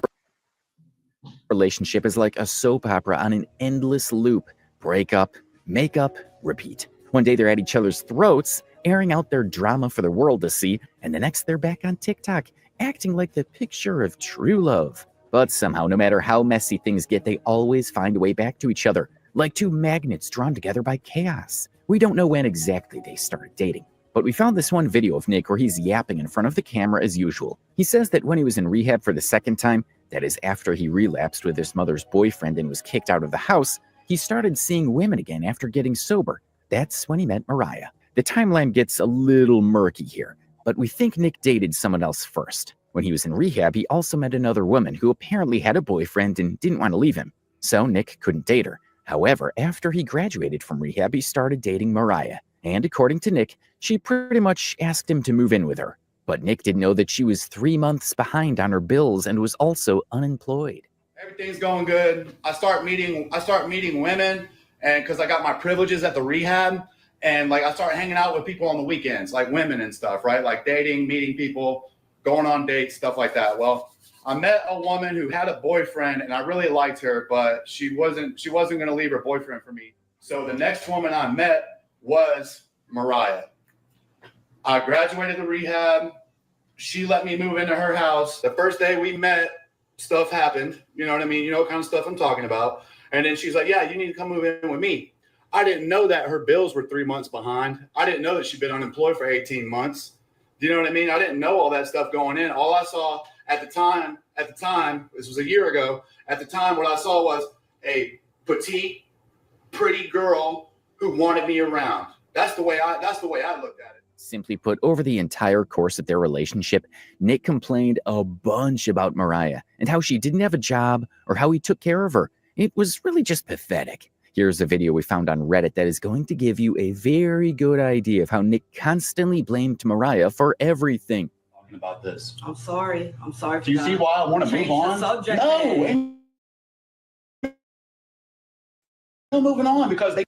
relationship is like a soap opera on an endless loop. Break up, make up, repeat. One day they're at each other's throats, airing out their drama for the world to see, and the next they're back on TikTok, acting like the picture of true love. But somehow, no matter how messy things get, they always find a way back to each other, like two magnets drawn together by chaos. We don't know when exactly they started dating, but we found this one video of Nick where he's yapping in front of the camera as usual. He says that when he was in rehab for the second time, that is after he relapsed with his mother's boyfriend and was kicked out of the house, he started seeing women again after getting sober. That's when he met Mariah. The timeline gets a little murky here, but we think Nick dated someone else first. When he was in rehab, he also met another woman who apparently had a boyfriend and didn't want to leave him, so Nick couldn't date her. However, after he graduated from rehab, he started dating Mariah, and according to Nick, she pretty much asked him to move in with her. But Nick didn't know that she was 3 months behind on her bills and was also unemployed. Everything's going good. I start meeting women, and because I got my privileges at the rehab, and like I start hanging out with people on the weekends, like women and stuff, right? Like dating, meeting people, going on dates, stuff like that. Well, I met a woman who had a boyfriend, and I really liked her, but she wasn't going to leave her boyfriend for me. So the next woman I met was Mariah. I graduated the rehab. She let me move into her house. The first day we met, stuff happened. You know what I mean? You know what kind of stuff I'm talking about. And then she's like, yeah, you need to come move in with me. I didn't know that her bills were 3 months behind. I didn't know that she'd been unemployed for 18 months. Do you know what I mean? I didn't know all that stuff going in. All I saw at the time, this was a year ago, at the time, what I saw was a petite, pretty girl who wanted me around. That's the way I looked at it. Simply put, over the entire course of their relationship, Nick complained a bunch about Mariah and how she didn't have a job or how he took care of her. It was really just pathetic. Here's a video we found on Reddit that is going to give you a very good idea of how Nick constantly blamed Mariah for everything. Talking about this. I'm sorry. Do you see why I want to move on? No. I'm moving on because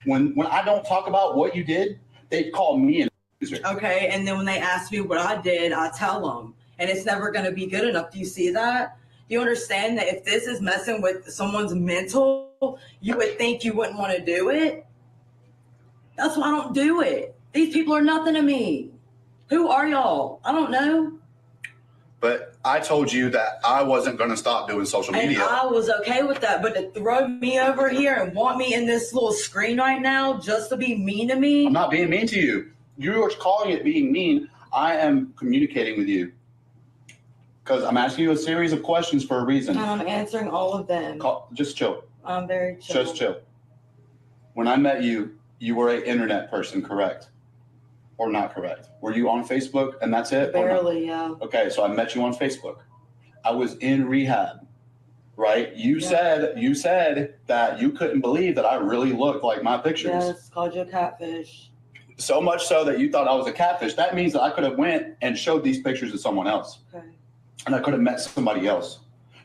when I don't talk about what you did, they call me an abuser. Okay, and then when they ask me what I did, I tell them. And it's never going to be good enough. Do you see that? Do you understand that if this is messing with someone's mental, you would think you wouldn't want to do it? That's why I don't do it. These people are nothing to me. Who are y'all? I don't know. But I told you that I wasn't going to stop doing social media. And I was okay with that. But to throw me over here and want me in this little screen right now just to be mean to me? I'm not being mean to you. You are calling it being mean. I am communicating with you. Because I'm asking you a series of questions for a reason. And I'm answering all of them. Just chill. I'm very chill. Just chill. When I met you, you were an internet person, correct? Or not correct? Were you on Facebook and that's it? Barely, yeah. Okay, so I met you on Facebook. I was in rehab, right? You said that you couldn't believe that I really looked like my pictures. Yes, called you a catfish. So much so that you thought I was a catfish. That means that I could have went and showed these pictures to someone else. Okay. And I could have met somebody else,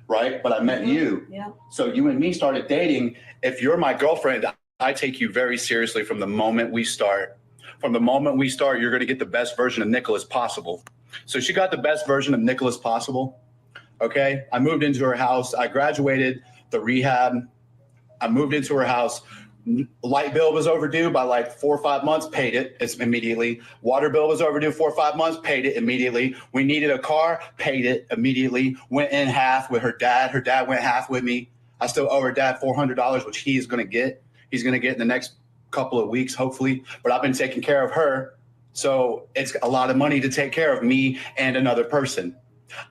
right? But I met you. Yeah. So you and me started dating. If you're my girlfriend, I take you very seriously from the moment we start. From the moment we start, you're going to get the best version of Nicholas possible. So she got the best version of Nicholas possible. Okay. I moved into her house. I graduated the rehab. I moved into her house. Light bill was overdue by like 4 or 5 months, paid it immediately. Water bill was overdue 4 or 5 months, paid it immediately. We needed a car, paid it immediately. Went in half with her dad. Her dad went half with me. I still owe her dad $400, which he's going to get. He's going to get in the next couple of weeks, hopefully. But I've been taking care of her. So it's a lot of money to take care of me and another person.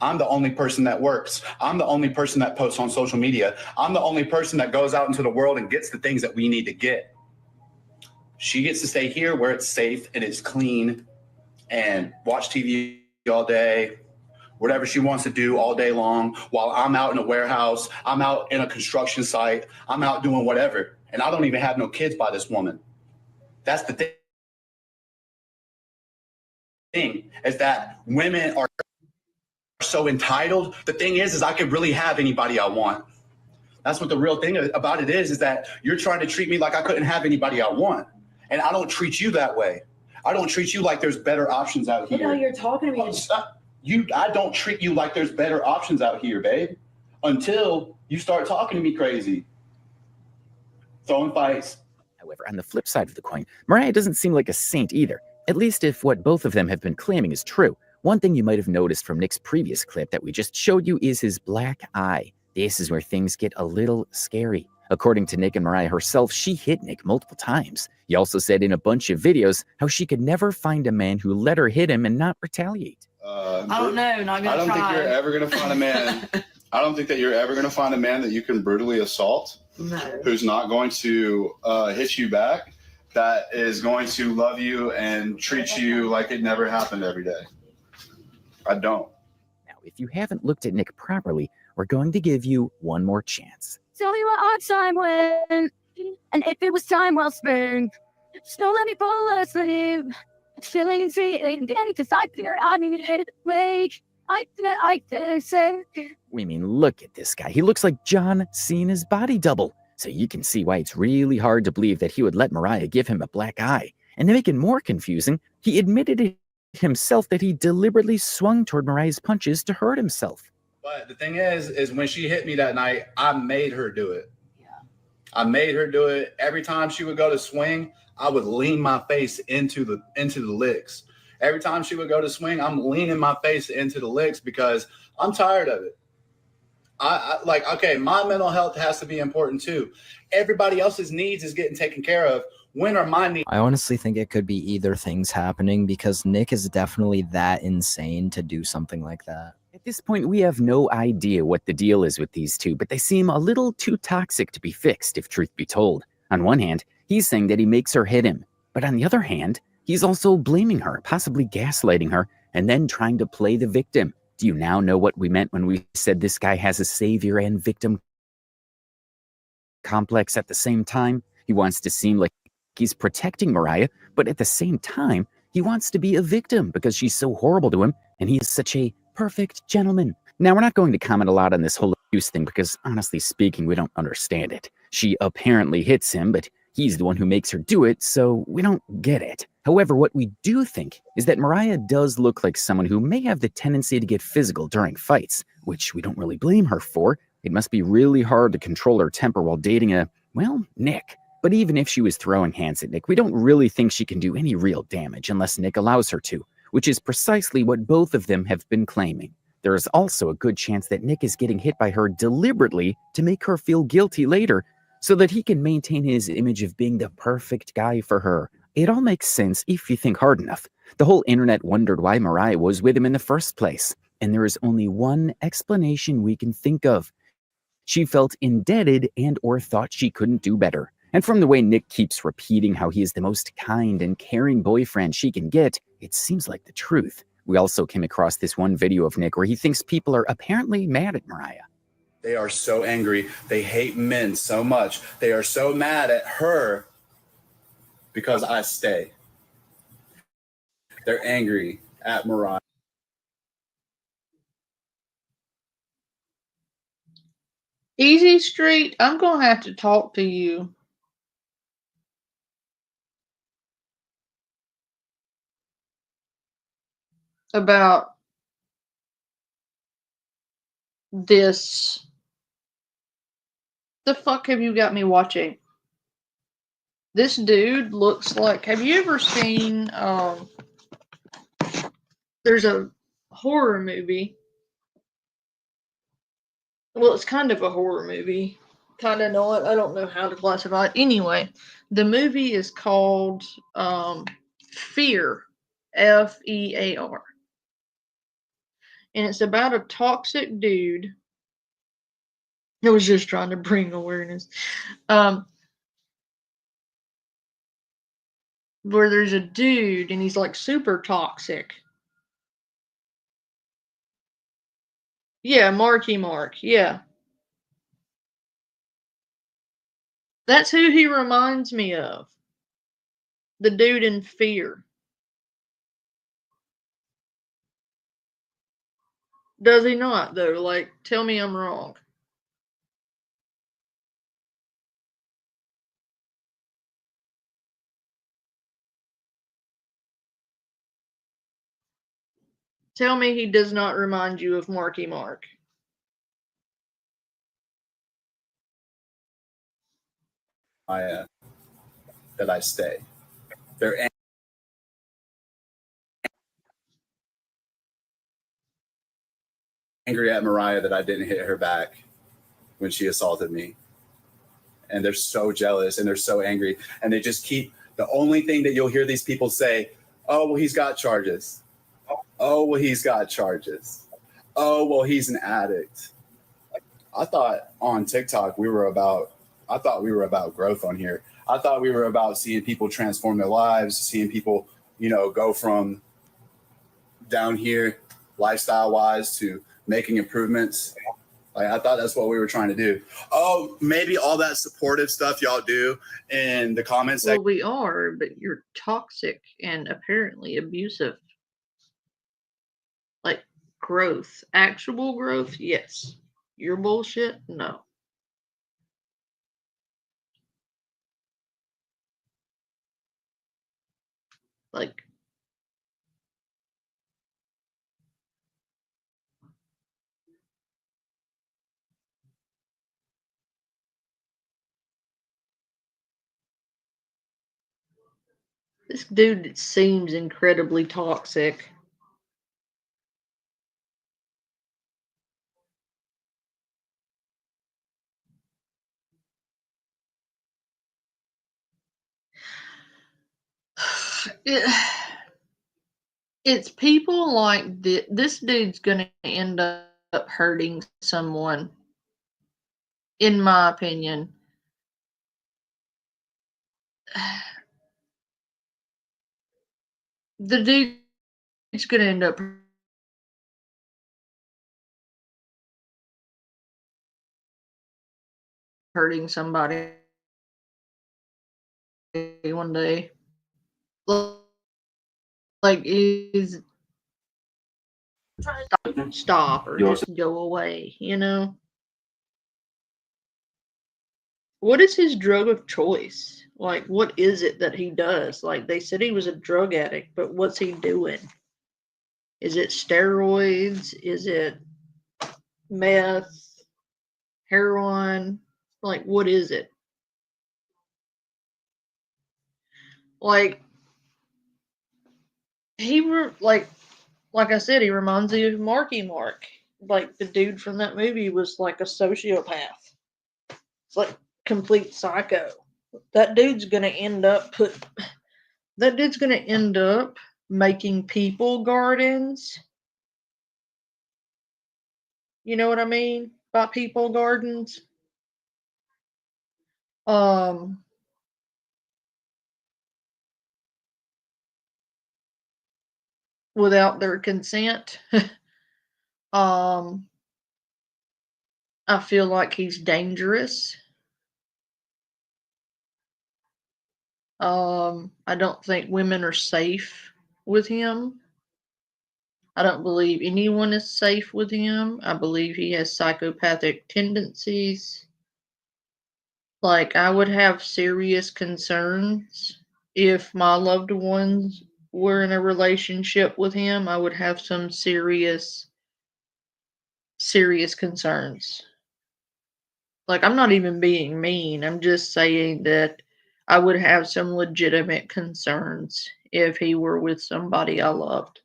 I'm the only person that works. I'm the only person that posts on social media. I'm the only person that goes out into the world and gets the things that we need to get. She gets to stay here where it's safe and it's clean and watch TV all day, whatever she wants to do all day long, while I'm out in a warehouse, I'm out in a construction site, I'm out doing whatever. And I don't even have no kids by this woman. That's the thing, is that women are so entitled. The thing is I could really have anybody I want. That's what the real thing about it is that you're trying to treat me like I couldn't have anybody I want. And I don't treat you that way. I don't treat you like there's better options out here. Look how you're talking to me. I don't treat you like there's better options out here, babe, until you start talking to me crazy. Throwing fights. However, on the flip side of the coin, Mariah doesn't seem like a saint either, at least if what both of them have been claiming is true. One thing you might have noticed from Nick's previous clip that we just showed you is his black eye. This is where things get a little scary. According to Nick and Mariah herself, she hit Nick multiple times. He also said in a bunch of videos how she could never find a man who let her hit him and not retaliate. I don't know. Not gonna I don't think you're ever going to find a man. I don't think that you're ever going to find a man that you can brutally assault. No. Who's not going to hit you back, that is going to love you and treat you like it never happened every day. I don't. Now, if you haven't looked at Nick properly, we're going to give you one more chance. Tell me what our time went, and if it was time well spent, just don't let me fall asleep. feelings and decided I needed to wait. I said. We mean, look at this guy. He looks like John Cena's body double. So you can see why it's really hard to believe that he would let Mariah give him a black eye. And to make it more confusing, he admitted it himself that he deliberately swung toward Mariah's punches to hurt himself. But the thing is when she hit me that night, I made her do it. I made her do it. Every time she would go to swing, I would lean my face into the licks. Every time she would go to swing, I'm leaning my face into the licks because I'm tired of it. I like, okay, my mental health has to be important too. Everybody else's needs is getting taken care of. When are my needs? I honestly think it could be either things happening because Nick is definitely that insane to do something like that. At this point, we have no idea what the deal is with these two, but they seem a little too toxic to be fixed, if truth be told. On one hand, he's saying that he makes her hit him, but on the other hand, he's also blaming her, possibly gaslighting her, and then trying to play the victim. Do you now know what we meant when we said this guy has a savior and victim complex at the same time? He wants to seem like he's protecting Mariah, but at the same time, he wants to be a victim because she's so horrible to him, and he is such a perfect gentleman. Now, we're not going to comment a lot on this whole abuse thing because, honestly speaking, we don't understand it. She apparently hits him, but he's the one who makes her do it, so we don't get it. However, what we do think is that Mariah does look like someone who may have the tendency to get physical during fights, which we don't really blame her for. It must be really hard to control her temper while dating Nick. But even if she was throwing hands at Nick, we don't really think she can do any real damage unless Nick allows her to, which is precisely what both of them have been claiming. There is also a good chance that Nick is getting hit by her deliberately to make her feel guilty later, so that he can maintain his image of being the perfect guy for her. It all makes sense if you think hard enough. The whole internet wondered why Mariah was with him in the first place, and there is only one explanation we can think of. She felt indebted and or thought she couldn't do better. And from the way Nick keeps repeating how he is the most kind and caring boyfriend she can get, it seems like the truth. We also came across this one video of Nick where he thinks people are apparently mad at Mariah. They are so angry. They hate men so much. They are so mad at her because I stay. They're angry at Mariah. Easy Street, I'm going to have to talk to you. About this. The fuck have you got me watching? This dude looks like, have you ever seen, there's a horror movie. Well, it's kind of a horror movie. Kind of not. I don't know how to classify it. Anyway, the movie is called Fear. Fear. And it's about a toxic dude. I was just trying to bring awareness. Where there's a dude and he's like super toxic. Yeah, Marky Mark. Yeah. That's who he reminds me of. The dude in Fear. Does he not, though? Like, tell me I'm wrong. Tell me he does not remind you of Marky Mark. That I stay. They're angry at Mariah that I didn't hit her back when she assaulted me. And they're so jealous and they're so angry. And they just keep, the only thing that you'll hear these people say, oh, well, he's got charges. Oh, well, he's got charges. Oh, well, he's an addict. I thought on TikTok we were about growth on here. I thought we were about seeing people transform their lives, seeing people, go from down here lifestyle wise to making improvements. Like, I thought that's what we were trying to do. Oh, maybe all that supportive stuff y'all do in the comments Well, section. we are, but you're toxic and apparently abusive. Like growth, actual growth, yes. Your bullshit, no. Like, this dude seems incredibly toxic. It's people like this dude's gonna end up hurting someone, in my opinion. The dude's gonna end up hurting somebody one day. Like, is stop or just go away, you know? What is his drug of choice? Like, what is it that he does? Like, they said he was a drug addict, but what's he doing? Is it steroids? Is it meth? Heroin? Like, what is it? Like, like I said, he reminds me of Marky Mark. Like, the dude from that movie was like a sociopath. It's like complete psycho. That dude's gonna end up making people gardens. You know what I mean by people gardens? Without their consent. I feel like he's dangerous. I don't think women are safe with him. I don't believe anyone is safe with him. I believe he has psychopathic tendencies. Like, I would have serious concerns if my loved ones were in a relationship with him. I would have some serious concerns. Like, I'm not even being mean. I'm just saying that I would have some legitimate concerns if he were with somebody I loved.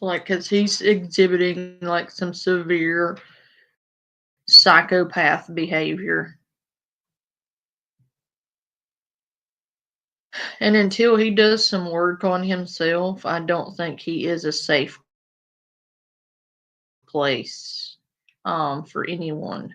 Like, because he's exhibiting like some severe psychopath behavior. And until he does some work on himself, I don't think he is a safe place for anyone.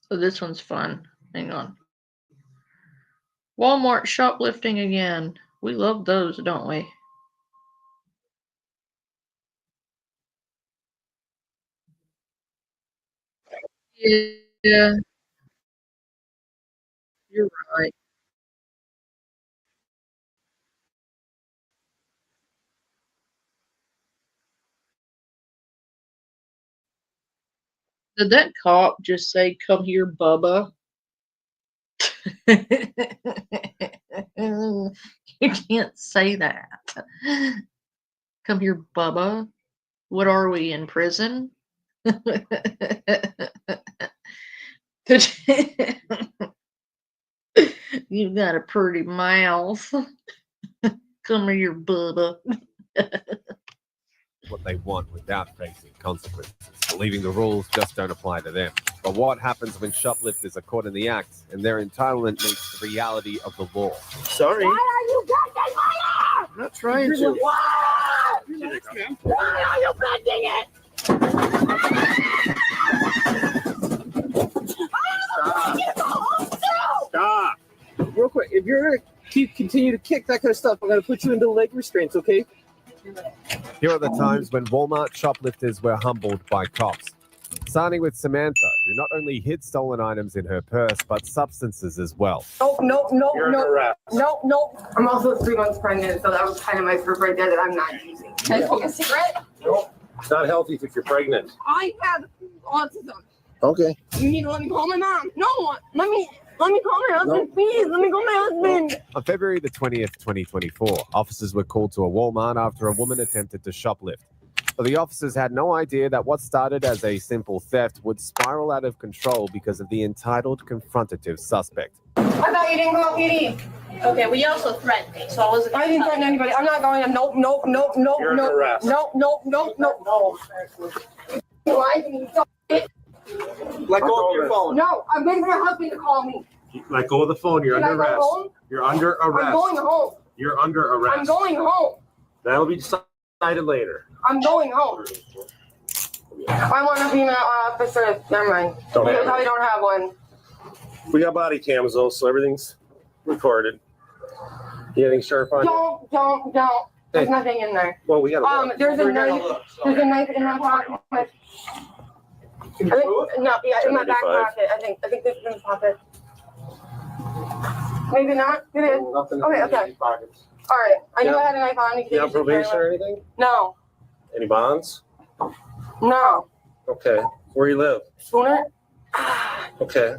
So this one's fun. Hang on. Walmart shoplifting again. We love those, don't we? Yeah, you're right. Did that cop just say, "Come here, Bubba"? You can't say that. Come here, Bubba. What are we, in prison? You got a pretty mouth. Come here, Bubba. What they want without facing consequences, believing the rules just don't apply to them. But what happens when shoplifters are caught in the act and their entitlement meets the reality of the law? Sorry. Why are you getting money? I'm not trying to. Why? Why are you kick, that kind of stuff, I'm going to put you into leg restraints, okay? Here are the times when Walmart shoplifters were humbled by cops. Starting with Samantha, who not only hid stolen items in her purse, but substances as well. No. I'm also 3 months pregnant, so that was kind of my proof right there that I'm not using. Can I smoke a cigarette? No, it's not healthy if you're pregnant. I have autism. Okay. You need to let me call my mom. No, let me call my husband, please. Let me call my husband. On February the 20th, 2024, officers were called to a Walmart after a woman attempted to shoplift. But the officers had no idea that what started as a simple theft would spiral out of control because of the entitled, confrontative suspect. I thought you didn't call PD. Okay, well, you also threatened me, so I wasn't. I didn't threaten anybody. I'm not going to. Nope. You're under arrest. No. Why can you stop it? Let go of your phone. No, I'm waiting for my husband to call me. Let go of the phone. You're Can under I go arrest. home? You're under arrest. I'm going home. You're under arrest. I'm going home. That'll be decided later. I'm going home. I want a female officer. Never mind. Don't have I probably don't have one. We got body cams though, so everything's recorded. You anything sharp on you? Don't. There's nothing in there. Well, we gotta. There's a knife. There's a knife in my pocket. In my back pocket. I think this is in the pocket. Maybe not. It is. Nothing Okay. in any pockets. All right. I knew I had a knife on. You on probation or anything? No. Any bonds? No. Okay. Where you live? Schooner? Okay.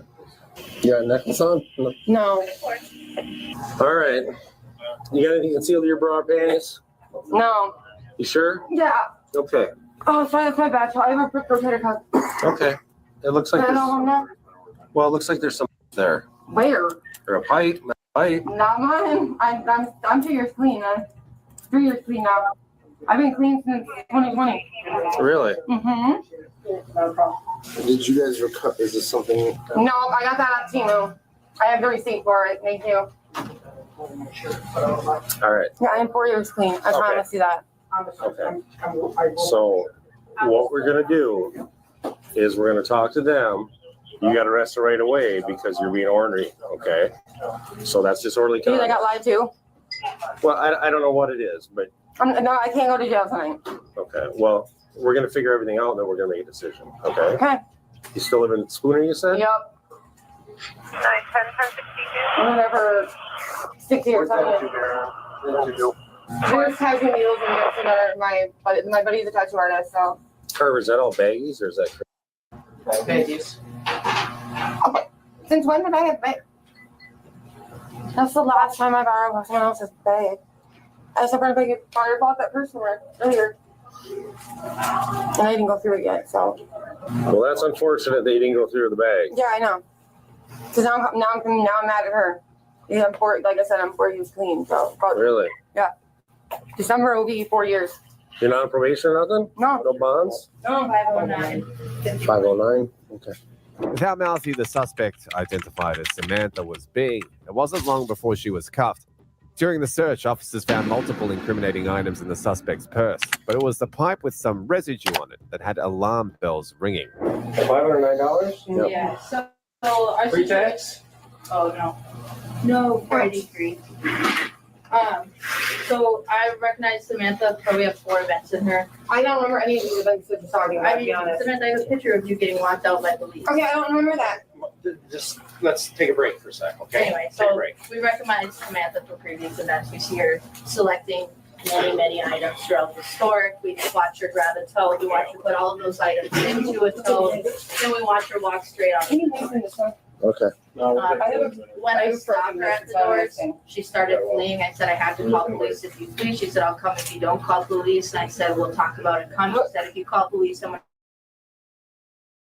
You got a necklace on? No. All right. You got anything concealed in your bra or panties? No. You sure? Yeah. Okay. Oh, sorry, that's my bad. So I have a rotator cuff. Okay. It looks like Can I go home now? well, it looks like there's some there. Where? Or a pipe. Not mine. I'm 2 years clean. I'm 3 years clean now. I've been clean since 2020. Really? Mm-hmm. Did you guys recover? Is this something? No, I got that at Temu. I have the receipt for it. Thank you. All right. Yeah, I'm 4 years clean. I promise you that. Okay. So what we're gonna do is we're gonna talk to them. You got arrested right away because you're being ornery. Okay. So that's disorderly Because I conduct. got lied to. Well, I don't know what it is, but No, I can't go to jail tonight. okay. Well, we're gonna figure everything out, and then we're gonna make a decision. Okay. Okay. You still live in Spooner, you said? Yep. I'm in there for 6 years. There's tattoo needles in there for my buddy's a tattoo artist, so. Carver, is that all baggies or is that? Baggies. Okay. Since when did I have bag? That's the last time I borrowed someone else's bag. I just happened to bought that person earlier. And I didn't go through it yet, so. Well, that's unfortunate they didn't go through the bag. Yeah, I know. Because now I'm mad at her. Yeah, like I said, I'm 4 years clean, so. Really? Yeah. December will be 4 years. You're not on probation or nothing? No. No bonds? No, 509. 509? Okay. With how mouthy the suspect, identified as Samantha, was being, it wasn't long before she was cuffed. During the search, officers found multiple incriminating items in the suspect's purse, but it was the pipe with some residue on it that had alarm bells ringing. $509? Yep. Yeah. So our Pre-tax? Oh no. No, 483. So I recognize Samantha probably have 4 events in her. I don't remember any of these events that you're talking about, I to be mean, honest. Samantha, I have a picture of you getting locked out by police. Okay, I don't remember that. Just let's take a break for a second, okay? Anyway, Take a so break. we recognize Samantha for previous events. We see her selecting many items throughout the store. We watch her grab a tote. We watch her put all of those items into a tote. Then we watch her walk straight out. Okay. When I stopped her at the doors, she started fleeing. I said, I have to call police if you flee. She said, I'll come if you don't call police. And I said, we'll talk about it. She said, if you call police, I'm going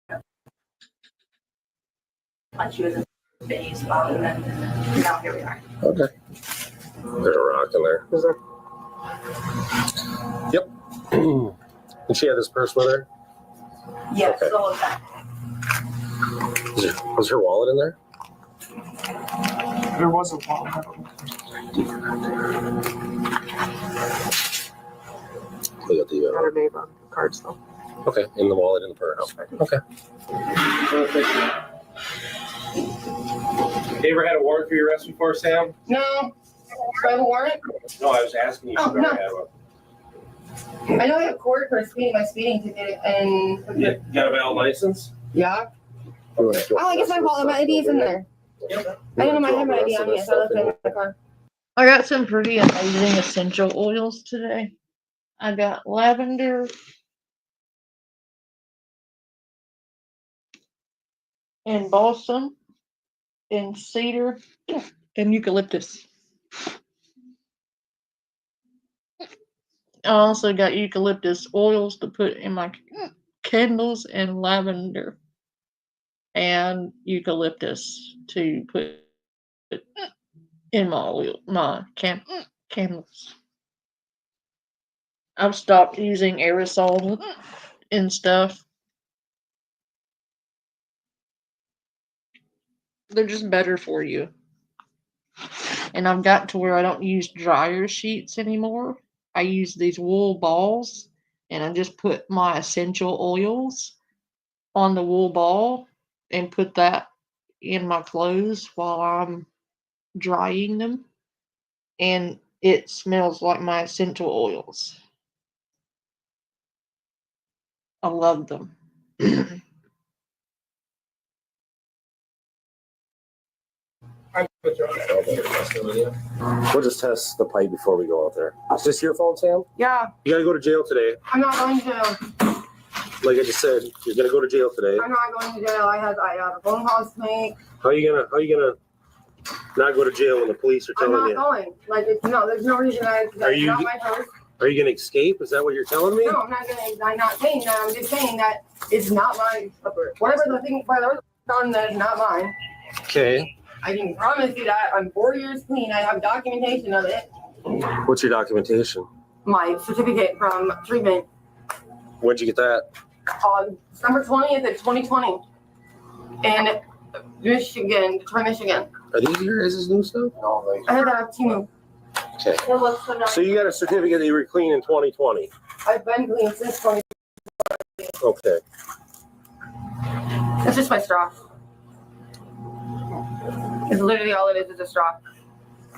to punch you in the face. And then now here we are. Okay. There's a rock in there. Is there? Yep. And she had this purse with her? Yes, Okay. the whole time. Was her wallet in there? There was a wallet. We got the Got her name on cards though. okay, in the wallet in the purse. Okay. You ever had a warrant for your arrest before, Sam? No. I have a warrant? No, I was asking you if you ever had one. I know I have court for speeding, my speeding ticket, and You got a valid license? yeah. Oh, I guess my fault. My ID is in there. I didn't know I had my ID on me, so I left it in my car. I got some pretty amazing essential oils today. I got lavender and balsam and cedar and eucalyptus. I also got eucalyptus oils to put in my candles and lavender and eucalyptus to put in my candles. I've stopped using aerosol and stuff. They're just better for you. And I've gotten to where I don't use dryer sheets anymore. I use these wool balls and I just put my essential oils on the wool ball and put that in my clothes while I'm drying them. And it smells like my essential oils. I love them. We'll just test the pipe before we go out there. Is this your phone, Sam? Yeah. You gotta go to jail today. I'm not going to jail. Like I just said, you're gonna go to jail today. I'm not going to jail. I have a phone calls to make. How are you gonna not go to jail when the police are I'm telling not you? going. Like there's no reason that's not my purse. Are you gonna escape? Is that what you're telling me? No, I'm not saying that. I'm just saying that it's not my purse. Whatever the thing, whatever done that is not mine. Okay. I can promise you that. I'm 4 years clean. I have documentation of it. What's your documentation? My certificate from treatment. When'd you get that? December 20th of 2020. In Michigan, Detroit, Michigan. Are these your guys' new stuff? I had that on Timu. Okay. So you got a certificate that you were clean in 2020. I've been clean since 2020. Okay. It's just my straw. It's literally all it is a straw.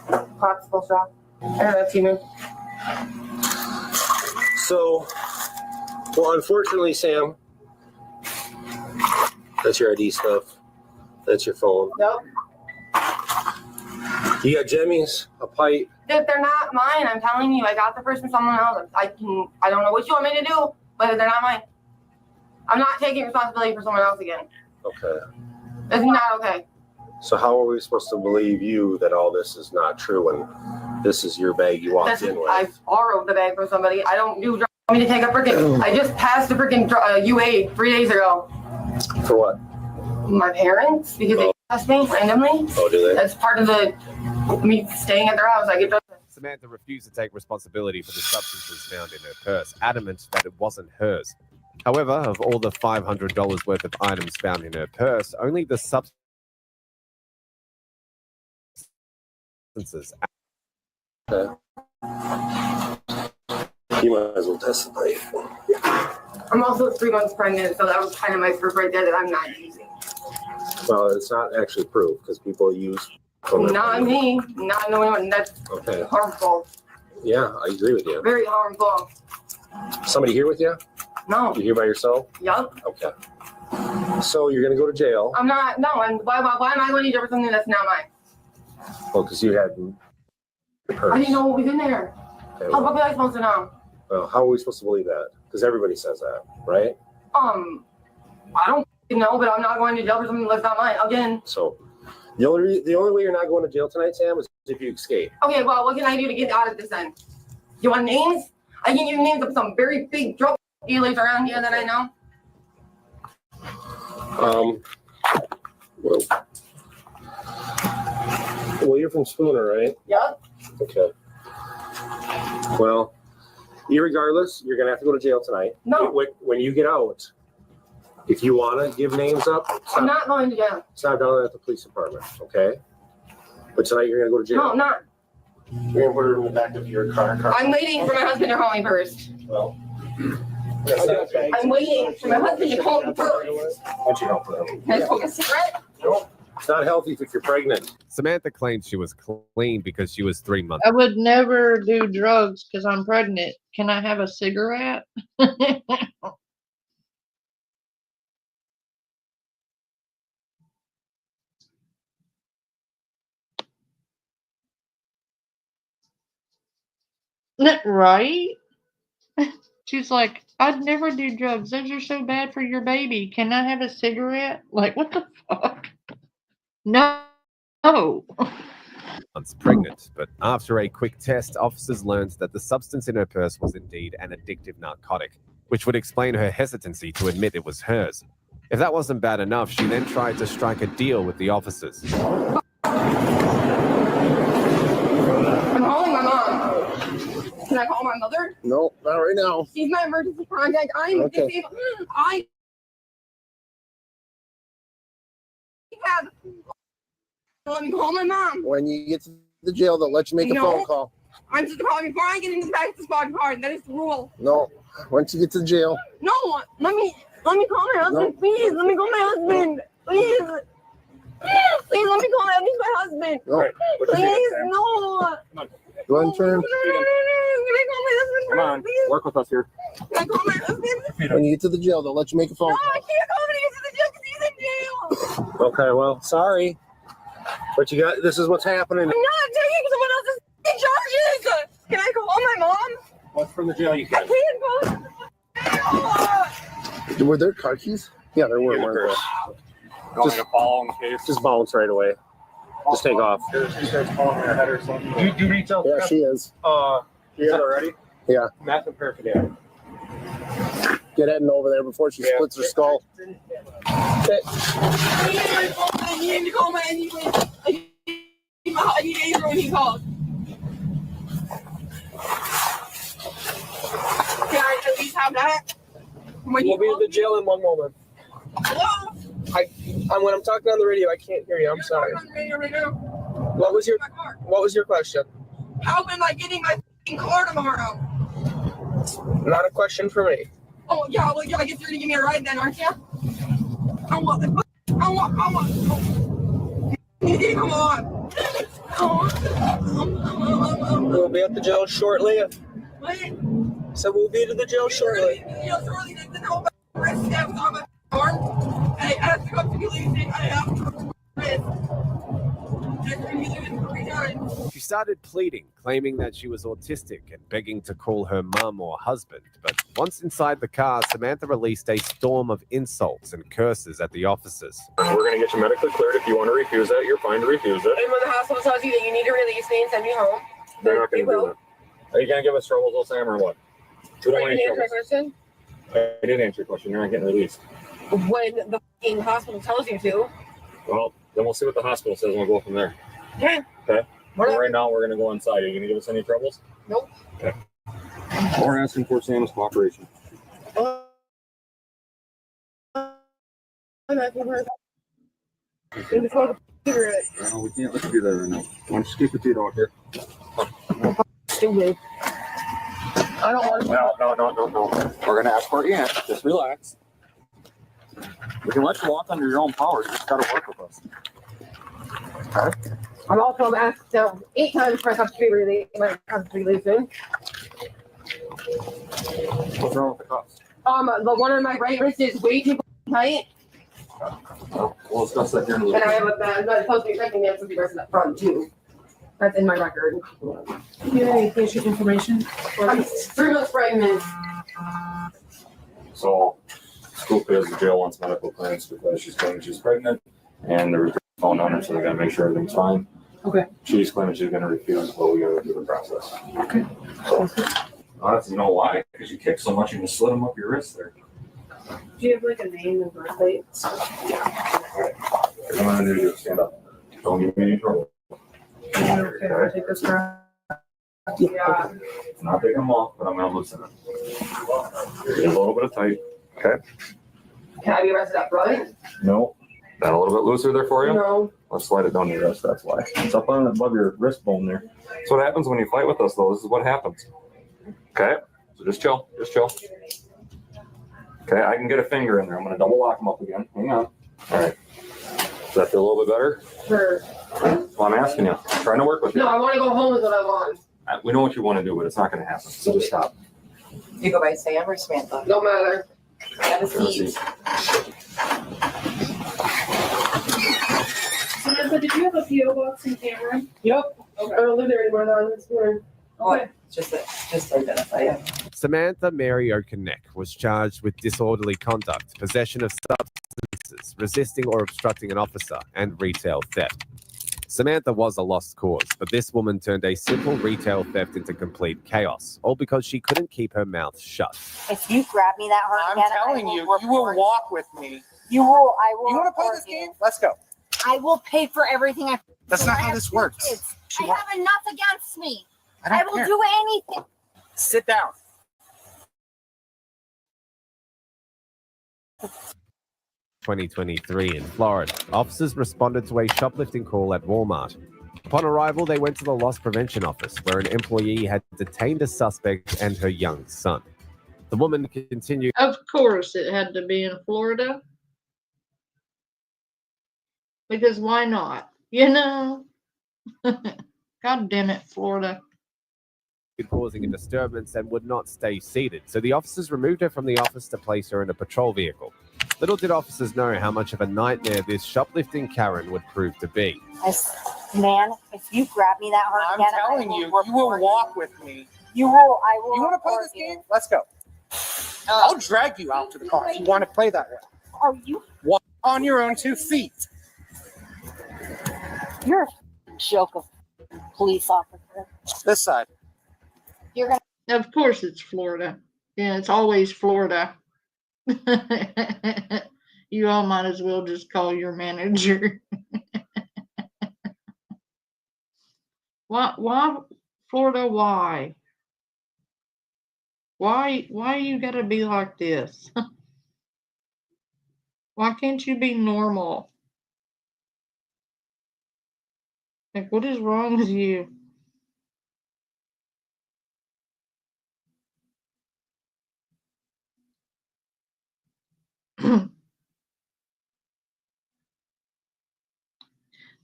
Collapsible straw. I have that Timu. So, well, unfortunately, Sam, that's your ID stuff. That's your phone. Yep. You got jemmies, a pipe. If they're not mine, I'm telling you, I got the first from someone else. I don't know what you want me to do, but they're not mine. I'm not taking responsibility for someone else again. Okay. It's not okay. So how are we supposed to believe you that all this is not true when this is your bag you walked in with? I borrowed the bag from somebody. I don't do drugs. I mean to take a freaking. I just passed the freaking UA 3 days ago. For what? My parents, because they asked me randomly. Oh, do they? That's part of me staying at their house. I get drugs. Samantha refused to take responsibility for the substances found in her purse, adamant that it wasn't hers. However, of all the $500 worth of items found in her purse, only the substances. Okay. You might as well test the pipe. I'm also 3 months pregnant, so that was kind of my proof right there that I'm not using. Well, it's not actually proof because people use. Not me. Not knowing that's Okay. harmful. Yeah, I agree with you. Very harmful. Somebody here with you? No. You here by yourself? Yup. Okay. So you're gonna go to jail? I'm not. No. And why am I going to jail for something that's not mine? Well, because you had your purse. I didn't know what was in there. Okay, How was I supposed to know? well, how are we supposed to believe that? Because everybody says that, right? I don't know, but I'm not going to jail for something that's not mine. Again. So the only way you're not going to jail tonight, Sam, is if you escape. Okay, well, what can I do to get out of this then? You want names? I can give you names of some very big drug dealers around here that I know. Well, you're from Spooner, right? Yep. Okay. Well, irregardless, you're gonna have to go to jail tonight. No. When you get out, if you want to give names up, I'm not going to jail. stop down at the police department, okay? But tonight you're gonna go to jail. No, I'm not. You're gonna put it in the back of your car. I'm waiting for my husband to call me first. Well, I'm waiting for my husband to call me first. why don't you help them? Can I smoke a cigarette? No. It's not healthy if you're pregnant. Samantha claimed she was clean because she was 3 months. I would never do drugs because I'm pregnant. Can I have a cigarette? Right? She's like, I'd never do drugs. Those are so bad for your baby. Can I have a cigarette? Like, what the fuck? No. Months pregnant, but after a quick test, officers learned that the substance in her purse was indeed an addictive narcotic, which would explain her hesitancy to admit it was hers. If that wasn't bad enough, she then tried to strike a deal with the officers. I'm calling my mom. Can I call my mother? No, not right now. She's my emergency contact. I'm Okay. disabled. I have. Let me call my mom. When you get to the jail, they'll let you make a phone call. I'm just calling before I get into the back of the squad car. That is the rule. No, once you get to the jail. No, let me call my husband, please. Let me call my husband, please. Please let me call my husband. No. Please, no. Go ahead and turn. Can I call my husband? Come on, please? work with us here. Can I call my husband? When you get to the jail, they'll let you make a phone No, call. I can't call when he gets to the jail because he's in jail. Okay, well, sorry. But you got, this is what's happening. I'm not taking someone else's charges. Can I call my mom? What's from the jail you I can't call. Were there car keys? Yeah, there were. Weren't there? Just bounce right away. Just take off. She starts calling her head or something. Do retail? Yeah, she is. Is that already? Yeah. Meth and paraphernalia. Get Eden over there before she splits her skull. I need to call my anyway. I need Andrew when he calls. Can I at least have that? We'll be at the jail in 1 moment. Hello? When I'm talking on the radio, I can't hear you. I'm sorry. I'm on the radio right now. What was your question? How am I getting my car tomorrow? Not a question for me. Oh yeah, well I guess you're gonna give me a ride then, aren't you? I want. You need to come on. We'll be at the jail shortly. What? So we'll be to the jail shortly. Shortly to know about wrist stabs on my arm. I have to go to releasing. I have to wrist. She started pleading, claiming that she was autistic and begging to call her mum or husband. But once inside the car, Samantha released a storm of insults and curses at the officers. We're going to get you medically cleared. If you want to refuse it, you're fine to refuse it. And when the hospital tells you that you need to release me and send me home, They're not going to do that. Are you going to give us troubles, Sam, or what? We don't want any troubles. question? I didn't answer your question. You're not getting released. When the f***ing hospital tells you to. Well, then we'll see what the hospital says and we'll go from there. Yeah. Okay? Right now, we're going to go inside. Are you going to give us any troubles? Nope. Okay. All we're asking for, Sam, is cooperation. I'm asking for a cigarette. No, we can't let you do that right now. Why don't you keep your feet out here? Stupid. I don't want to. No. We're going to ask for it again. Just relax. We can let you walk under your own power. You just got to work with us. Okay? I'm also asked 8 times for my cup to be released. My cup to be released soon. What's wrong with the cuffs? The one on my right wrist is way too tight. We'll discuss that here in a little And I bit. have a bad, but it's supposed to be affecting the empathy rest up front too. That's in my record. Do you have any patient information? I'm 3 months pregnant. So, scoop is the jail wants medical clearance because she's claiming she's pregnant, and there's a phone on her, so they're going to make sure everything's fine. Okay. She's claiming she's going to refuse, but we got to do the process. Okay. So, you know why? Because you kick so much, you can slit them up your wrist there. Do you have like a name and birth date? I'm going to do is stand up. Don't give me any trouble. Okay, I'll take this crap. Yeah. Not taking them off, but I'm going to loosen it. Get a little bit of tight. Okay. Can I be arrested up front? No. That a little bit looser there for you? No. Let's slide it down your wrist, that's why. It's up on above your wrist bone there. So what happens when you fight with us, though, this is what happens. Okay? So just chill. Okay, I can get a finger in there. I'm going to double lock them up again. Hang on. All right. Does that feel a little bit better? Sure. Well, I'm asking you. I'm trying to work with you. No, I want to go home with what I want. We know what you want to do, but it's not going to happen. So just stop. You go by Sam or Samantha? No matter. Have a seat. Samantha, did you have a P.O. box in Cameron? Yep. Okay. I don't live there anymore now. It's weird. Okay. Just to identify you. Samantha Mary Okenek was charged with disorderly conduct, possession of substances, resisting or obstructing an officer, and retail theft. Samantha was a lost cause, but this woman turned a simple retail theft into complete chaos, all because she couldn't keep her mouth shut. If you grab me that hard again, telling you, you will walk with me. You will. I will. You want to play this game? Let's go. I will pay for everything I. That's not how this works. I have enough against me. I don't will care. do anything. Sit down. 2023 in Florida, officers responded to a shoplifting call at Walmart. Upon arrival, they went to the loss prevention office, where an employee had detained a suspect and her young son. The woman continued. Of course, it had to be in Florida. Because why not? You know? God damn it, Florida. Causing a disturbance and would not stay seated, so the officers removed her from the office to place her in a patrol vehicle. Little did officers know how much of a nightmare this shoplifting Karen would prove to be. Man, if you grab me that hard again, I'm telling you, you will walk with me. You will. I will. You want to play this game? Let's go. I'll drag you out to the car if you want to play that way. Are you? Walk on your own 2 feet. You're a joke of police officer. This side. You're gonna. Of course, it's Florida. Yeah, it's always Florida. You all might as well just call your manager. Why, Florida? Why you gotta be like this? Why can't you be normal? Like, what is wrong with you?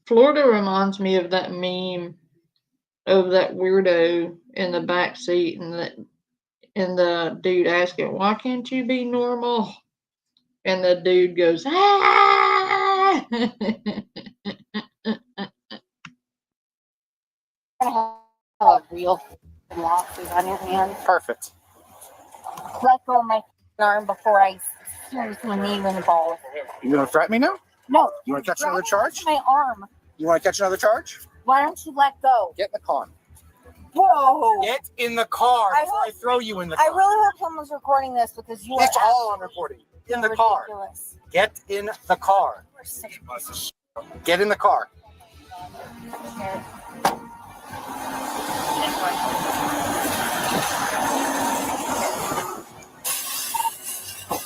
Florida reminds me of that meme of that weirdo in the back seat and the dude asking, "Why can't you be normal?" And the dude goes, "Ah!" Have a real lawsuit on your hands. Perfect. Let go of my arm before I seriously knee in the ball. You going to threaten me now? No. You want to catch another charge? My arm. You want to catch another charge? Why don't you let go? Get in the car. Whoa. Get in the car before I throw you in the car. I really hope someone's recording this because you It's are all on recording. In the car. ridiculous. Get in the car. Get in the car.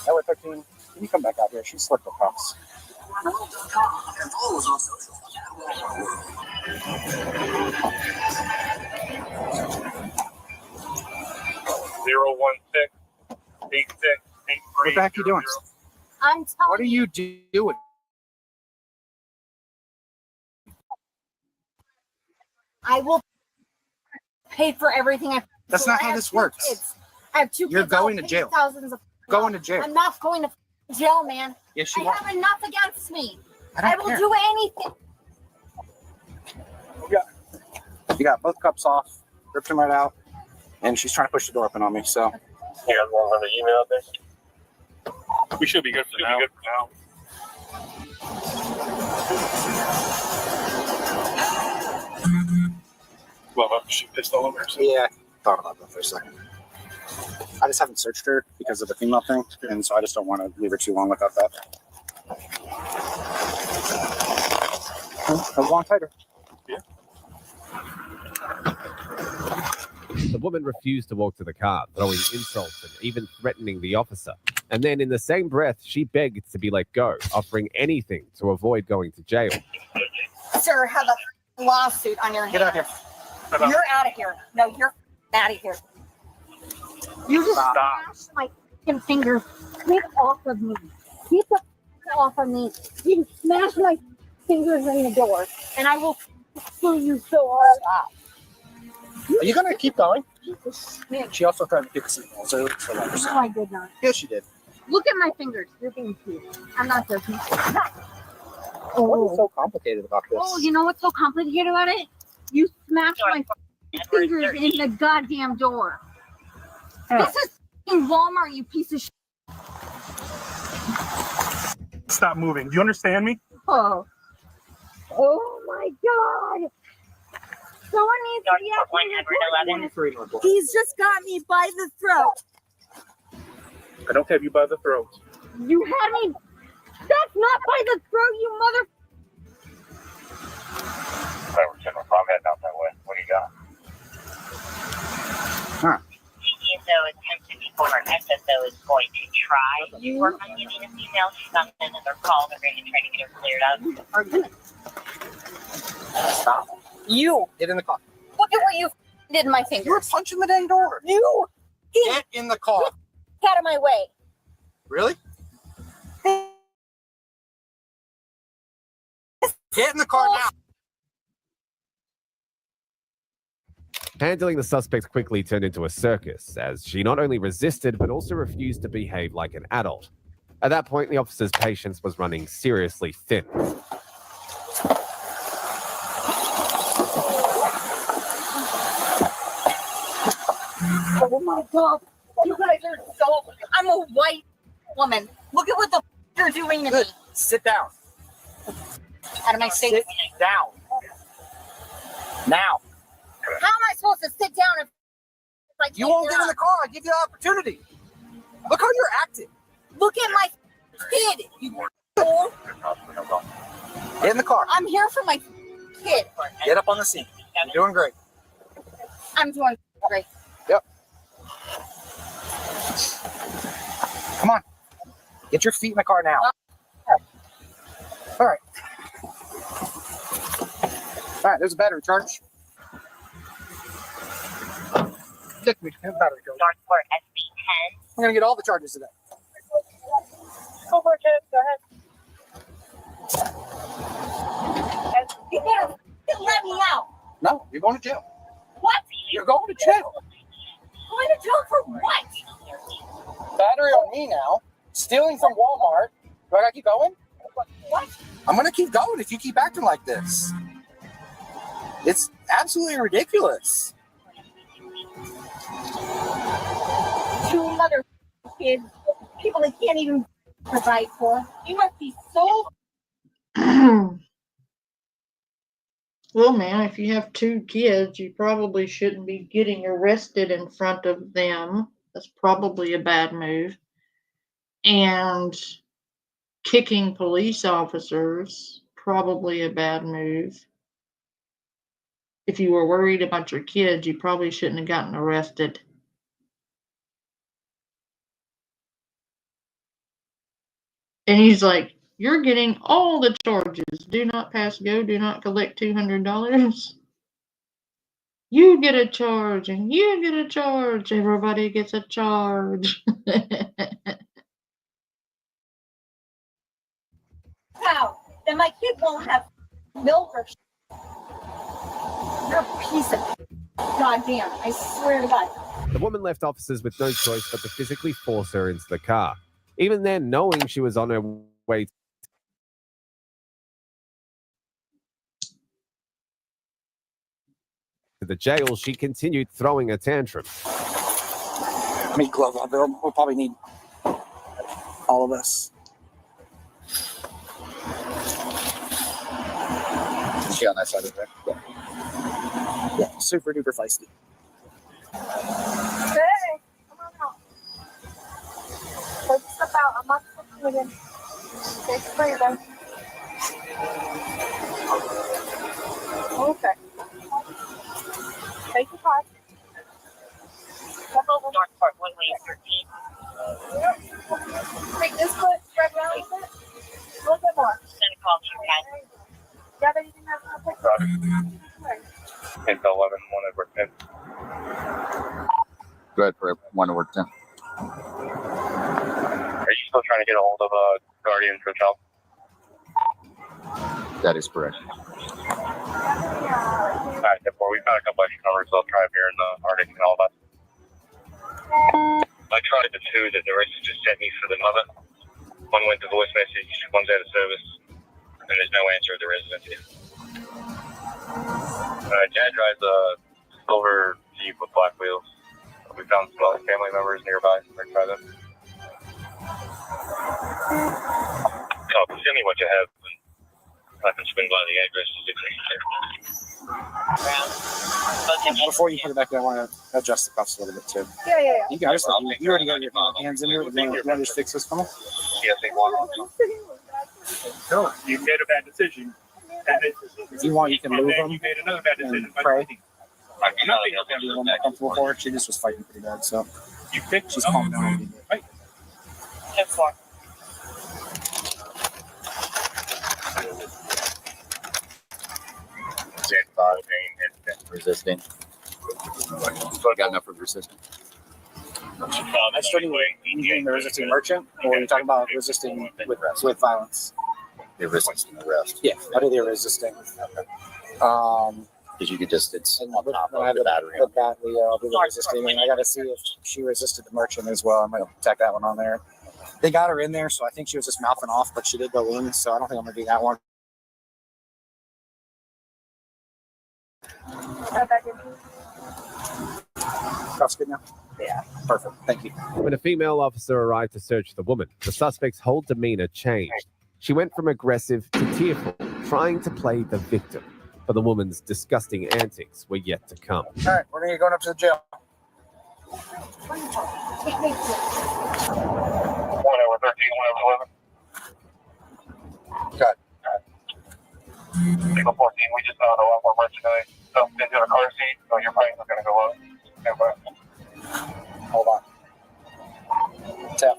Ella 13, can you come back out here? She slipped the cuffs. What the heck are you doing? I'm telling What are you doing? I will pay for everything I. That's not how this works. Kids. I have 2 kids. You're going I'll to pay jail. Thousands of. Going to jail. I'm not going to jail, man. Yes, you I are. have enough against me. I I don't will care. do anything. You got both cups off, ripped them right out, and she's trying to push the door open on me. So, You guys want another email out there? We should be good for now. well, she pissed all over herself. Yeah, thought about that for a second. I just haven't searched her because of the female thing, and so I just don't want to leave her too long without that. Hold on tighter. The woman refused to walk to the car, throwing insults and even threatening the officer. And then in the same breath, she begged to be let go, offering anything to avoid going to jail. Sir, have a lawsuit on your hands. Get out here. You're out of here. No, you're out of here. You just smashed my fucking finger. Keep off of me. Keep the off of me. You smashed my fingers in the door, and I will screw you so hard. Are you gonna keep going? Man, She also tried to pick signals. So no, I did not. yes, she did. Look at my fingers. You're being cute. I'm not joking. What is so complicated about this? Oh, you know what's so complicated about it? You smashed my fingers in the goddamn door. This is in Walmart, you piece of shit. Stop moving. Do you understand me? Oh. Oh my god. Someone needs to be at He's just got me by the throat. I don't have you by the throat. You had me. That's not by the throat, you mother. I'm heading out that way. What do you got? ESO is 1054. SSO is going to try to work on getting a female. She's not in their call. They're going to try to get her cleared up. Stop. You get in the car. Look at what you did in my fingers. You were punching the dang door. You get in the car. Get out of my way. Really? Get in the car now. Handling the suspect quickly turned into a circus, as she not only resisted but also refused to behave like an adult. At that point, the officer's patience was running seriously thin. Oh my god. You guys are so. I'm a white woman. Look at what the you're doing to me. Sit down. Out of my face. Sit down. Now. How am I supposed to sit down if I can't You won't get in the car. I give you the opportunity. Look how you're acting. Look at my kid. You fool. Get in the car. I'm here for my kid. Get up on the seat. You're doing great. I'm doing great. Yep. Come on. Get your feet in the car now. All right. All right, there's a battery charge. Battery charge. Northport SB10. I'm going to get all the charges today. Go for it, go ahead. You better let me out. No, you're going to jail. What? You're going to jail. Going to jail for what? Battery on me now. Stealing from Walmart. Do I got to keep going? What? I'm going to keep going if you keep acting like this. It's absolutely ridiculous. Two mother kids, people that can't even provide for. You must be so. Well, man, if you have 2 kids, you probably shouldn't be getting arrested in front of them. That's probably a bad move. And kicking police officers, probably a bad move. If you were worried about your kids, you probably shouldn't have gotten arrested. And he's like, you're getting all the charges. Do not pass go. Do not collect $200. You get a charge and you get a charge. Everybody gets a charge. How? Then my kid won't have milk or You're a piece of goddamn. I swear to God. The woman left officers with no choice but to physically force her into the car. Even then, knowing she was on her way to the jail, she continued throwing a tantrum. Meat glove out there. We'll probably need all of us. Is she on that side of it? Yeah. Yeah, super duper feisty. Hey, come on out. Take stuff out. I'm not putting it in. Take it for you then. Okay. Take your time. Step over. Northport 113. Take this foot, spread around a little bit. A little bit more. Send a call to your guy. You have anything else to put? 10 to 11, 1 over 10. Go ahead for 1 over 10. Are you still trying to get a hold of Guardians for help? That is correct. All right, therefore, we've got a couple extra numbers. I'll try here in the Arctic and all that. I tried the two that the rest just sent me for the mother. One went to voice message, one's out of service, and there's no answer at the residence here. Dad drives a silver Jeep with black wheels. We found some other family members nearby. We're trying to. Oh, send me what you have. I can swing by the address. Before you put it back there, I want to adjust the cuffs a little bit too. Yeah. You guys, you already got your hands in there. You want to just fix this for me? Yes, they want. No. You made a bad decision. If you want, you can move them. You made another bad decision. And pray. Nothing else be a little more comfortable for her. She just was fighting pretty bad, so she's calmed down. Right. 10-4. Resisting. Got enough of resisting. That's anything resisting merchant, or are you talking about resisting with violence? They're resisting arrest. Yeah, what are they resisting? Because you could just, it's on top of the battery. The battery, I'll be resisting, and I got to see if she resisted the merchant as well. I'm going to tack that one on there. They got her in there, so I think she was just mouthing off, but she did go in, so I don't think I'm going to do that one. That's good now? Yeah. Perfect. Thank you. When a female officer arrived to search the woman, the suspect's whole demeanor changed. She went from aggressive to tearful, trying to play the victim. But the woman's disgusting antics were yet to come. All right, we're going to go up to the jail. 1-13, 1-11. Got it. Vehicle 14, we just found a lot more merchandise. Stuff into the car seat, so your price is going to go up. Hold on. Tap.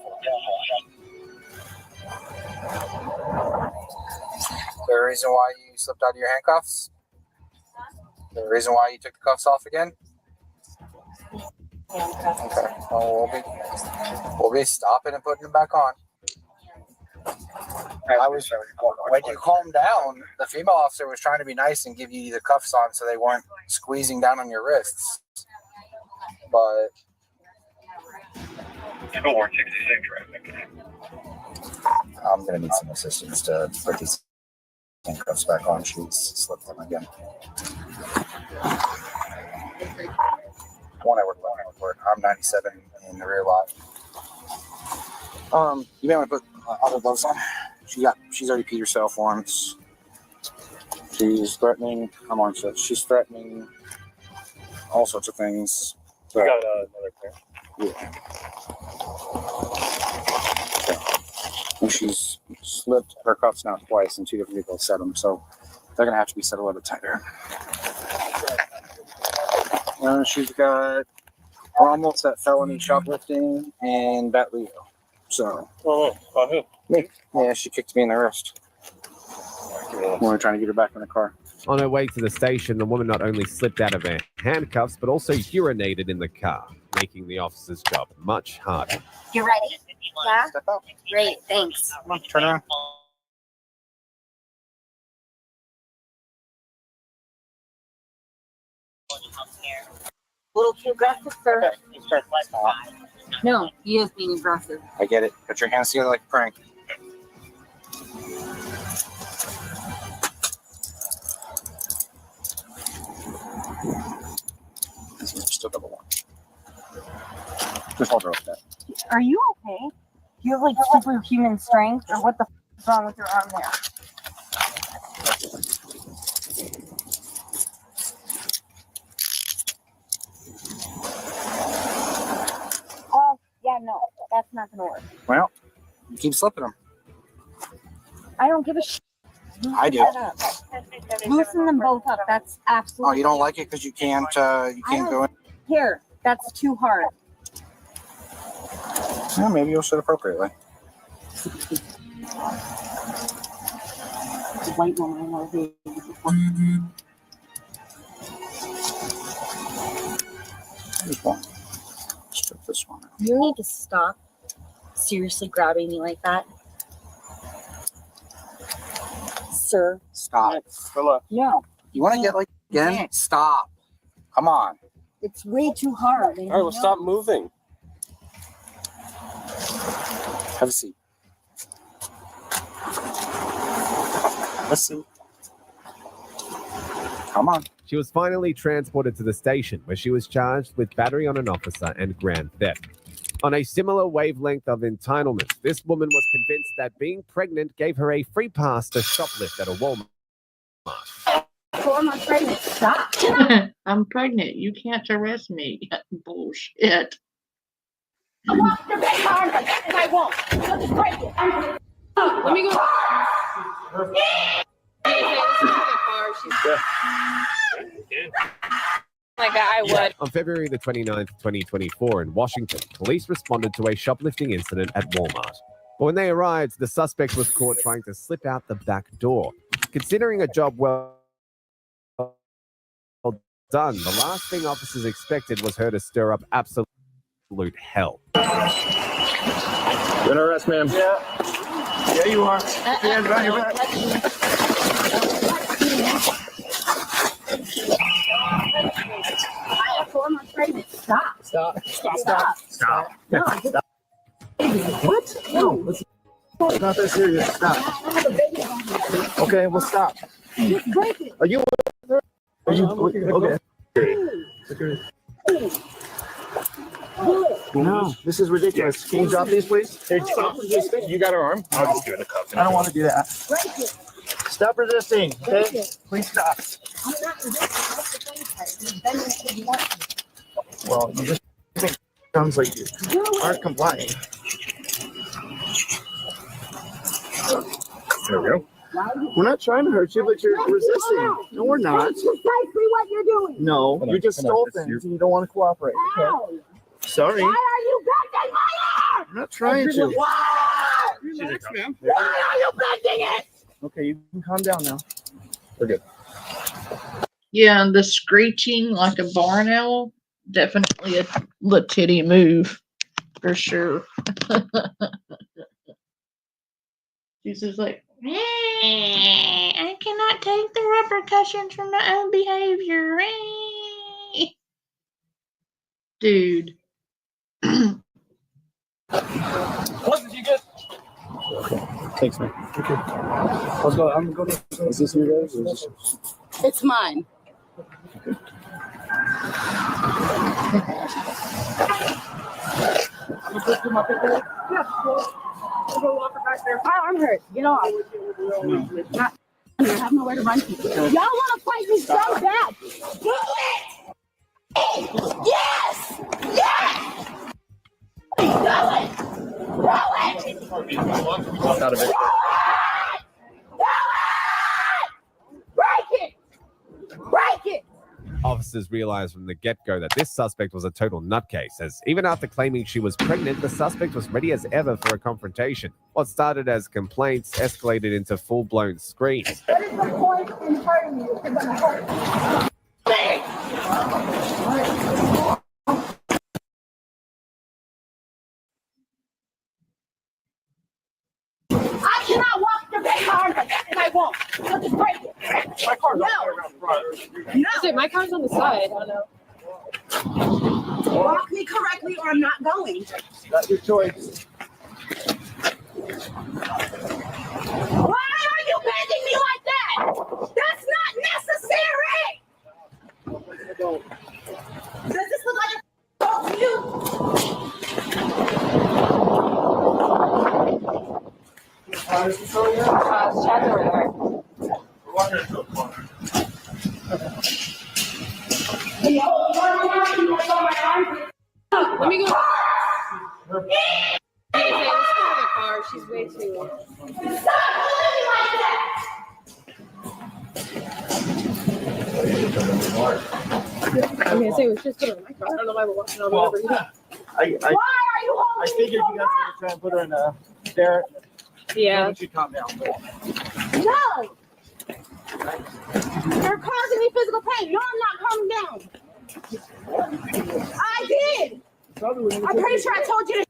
Is there a reason why you slipped out of your handcuffs? Is there a reason why you took the cuffs off again? Okay. Well, we'll be stopping and putting them back on. When you calm down, the female officer was trying to be nice and give you the cuffs on so they weren't squeezing down on your wrists. But I'm going to need some assistance to put these handcuffs back on. She's slipped them again. One I work. I'm 97 in the rear lot. You may want to put auto gloves on. She's already peed herself once. She's threatening. Come on, so she's threatening all sorts of things. So, We got another pair. yeah. Okay. And she's slipped her cuffs now twice, and two different people set them, so they're gonna have to be set a little bit tighter. She's got almost at felony shoplifting and bat Leo. So, me. Yeah, she kicked me in the wrist when we were trying to get her back in the car. On her way to the station, the woman not only slipped out of her handcuffs, but also urinated in the car, making the officer's job much harder. You ready? Yeah? Great, thanks. Come on, turn around. A little too aggressive, sir. No, he is being aggressive. I get it. Put your hands together like a prank. Still double one. Just hold her up there. Are you okay? Do you have like superhuman strength, or what the f is wrong with your arm there? Yeah, no, that's not gonna work. Well, you keep slipping them. I don't give a shit. I do. Loosen them both up. That's absolutely. Oh, you don't like it because you can't go in? Here, that's too hard. Yeah, maybe you'll sit appropriately. White woman, I know who. Here's one. Strip this one out. You need to stop seriously grabbing me like that. sir. Stop. No. You want to get like again? Stop. Come on. It's way too hard. All right, well, stop moving. Have a seat. Have a seat. Come on. She was finally transported to the station, where she was charged with battery on an officer and grand theft. On a similar wavelength of entitlement, this woman was convinced that being pregnant gave her a free pass to shoplift at a Walmart. I'm not pregnant. Stop. I'm pregnant. You can't arrest me. Bullshit. I want your big car, and I won't. You'll just break it. Let me go. Like I would. On February the 29th, 2024, in Washington, police responded to a shoplifting incident at Walmart. But when they arrived, the suspect was caught trying to slip out the back door. Considering a job well done, the last thing officers expected was her to stir up absolute hell. You're under arrest, ma'am. Yeah. Yeah, you are. Stand by your back. I'm not pregnant. Stop. Stop. Stop. Stop. No, Stop. What? No, it's not that serious. Stop. Okay, well, stop. Just break it. Are you? Are you? Okay. No, this is ridiculous. Can you drop these, please? Stop resisting. You got her arm. I'll just do it in a cup. I don't want to do that. Break it. Stop resisting. Break Okay? it. Please stop. I'm not resisting. Well, you just sounds like you aren't complying. There we go. We're not trying to hurt you, but you're resisting. No, we're not. That's precisely what you're doing. No, you just stole things and you don't want to cooperate. Okay? Ow. Sorry. Why are you bending my arm? I'm not trying to. Why? Relax, ma'am. Why are you bending it? Okay, you can calm down now. We're good. Yeah, and the screeching like a barn owl, definitely a little titty move for sure. She's just like, I cannot take the repercussions from my own behavior. Dude. What did you get? Thanks, man. Okay. Let's go. I'm going to. Is this your guys? Or is this... It's mine. My arm hurts. Get off. Not, I have nowhere to run to. Y'all want to fight me so bad. Do it! Yes! Yes! Do it! Out of it. Break it! Break it! Officers realized from the get-go that this suspect was a total nutcase, as even after claiming she was pregnant, the suspect was ready as ever for a confrontation. What started as complaints escalated into full-blown screams. What is the point in hurting me if you're going to hurt me? I cannot walk the big car, and I won't. You'll just break it. My car's No. No. My car's on the side. I know. Walk me correctly or I'm not going. That's your choice. Why are you bending me like that? That's not necessary. Does this look like a fault to you? Let me go. Let's go to the car. She's way too. Stop holding me like that. I mean, say we should put her in my car. I don't know why we're walking on the river. I Why are you holding I me figured so you guys were going to try and put her in a there. Yeah. You calm down. No! You're causing me physical pain. No, I'm not calming down. I did. I'm pretty sure I told you to.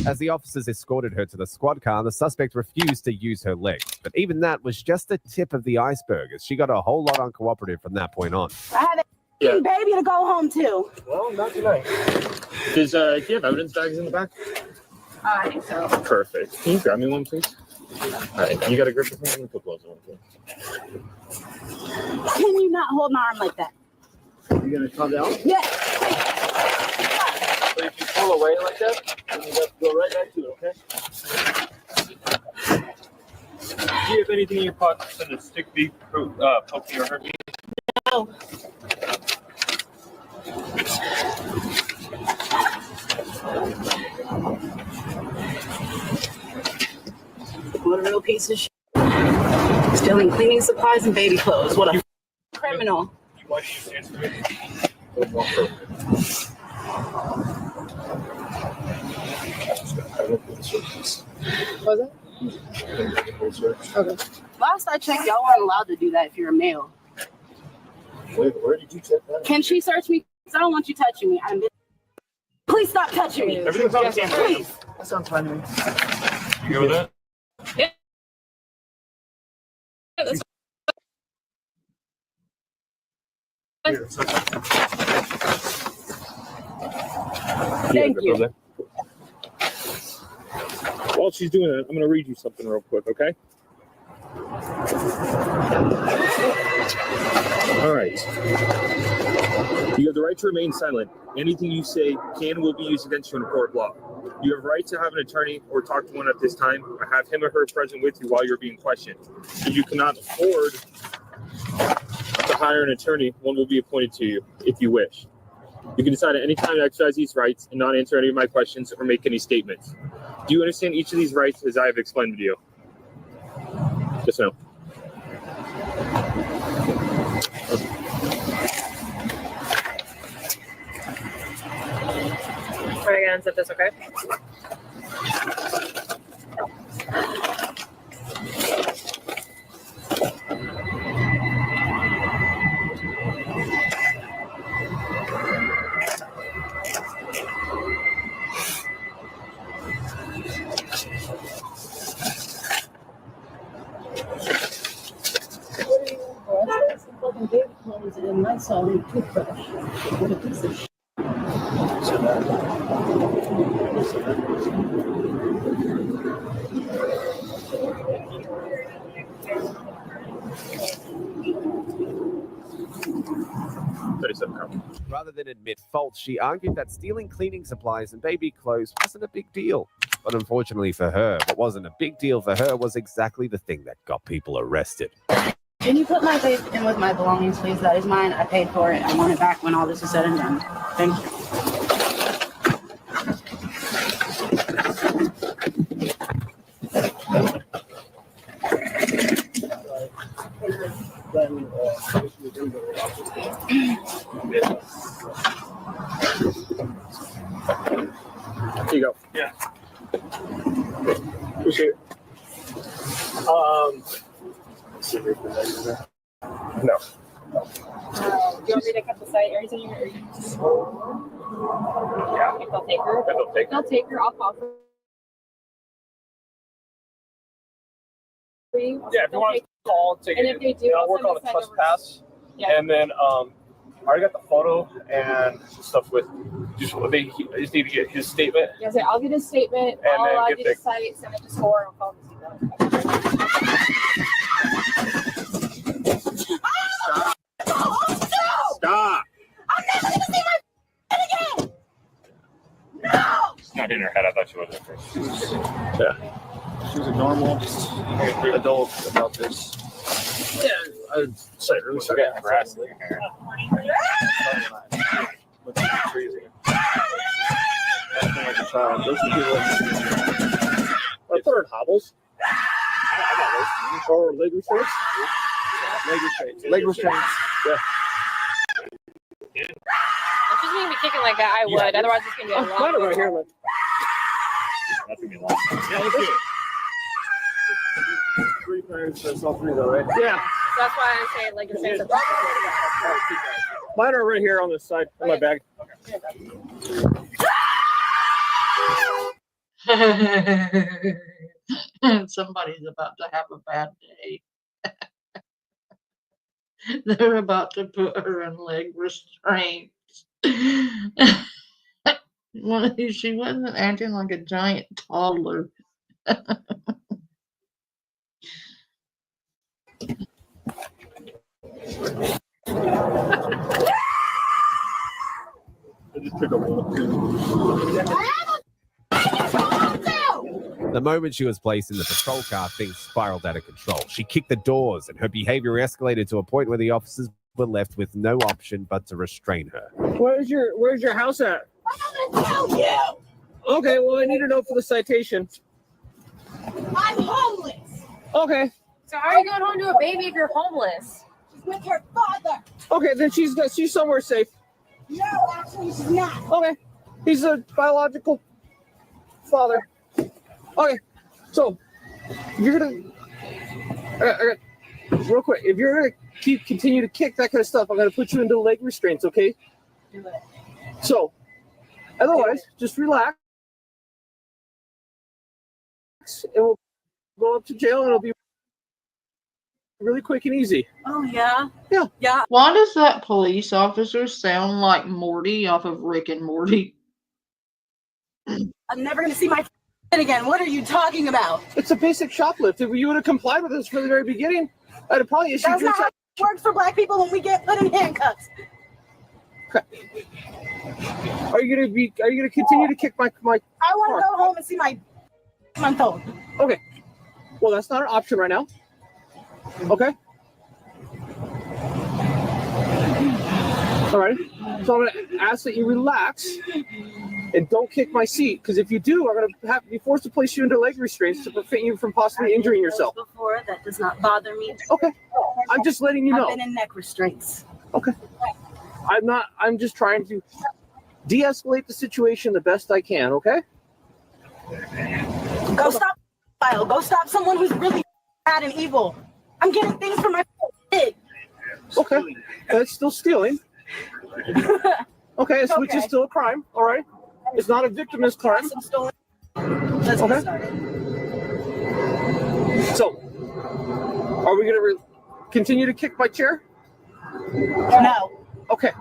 As the officers escorted her to the squad car, the suspect refused to use her legs. But even that was just the tip of the iceberg, as she got a whole lot uncooperative from that point on. I have a baby to go home to. Well, not tonight. Do you have evidence bags in the back? I think so. Perfect. Can you grab me one, please? All right. You got a grip with me? Let me put gloves on, please. Can you not hold my arm like that? You gonna calm down? Yes. So if you pull away like that, then you have to go right back to it, okay? Do you have anything in your pockets that a stick beat, poke me or hurt me? No. What a little piece of shit. Stealing cleaning supplies and baby clothes. What a criminal. Why do you answer me? Was it? Okay. Last I checked, y'all weren't allowed to do that if you're a male. Where did you check that? Can she search me? Because I don't want you touching me. Please stop touching me. Everything's on the same page. Please. That sounds fine to me. You good with that? Yeah. Thank you. While she's doing it, I'm going to read you something real quick, okay? All right. You have the right to remain silent. Anything you say can and will be used against you in a court of law. You have the right to have an attorney or talk to one at this time, or have him or her present with you while you're being questioned. If you cannot afford to hire an attorney, one will be appointed to you if you wish. You can decide at any time to exercise these rights and not answer any of my questions or make any statements. Do you understand each of these rights as I have explained to you? Yes or no? Try again, set this, okay? Fucking baby clothes and Lysol and toothbrush. What a piece of shit. Rather than admit fault, she argued that stealing cleaning supplies and baby clothes wasn't a big deal. But unfortunately for her, what wasn't a big deal for her was exactly the thing that got people arrested. Can you put my face in with my belongings, please? That is mine. I paid for it. I want it back when all this is said and done. Thank you. Here you go. Yeah. Appreciate it. No. Do you want me to cut the site or anything? Or you just... Yeah. If they'll take her. They'll take her. I'll call for you. Yeah, if you want to call, take and it. if they do, I'll work on the trespass. Yeah. And then I already got the photo and stuff with. I just need to get his statement. Yeah, so I'll get his statement. And then I'll get do the the site, send it to score, and I'll call Stop. I'm never going to see my again. No. It's not in her head. I thought she was at first. Yeah. She was a normal adult about this. Yeah, I'd say really sorry. Yeah, grass in her. Like a child. Those people. I put her in hobbles. I got those. Or leg restraints. Leg restraints. Yeah. If she's going to be kicking like that, I would. Otherwise, it's going to be a long Put it right here. That's going to be a long time. Yeah, let's do it. 3 times, that's all 3 though, right? Yeah. That's why I'm saying, like, you're saying the Mine are right here on this side of my bag. Somebody's about to have a bad day. They're about to put her in leg restraints. She wasn't acting like a giant toddler. I just took a walk. The moment she was placed in the patrol car, things spiraled out of control. She kicked the doors, and her behavior escalated to a point where the officers were left with no option but to restrain her. Where's your house at? I'm gonna tell you. Okay, well, I need to know for the citation. I'm homeless. Okay. So how are you going home to a baby if you're homeless? She's with her father. Okay, then she's somewhere safe. No, actually, she's not. Okay. He's a biological father. Okay. So, you're gonna real quick. If you're gonna continue to kick that kind of stuff, I'm gonna put you into leg restraints. Okay. Do it. So, otherwise, just relax, and we'll go up to jail, and it'll be really quick and easy. Oh, yeah? Yeah. Yeah. Why does that police officer sound like Morty off of Rick and Morty? I'm never going to see my again. What are you talking about? It's a basic shoplift. If you would have complied with us from the very beginning, I'd have probably issued That's you. not how it works for black people when we get put in handcuffs. Are you gonna continue to kick my I want car? to go home and see my month-old. Okay. Well, that's not an option right now. Okay. All right. So I'm gonna ask that you relax and don't kick my seat, because if you do, I'm gonna have to be forced to place you into leg restraints to prevent you from possibly injuring yourself. Before, that does not bother me. Okay. I'm just letting you know. I've been in neck restraints. Okay. I'm just trying to de-escalate the situation the best I can, okay? Go stop file. Go stop someone who's really bad and evil. I'm getting things for my kid. Okay. That's still stealing. Okay, which is still a crime, all right? It's not a victimless crime. Let's get Okay. started. So, are we going to continue to kick my chair? No. Okay.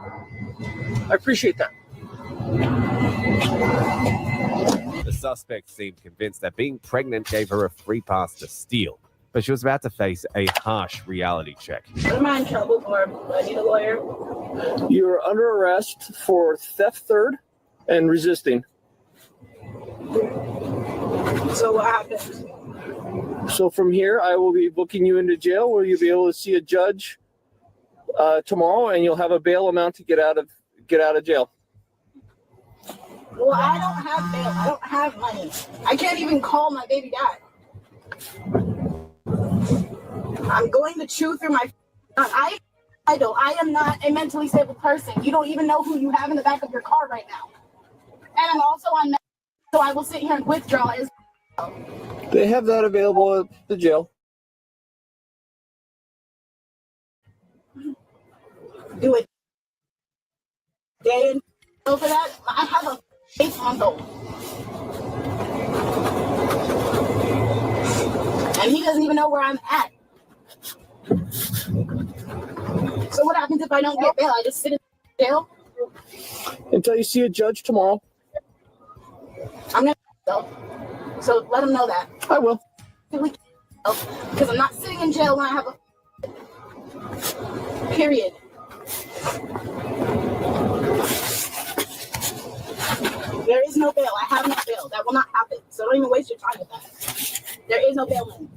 I appreciate that. The suspect seemed convinced that being pregnant gave her a free pass to steal, but she was about to face a harsh reality check. What am I in trouble for? Do I need a lawyer? You're under arrest for theft third and resisting. So what happens? So from here, I will be booking you into jail where you'll be able to see a judge tomorrow, and you'll have a bail amount to get out of jail. Well, I don't have bail. I don't have money. I can't even call my baby dad. I'm going to chew through my. I am not a mentally stable person. You don't even know who you have in the back of your car right now. And I'm also on med, so I will sit here and withdraw as. They have that available at the jail. Do it. Day in for that. I have a face on gold. And he doesn't even know where I'm at. So what happens if I don't get bail? I just sit in jail? Until you see a judge tomorrow. I'm gonna go. So let him know that. I will. Because I'm not sitting in jail when I have a period. There is no bail. I have no bail. That will not happen. So don't even waste your time with that. There is no bail in.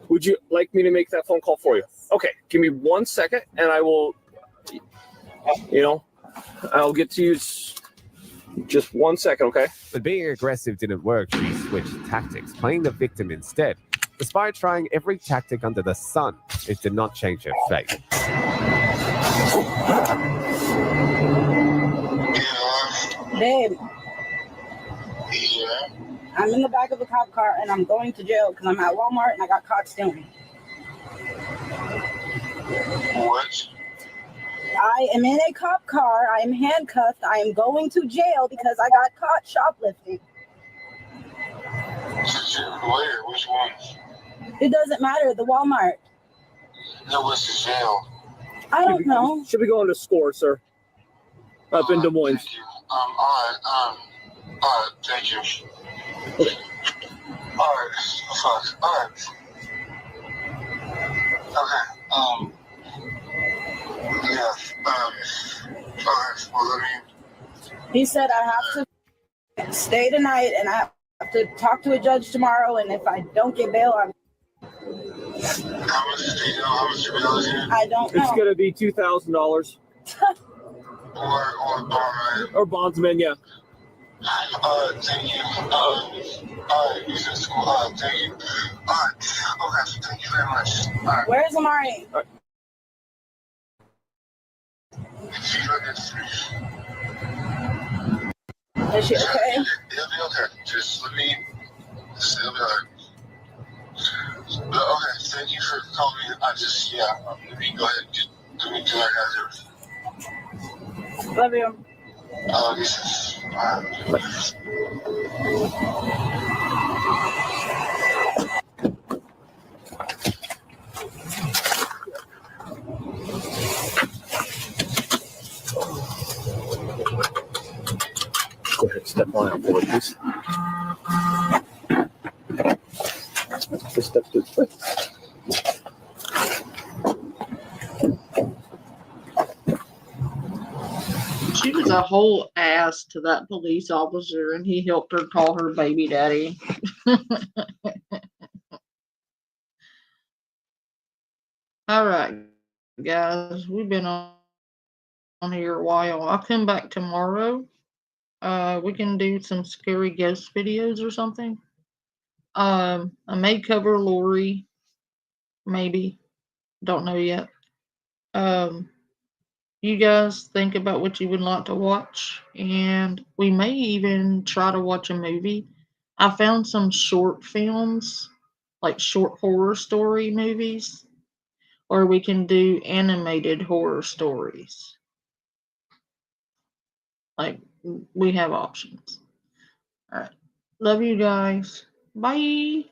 Would you like me to make that phone call for you? Okay, give me 1 second, and I will, I'll get to you. Just 1 second, okay? But being aggressive didn't work. She switched tactics, playing the victim instead. Despite trying every tactic under the sun, it did not change her fate. Babe. I'm in the back of a cop car and I'm going to jail because I'm at Walmart and I got caught stealing. What? I am in a cop car. I am handcuffed. I am going to jail because I got caught shoplifting. It doesn't matter. The Walmart. No, what's the jail? I don't know. Should be going to SCORE, sir. Up in Des Moines. All right, thank you. All right, fuck. All right. Okay. Yeah. All right. Well, He said I have to stay tonight and I have to talk to a judge tomorrow. And if I don't get bail, I'm. How much do you know? How much your bail is here? I don't know. It's going to be $2,000. Or bond, right? Or bondsman, yeah. Thank you. You said school. Thank you. Okay, thank you very much. All right. Where's Amari? She's right next to me. Is she okay? It'll be okay. Just let me. It'll be alright. Okay, thank you for calling me. Let me go ahead and just let me do my guys everything. Love you. Go ahead, step on out for it, please. Just step this way. She was a whole ass to that police officer, and he helped her call her baby daddy. All right, guys, we've been on here a while. I'll come back tomorrow. We can do some scary ghost videos or something. I may cover Lori, maybe. Don't know yet. You guys think about what you would like to watch, and we may even try to watch a movie. I found some short films, like short horror story movies, or we can do animated horror stories. Like, we have options. All right. Love you guys. Bye.